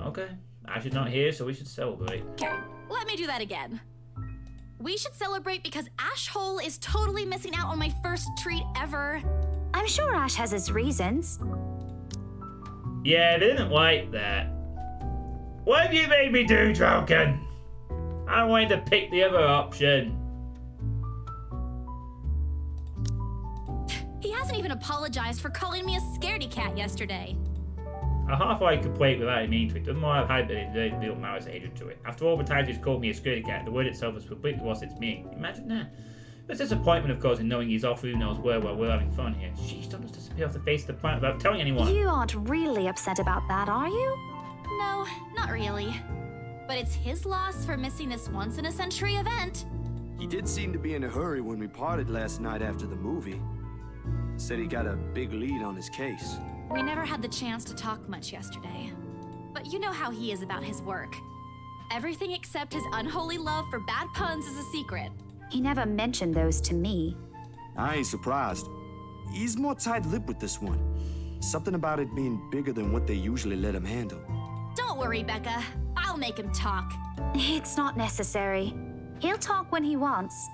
Okay. Ash is not here, so we should celebrate. Okay, let me do that again. We should celebrate because Ash Hole is totally missing out on my first treat ever. I'm sure Ash has his reasons. Yeah, they didn't like that. What have you made me do, Drallkan? I wanted to pick the other option. He hasn't even apologized for calling me a scaredy cat yesterday. A half-eyed complaint without any meaning to it doesn't more have had the little malice agent to it. After all the times he's called me a scaredy cat, the word itself has completely lost its meaning. Imagine that. There's disappointment, of course, in knowing he's off who knows where while we're having fun here. Sheesh, don't just disappear off the face of the planet without telling anyone. You aren't really upset about that, are you? No, not really. But it's his loss for missing this once-in-a-century event. He did seem to be in a hurry when we parted last night after the movie. Said he got a big lead on his case. We never had the chance to talk much yesterday. But you know how he is about his work. Everything except his unholy love for bad puns is a secret. He never mentioned those to me. I ain't surprised. He's more tight-lipped with this one. Something about it being bigger than what they usually let him handle. Don't worry, Becca. I'll make him talk. It's not necessary. He'll talk when he wants.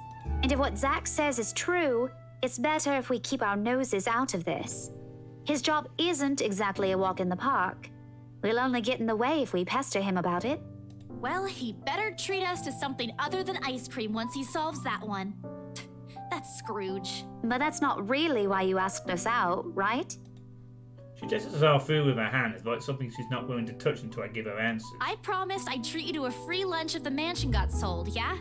And if what Zach says is true, it's better if we keep our noses out of this. His job isn't exactly a walk in the park. We'll only get in the way if we pester him about it. Well, he better treat us to something other than ice cream once he solves that one. That's Scrooge. But that's not really why you asked us out, right? She gestures us all through with her hand as though it's something she's not willing to touch until I give her answers. I promised I'd treat you to a free lunch if the mansion got sold, yeah?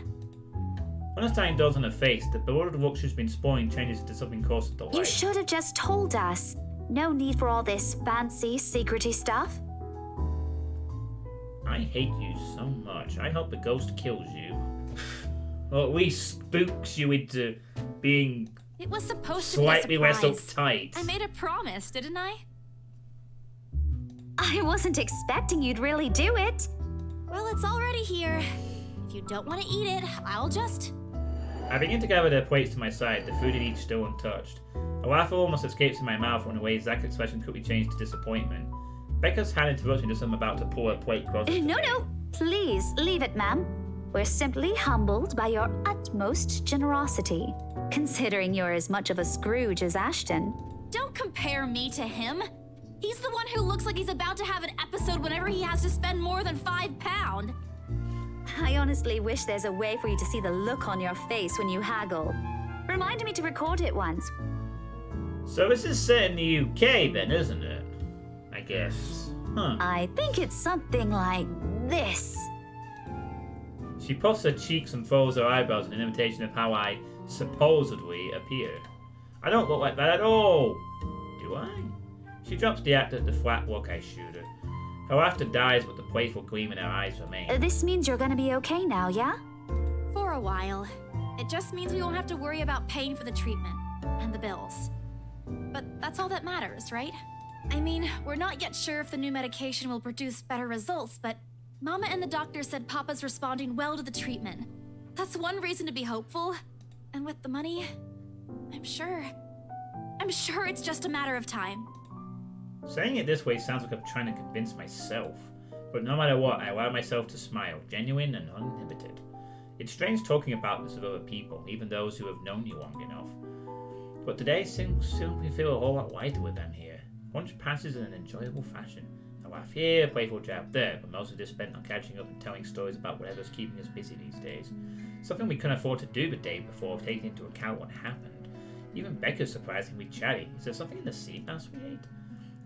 Understanding dawns on her face, the bewildered look she's been spoiling changes into something closer to life. You should have just told us. No need for all this fancy, secrety stuff. I hate you so much. I hope the ghost kills you. Or at least spooks you into being It was supposed slightly to be a less surprise. uptight. I made a promise, didn't I? I wasn't expecting you'd really do it. Well, it's already here. If you don't want to eat it, I'll just... I begin to gather their plates to my side, the food in each still untouched. A laugh almost escapes in my mouth when the way Zach's expression quickly changed to disappointment. Becca's hand interrupts me just as I'm about to pour her plate closer to me. No, please, leave it, ma'am. We're simply humbled by your utmost generosity, considering you're as much of a Scrooge as Ashton. Don't compare me to him. He's the one who looks like he's about to have an episode whenever he has to spend more than £5. I honestly wish there's a way for you to see the look on your face when you haggle. Remind me to record it once. So this is set in the UK then, isn't it? I guess. Huh. I think it's something like this. She puffs her cheeks and furrows her eyebrows in an imitation of how I supposedly appear. I don't look like that at all. Do I? She drops the act at the flat look I shoot her. Her laughter dies, but the playful gleam in her eyes remains. This means you're gonna be okay now, yeah? For a while. It just means we won't have to worry about paying for the treatment and the bills. But that's all that matters, right? I mean, we're not yet sure if the new medication will produce better results, but Mama and the doctor said Papa's responding well to the treatment. That's one reason to be hopeful. And with the money, I'm sure it's just a matter of time. Saying it this way sounds like I'm trying to convince myself. But no matter what, I allow myself to smile, genuine and uninhibited. It's strange talking about this with other people, even those who have known you long enough. But today simply feel a whole lot lighter with them here. Lunch passes in an enjoyable fashion. A laugh here, a playful jab there, but most of this spent on catching up and telling stories about whatever's keeping us busy these days. Something we couldn't afford to do the day before, taking into account what happened. Even Becca's surprisingly chatty. Is there something in the sea mouse we ate?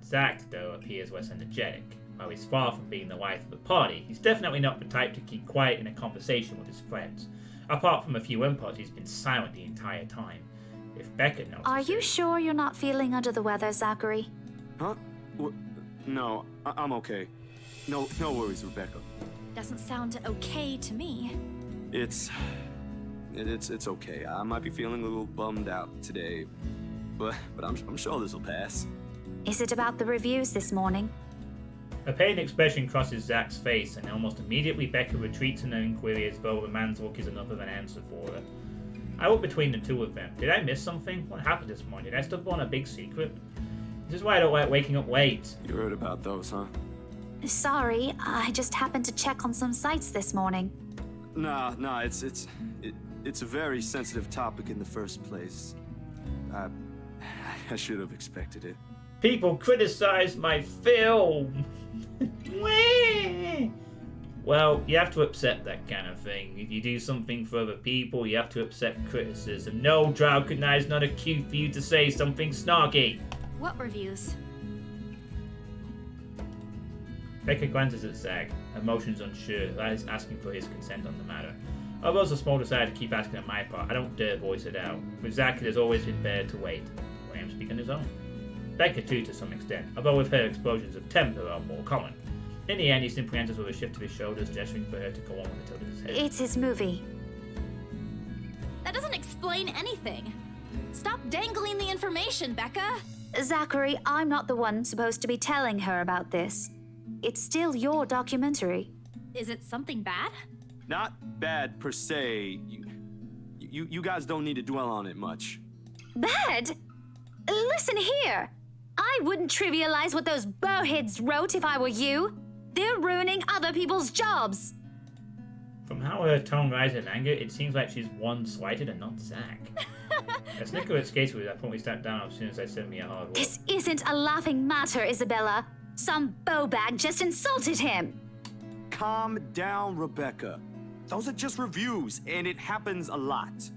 Zach, though, appears less energetic. While he's far from being the life of the party, he's definitely not the type to keep quiet in a conversation with his friends. Apart from a few inputs, he's been silent the entire time. If Becca notices... Are you sure you're not feeling under the weather, Zachary? Huh? No, I'm okay. No worries, Rebecca. Doesn't sound okay to me. It's okay. I might be feeling a little bummed out today, but I'm sure this will pass. Is it about the reviews this morning? A pained expression crosses Zach's face, and almost immediately Becca retreats in her inquiry as though the man's look is enough of an answer for her. I look between the two of them. Did I miss something? What happened this morning? Did I stumble on a big secret? This is why I don't like waking up late. You heard about those, huh? Sorry, I just happened to check on some sites this morning. Nah, it's a very sensitive topic in the first place. I should have expected it. People criticize my film. Well, you have to accept that kind of thing. If you do something for other people, you have to accept criticism. No, Drallkan, it's not a cue for you to say something snarky. What reviews? Becca glances at Zach, emotions unsure, that is asking for his consent on the matter. Although it's a small desire to keep asking on my part, I don't dare voice it out. With Zach, it has always been better to wait. Graham speak on his own. Becca too, to some extent, although with her explosions of temper are more common. In the end, he simply answers with a shift of his shoulders, gesturing for her to go on with the tilt of his head. It's his movie. That doesn't explain anything. Stop dangling the information, Becca. Zachary, I'm not the one supposed to be telling her about this. It's still your documentary. Is it something bad? Not bad per se. You guys don't need to dwell on it much. Bad? Listen here. I wouldn't trivialize what those bowheads wrote if I were you. They're ruining other people's jobs. From how her tone rises in anger, it seems like she's one slighted and not Zach. I snicker at Skateswood. I promptly stepped down as soon as I sent me a hard word. This isn't a laughing matter, Isabella. Some bowbag just insulted him. Calm down, Rebecca. Those are just reviews, and it happens a lot.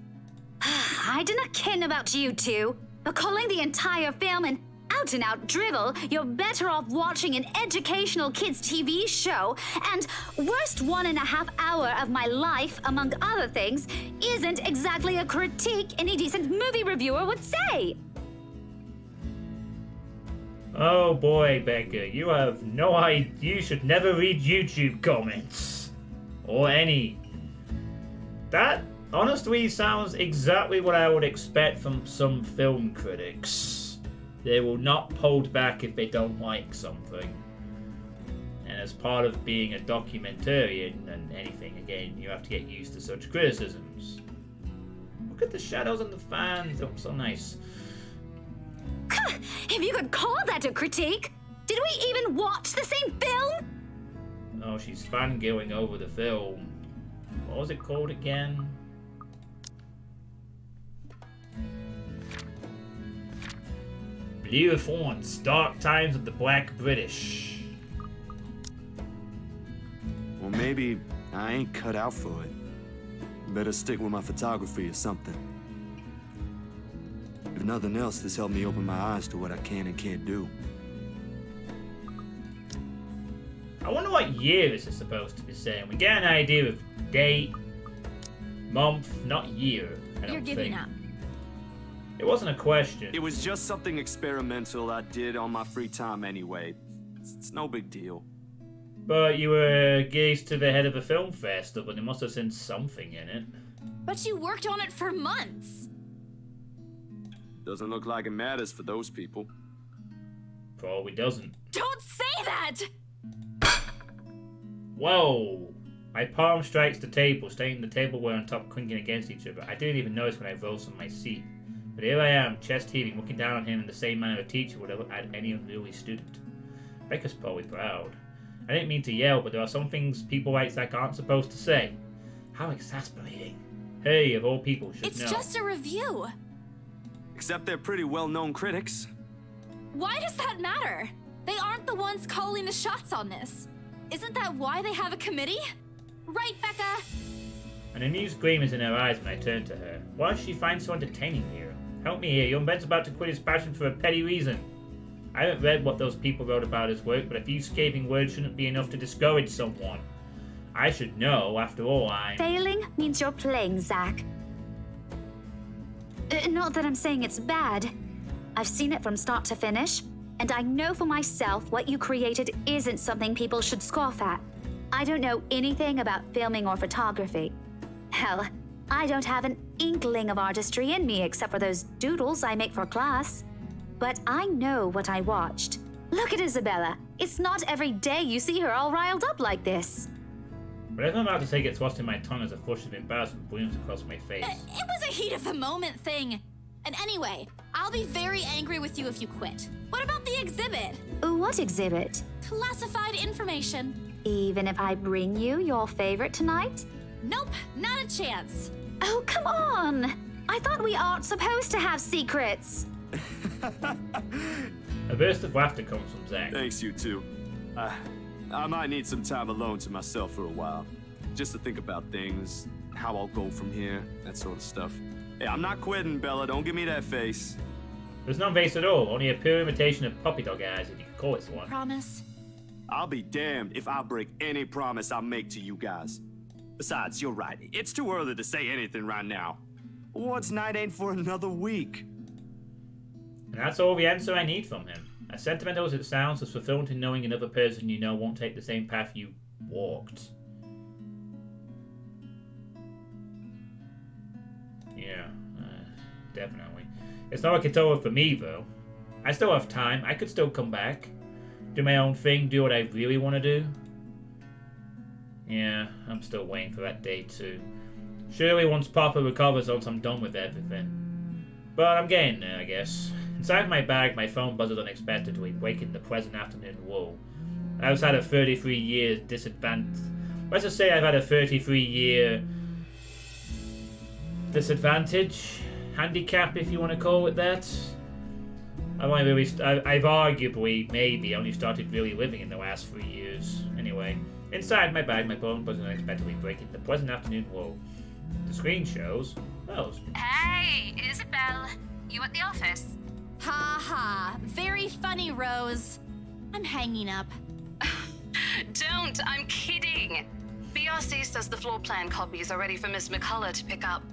I do not ken about you two, but calling the entire film an out-and-out drivel, you're better off watching an educational kids' TV show, and worst 1.5 hour of my life, among other things, isn't exactly a critique any decent movie reviewer would say. Oh boy, Becca, you have no idea. You should never read YouTube comments. Or any. That honestly sounds exactly what I would expect from some film critics. They will not hold back if they don't like something. And as part of being a documentarian and anything, again, you have to get used to such criticisms. Look at the shadows on the fans, they look so nice. If you could call that a critique, did we even watch the same film? Oh, she's fangirling over the film. What was it called again? Blue Thorns, Dark Times of the Black British. Well, maybe I ain't cut out for it. Better stick with my photography or something. If nothing else, this helped me open my eyes to what I can and can't do. I wonder what year this is supposed to be saying. We get an idea of date, month, not year. You're giving up. It wasn't a question. It was just something experimental I did on my free time anyway. It's no big deal. But you were engaged to the head of a film festival, and it must have seen something in it. But you worked on it for months. Doesn't look like it matters for those people. Probably doesn't. Don't say that! Whoa! My palm strikes the table, staying the tableware on top clinking against each other. I didn't even notice when I rose from my seat. But here I am, chest heaving, looking down on him in the same manner a teacher would have at any unruly student. Becca's probably proud. I didn't mean to yell, but there are some things people like Zach aren't supposed to say. How exasperating. Hey, of all people, should know. It's just a review. Except they're pretty well-known critics. Why does that matter? They aren't the ones calling the shots on this. Isn't that why they have a committee? Right, Becca? And a new scream is in her eyes when I turn to her. Why does she find so entertaining here? Help me here, young Ben's about to quit his passion for a petty reason. I haven't read what those people wrote about his work, but a few scathing words shouldn't be enough to discourage someone. I should know, after all, I'm... Failing means you're playing, Zach. Not that I'm saying it's bad. I've seen it from start to finish, and I know for myself what you created isn't something people should scoff at. I don't know anything about filming or photography. Hell, I don't have an inkling of artistry in me except for those doodles I make for class. But I know what I watched. Look at Isabella. It's not every day you see her all riled up like this. Whatever I'm about to say gets lost in my tongue as a flush of embarrassment blooms across my face. It was a heat of the moment thing. And anyway, I'll be very angry with you if you quit. What about the exhibit? What exhibit? Classified information. Even if I bring you your favorite tonight? Nope, not a chance. Oh, come on! I thought we aren't supposed to have secrets. A burst of laughter comes from Zach. Thanks, you too. I might need some time alone to myself for a while. Just to think about things, how I'll go from here, that sort of stuff. Hey, I'm not quitting, Bella. Don't give me that face. There's no face at all, only a pure imitation of puppy dog eyes, if you could call it one. Promise? I'll be damned if I break any promise I make to you guys. Besides, you're right. It's too early to say anything right now. What's night ain't for another week? And that's all the answer I need from him. As sentimental as it sounds, as fulfilled in knowing another person you know won't take the same path you walked. Yeah, definitely. It's not like it's over for me, though. I still have time. I could still come back. Do my own thing, do what I really want to do. Yeah, I'm still waiting for that day, too. Surely once Papa recovers, once I'm done with everything. But I'm getting there, I guess. Inside my bag, my phone buzzed unexpectedly, waking the pleasant afternoon lull. I've had a 33-year disadvantage. Let's just say I've had a 33-year disadvantage, handicap, if you want to call it that. I've arguably, maybe, only started really living in the last 3 years. Anyway, inside my bag, my phone buzzed unexpectedly, breaking the pleasant afternoon lull. The screen shows. Oh. Hey, Isabel. You at the office? Ha ha. Very funny, Rose. I'm hanging up. Don't. I'm kidding. BRC says the floor plan copies are ready for Miss McCullough to pick up.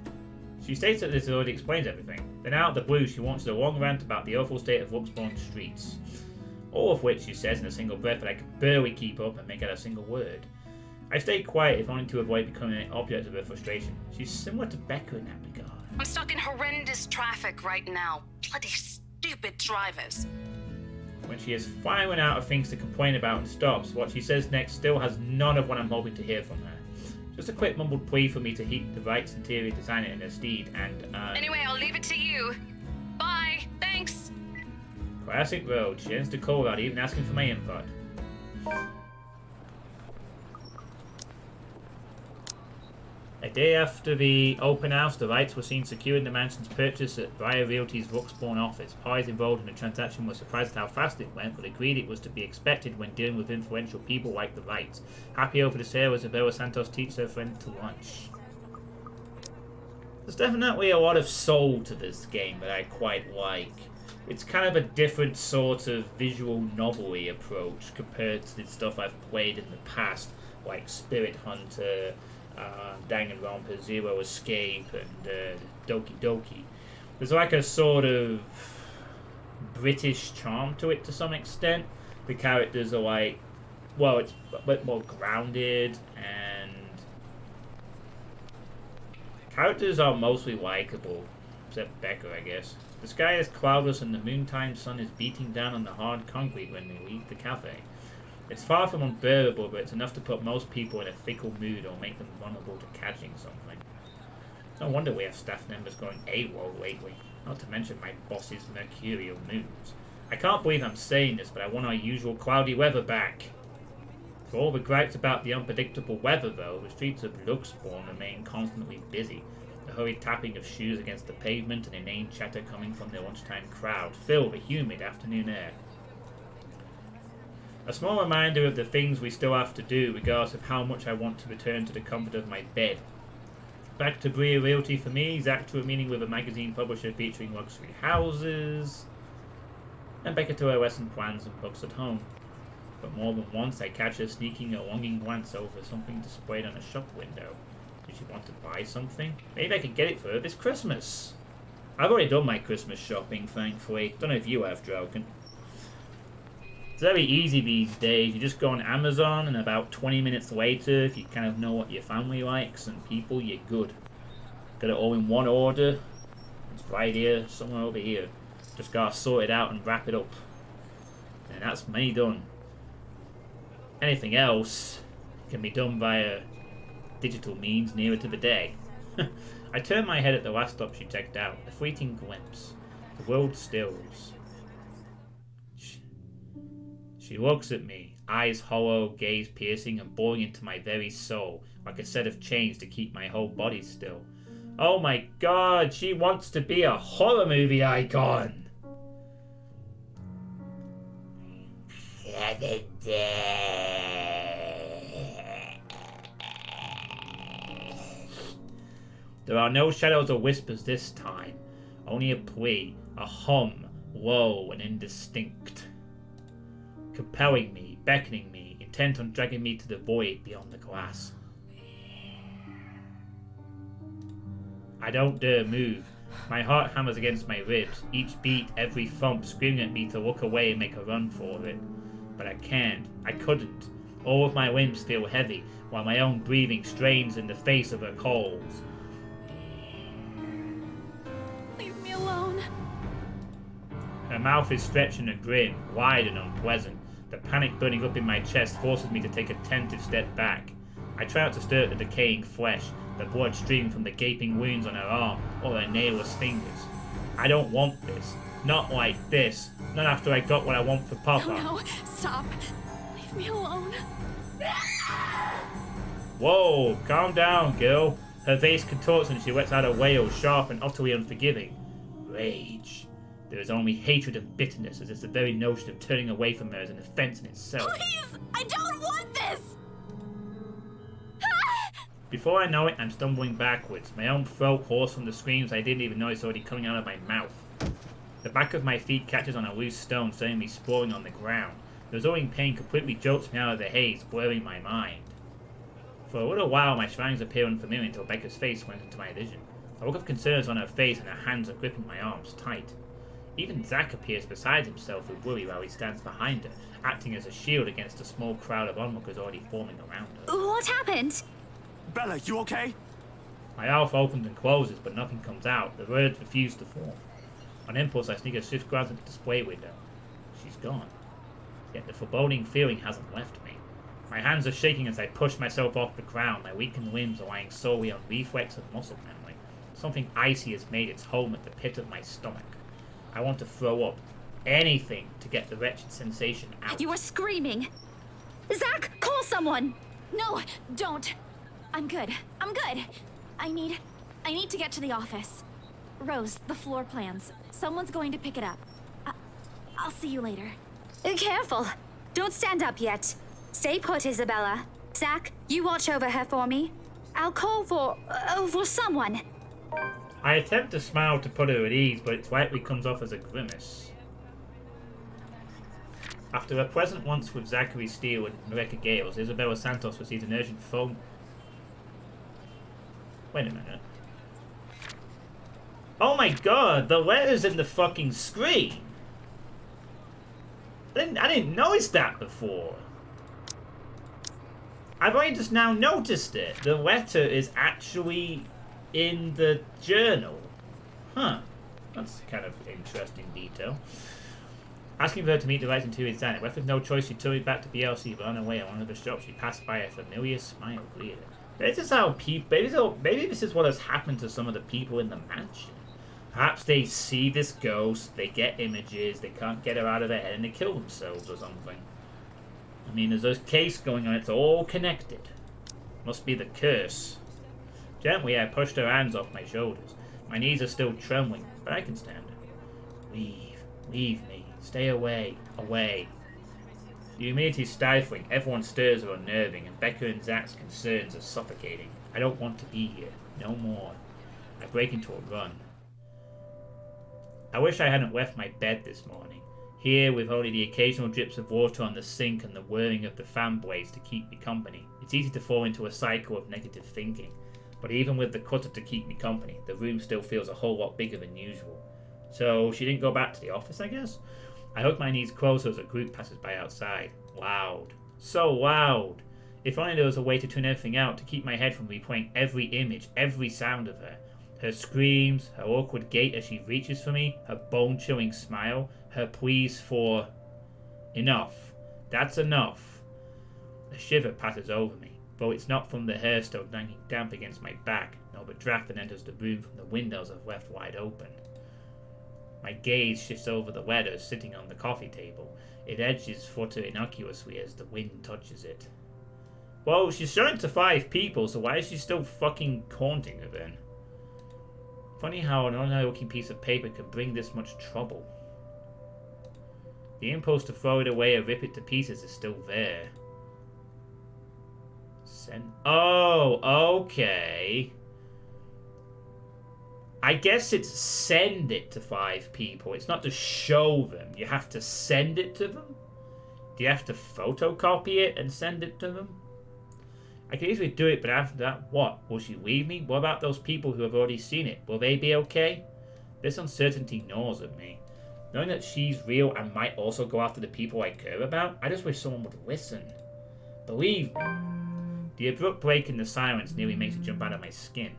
She states that this already explains everything. Then out of the blue, she launches a long rant about the awful state of Luxbourne streets. All of which she says in a single breath that I could barely keep up and make out a single word. I stayed quiet if only to avoid becoming an object of her frustration. She's similar to Becca in that regard. I'm stuck in horrendous traffic right now. Bloody stupid drivers. When she is finally out of things to complain about and stops, what she says next still has none of what I'm hoping to hear from her. Just a quick mumbled plea for me to heap the right interior designer in her steed and, Anyway, I'll leave it to you. Bye. Thanks. Classic road. She ends the call without even asking for my input. A day after the open house, the rights were seen securing the mansion's purchase at Briar Realty's Ruxbourne office. Parties involved in the transaction were surprised at how fast it went, but agreed it was to be expected when dealing with influential people like the rights. Happy over the sale, Isabella Santos teaches her friend to lunch. There's definitely a lot of soul to this game that I quite like. It's kind of a different sort of visual novelty approach compared to the stuff I've played in the past, like Spirit Hunter, Danganronpa, Zero Escape, and Doki Doki. There's like a sort of British charm to it to some extent. The characters are like, well, it's a bit more grounded, and characters are mostly likable, except Becca, I guess. The sky is cloudless and the noontime sun is beating down on the hard concrete when we leave the cafe. It's far from unbearable, but it's enough to put most people in a fickle mood or make them vulnerable to catching something. No wonder we have staff members going AWOL lately, not to mention my boss's mercurial moods. I can't believe I'm saying this, but I want our usual cloudy weather back. For all the gripes about the unpredictable weather, though, the streets of Ruxbourne remain constantly busy. The hurried tapping of shoes against the pavement and inane chatter coming from the lunchtime crowd fill the humid afternoon air. A small reminder of the things we still have to do, regardless of how much I want to return to the comfort of my bed. Back to Bria Realty for me, Zach to a meeting with a magazine publisher featuring luxury houses, and Becca to her lesson plans and books at home. But more than once I catch her sneaking a longing glance over something displayed on a shop window. Did she want to buy something? Maybe I could get it for her this Christmas. I've already done my Christmas shopping, thankfully. Don't know if you have, Drallkan. It's very easy these days. You just go on Amazon and about 20 minutes later, if you kind of know what your family likes and people, you're good. Got it all in one order. It's right here, somewhere over here. Just gotta sort it out and wrap it up. And that's me done. Anything else can be done via digital means nearer to the day. I turned my head at the last stop she checked out. A fleeting glimpse. The world stills. She looks at me, eyes hollow, gaze piercing and boring into my very soul, like a set of chains to keep my whole body still. Oh my god, she wants to be a horror movie icon! There are no shadows or whispers this time, only a plea, a hum, low and indistinct. Compelling me, beckoning me, intent on dragging me to the void beyond the glass. I don't dare move. My heart hammers against my ribs, each beat, every thump screaming at me to look away and make a run for it. But I can't. I couldn't. All of my limbs feel heavy, while my own breathing strains in the face of her calls. Leave me alone. Her mouth is stretched in a grin, wide and unpleasant. The panic burning up in my chest forces me to take a tentative step back. I try not to stir at the decaying flesh, the blood streaming from the gaping wounds on her arm or her nailless fingers. I don't want this. Not like this. Not after I got what I want for Papa. No, stop. Leave me alone. Whoa, calm down, girl. Her face contorts and she lets out a wail, sharp and utterly unforgiving. Rage. There is only hatred and bitterness, as if the very notion of turning away from her is an offense in itself. Please! I don't want this! Before I know it, I'm stumbling backwards, my own throat hoarse from the screams I didn't even notice already coming out of my mouth. The back of my feet catches on a loose stone, sending me sprawling on the ground. The resulting pain completely jolts me out of the haze, blurring my mind. For a little while, my surroundings appear unfamiliar until Becca's face went into my vision. A look of concern is on her face and her hands are gripping my arms tight. Even Zach appears beside himself with worry while he stands behind her, acting as a shield against a small crowd of onlookers already forming around her. What happened? Bella, you okay? My mouth opens and closes, but nothing comes out. The words refuse to form. On impulse, I sneak a swift glance at the display window. She's gone. Yet the foreboding feeling hasn't left me. My hands are shaking as I push myself off the ground, my weakened limbs relying solely on reflex and muscle memory. Something icy has made its home at the pit of my stomach. I want to throw up. Anything to get the wretched sensation out. You are screaming! Zach, call someone! No, don't! I'm good. I'm good. I need to get to the office. Rose, the floor plans. Someone's going to pick it up. I'll see you later. Careful. Don't stand up yet. Stay put, Isabella. Zach, you watch over her for me. I'll call for someone. I attempt to smile to put her at ease, but it slightly comes off as a grimace. After a present once with Zachary Steele and Rebecca Gales, Isabella Santos receives an urgent phone. Wait a minute. Oh my god, the letter's in the fucking screen! I didn't notice that before. I've only just now noticed it. The letter is actually in the journal. Huh. That's kind of interesting detail. Asking for her to meet the right interior designer. With no choice, she turned back to BLC, but on her way at one of the shops, she passed by a familiar smile greeted her. This is how people. Maybe this is what has happened to some of the people in the mansion. Perhaps they see this ghost, they get images, they can't get her out of their head, and they kill themselves or something. I mean, there's a case going on, it's all connected. Must be the curse. Gently, I pushed her hands off my shoulders. My knees are still trembling, but I can stand her. Leave me. Stay away. The humidity's stifling, everyone's stirs are unnerving, and Becca and Zach's concerns are suffocating. I don't want to be here. No more. I break into a run. I wish I hadn't left my bed this morning. Here, with only the occasional drips of water on the sink and the whirring of the fan blades to keep me company, it's easy to fall into a cycle of negative thinking. But even with the clutter to keep me company, the room still feels a whole lot bigger than usual. So she didn't go back to the office, I guess? I hug my knees closer as a group passes by outside. Loud. So loud. If only there was a way to tune everything out to keep my head from replaying every image, every sound of her. Her screams, her awkward gait as she reaches for me, her bone-chilling smile, her pleas for... Enough. That's enough. A shiver passes over me, though it's not from the hair still hanging damp against my back, nor the draft that enters the room from the windows I've left wide open. My gaze shifts over the letters sitting on the coffee table. It edges flutter innocuously as the wind touches it. Well, she's shown it to 5 people, so why is she still fucking haunting her then? Funny how an ordinary looking piece of paper can bring this much trouble. The impulse to throw it away or rip it to pieces is still there. Oh, okay. I guess it's send it to 5 people. It's not to show them. You have to send it to them? Do you have to photocopy it and send it to them? I could easily do it, but after that, what? Will she leave me? What about those people who have already seen it? Will they be okay? This uncertainty gnaws at me. Knowing that she's real and might also go after the people I care about, I just wish someone would listen. Believe me. The abrupt break in the silence nearly makes it jump out of my skin.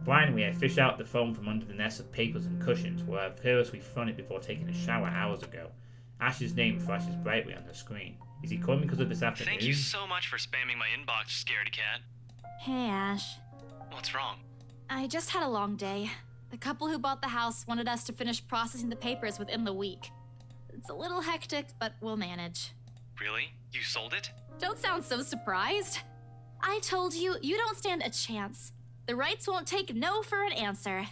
Blindly, I fish out the phone from under the nest of papers and cushions, where I've carelessly thrown it before taking a shower hours ago. Ash's name flashes brightly on the screen. Is he calling because of this afternoon? Thank you so much for spamming my inbox, scaredy cat. Hey, Ash. What's wrong? I just had a long day. The couple who bought the house wanted us to finish processing the papers within the week. It's a little hectic, but we'll manage. Really? You sold it? Don't sound so surprised. I told you, you don't stand a chance. The rights won't take no for an answer.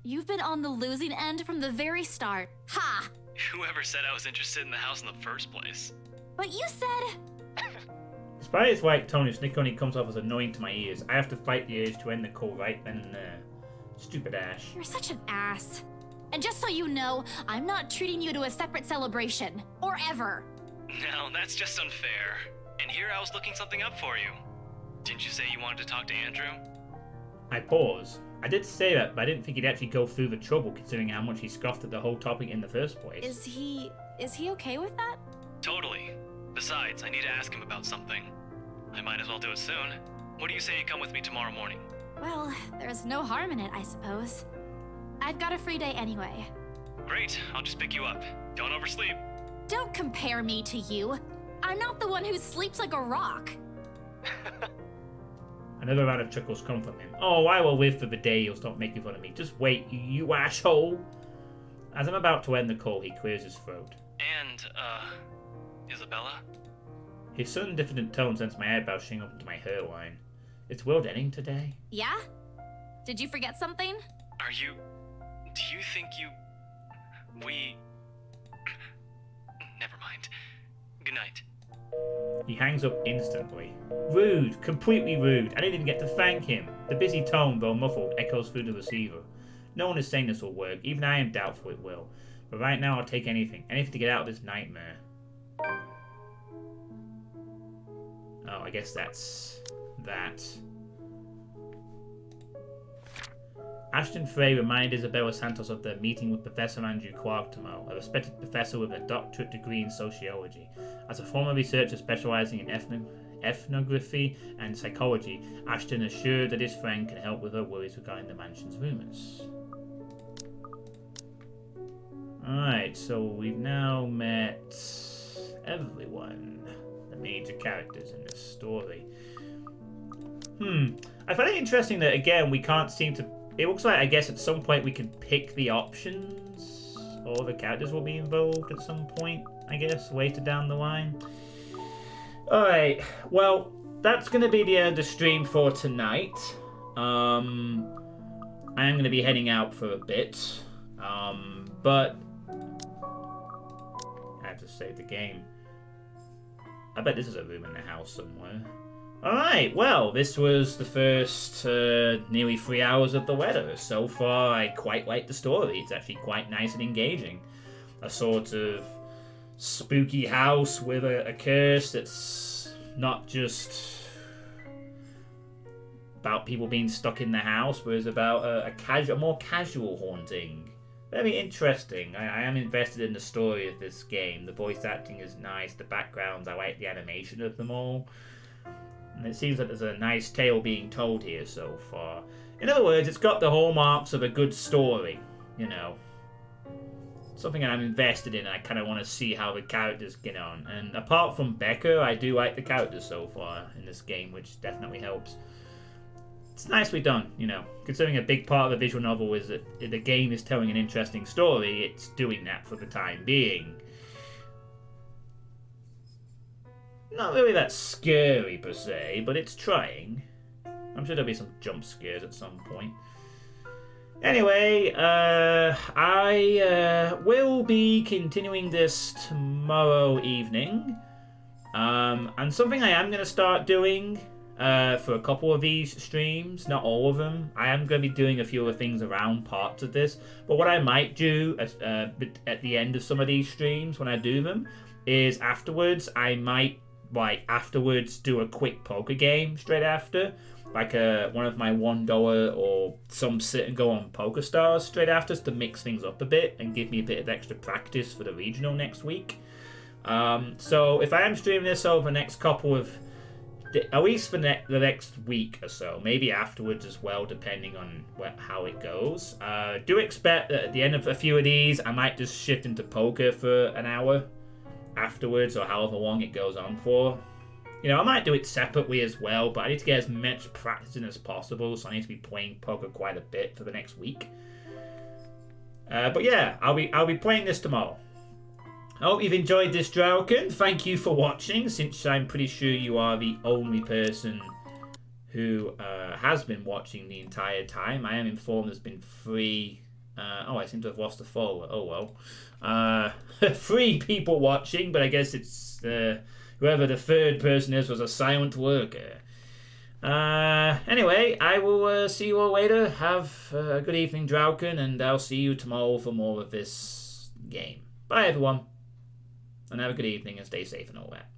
You've been on the losing end from the very start. Ha! Whoever said I was interested in the house in the first place? But you said... Despite its white tone, its nick only comes off as annoying to my ears. I have to fight the urge to end the call right then and there. Stupid Ash. You're such an ass. And just so you know, I'm not treating you to a separate celebration. Or ever. No, that's just unfair. And here I was looking something up for you. Didn't you say you wanted to talk to Andrew? I pause. I did say that, but I didn't think he'd actually go through the trouble considering how much he scoffed at the whole topic in the first place. Is he okay with that? Totally. Besides, I need to ask him about something. I might as well do it soon. What do you say you come with me tomorrow morning? Well, there's no harm in it, I suppose. I've got a free day anyway. Great, I'll just pick you up. Don't oversleep. Don't compare me to you. I'm not the one who sleeps like a rock. Another round of chuckles come from him. Oh, I will live for the day he'll stop making fun of me. Just wait, you asshole. As I'm about to end the call, he clears his throat. And, Isabella? His sudden diffident tone sends my eyebrows shing up into my hairline. It's world ending today? Yeah? Did you forget something? Are you... Do you think you... We... Never mind. Good night. He hangs up instantly. Rude. Completely rude. I didn't even get to thank him. The busy tone, though muffled, echoes through the receiver. No one is saying this will work. Even I am doubtful it will. But right now I'll take anything. Anything to get out of this nightmare. Oh, I guess that's... that. Ashton Frey reminded Isabella Santos of the meeting with Professor Andrew Clark tomorrow, a respected professor with a doctorate degree in sociology. As a former researcher specializing in ethnography and psychology, Ashton assured that his friend can help with her worries regarding the mansion's rumors. Alright, so we've now met everyone, the major characters in this story. I find it interesting that, again, we can't seem to... It looks like, I guess, at some point we can pick the options, or the characters will be involved at some point, I guess, later down the line. Alright, well, that's going to be the end of the stream for tonight. I am going to be heading out for a bit, but... I have to save the game. I bet this is a room in the house somewhere. Alright, well, this was the first nearly 3 hours of the letter. So far, I quite like the story. It's actually quite nice and engaging. A sort of spooky house with a curse that's not just about people being stuck in the house, but it's about a more casual haunting. Very interesting. I am invested in the story of this game. The voice acting is nice. The backgrounds, I like the animation of them all. And it seems like there's a nice tale being told here so far. In other words, it's got the hallmarks of a good story, you know. Something I'm invested in, I kind of want to see how the characters get on. And apart from Becca, I do like the characters so far in this game, which definitely helps. It's nicely done, you know. Considering a big part of the visual novel is that the game is telling an interesting story, it's doing that for the time being. Not really that scary per se, but it's trying. I'm sure there'll be some jump scares at some point. Anyway, I will be continuing this tomorrow evening. And something I am going to start doing for a couple of these streams, not all of them. I am going to be doing a few other things around parts of this. But what I might do at the end of some of these streams, when I do them, is afterwards, I might afterwards do a quick poker game straight after, like one of my $1 or some sit and go on Poker Stars straight after, to mix things up a bit and give me a bit of extra practice for the regional next week. So if I am streaming this over the next couple of, at least for the next week or so, maybe afterwards as well, depending on how it goes. Do expect that at the end of a few of these, I might just shift into poker for an hour afterwards, or however long it goes on for. You know, I might do it separately as well, but I need to get as much practice in as possible, so I need to be playing poker quite a bit for the next week. But yeah, I'll be playing this tomorrow. I hope you've enjoyed this, Drallkan. Thank you for watching, since I'm pretty sure you are the only person who has been watching the entire time. I am informed there's been 3... oh, I seem to have lost a follower. Oh well. 3 people watching, but I guess it's whoever the third person is was a silent worker. Anyway, I will see you all later. Have a good evening, Drallkan, and I'll see you tomorrow for more of this game. Bye, everyone. And have a good evening and stay safe and all that.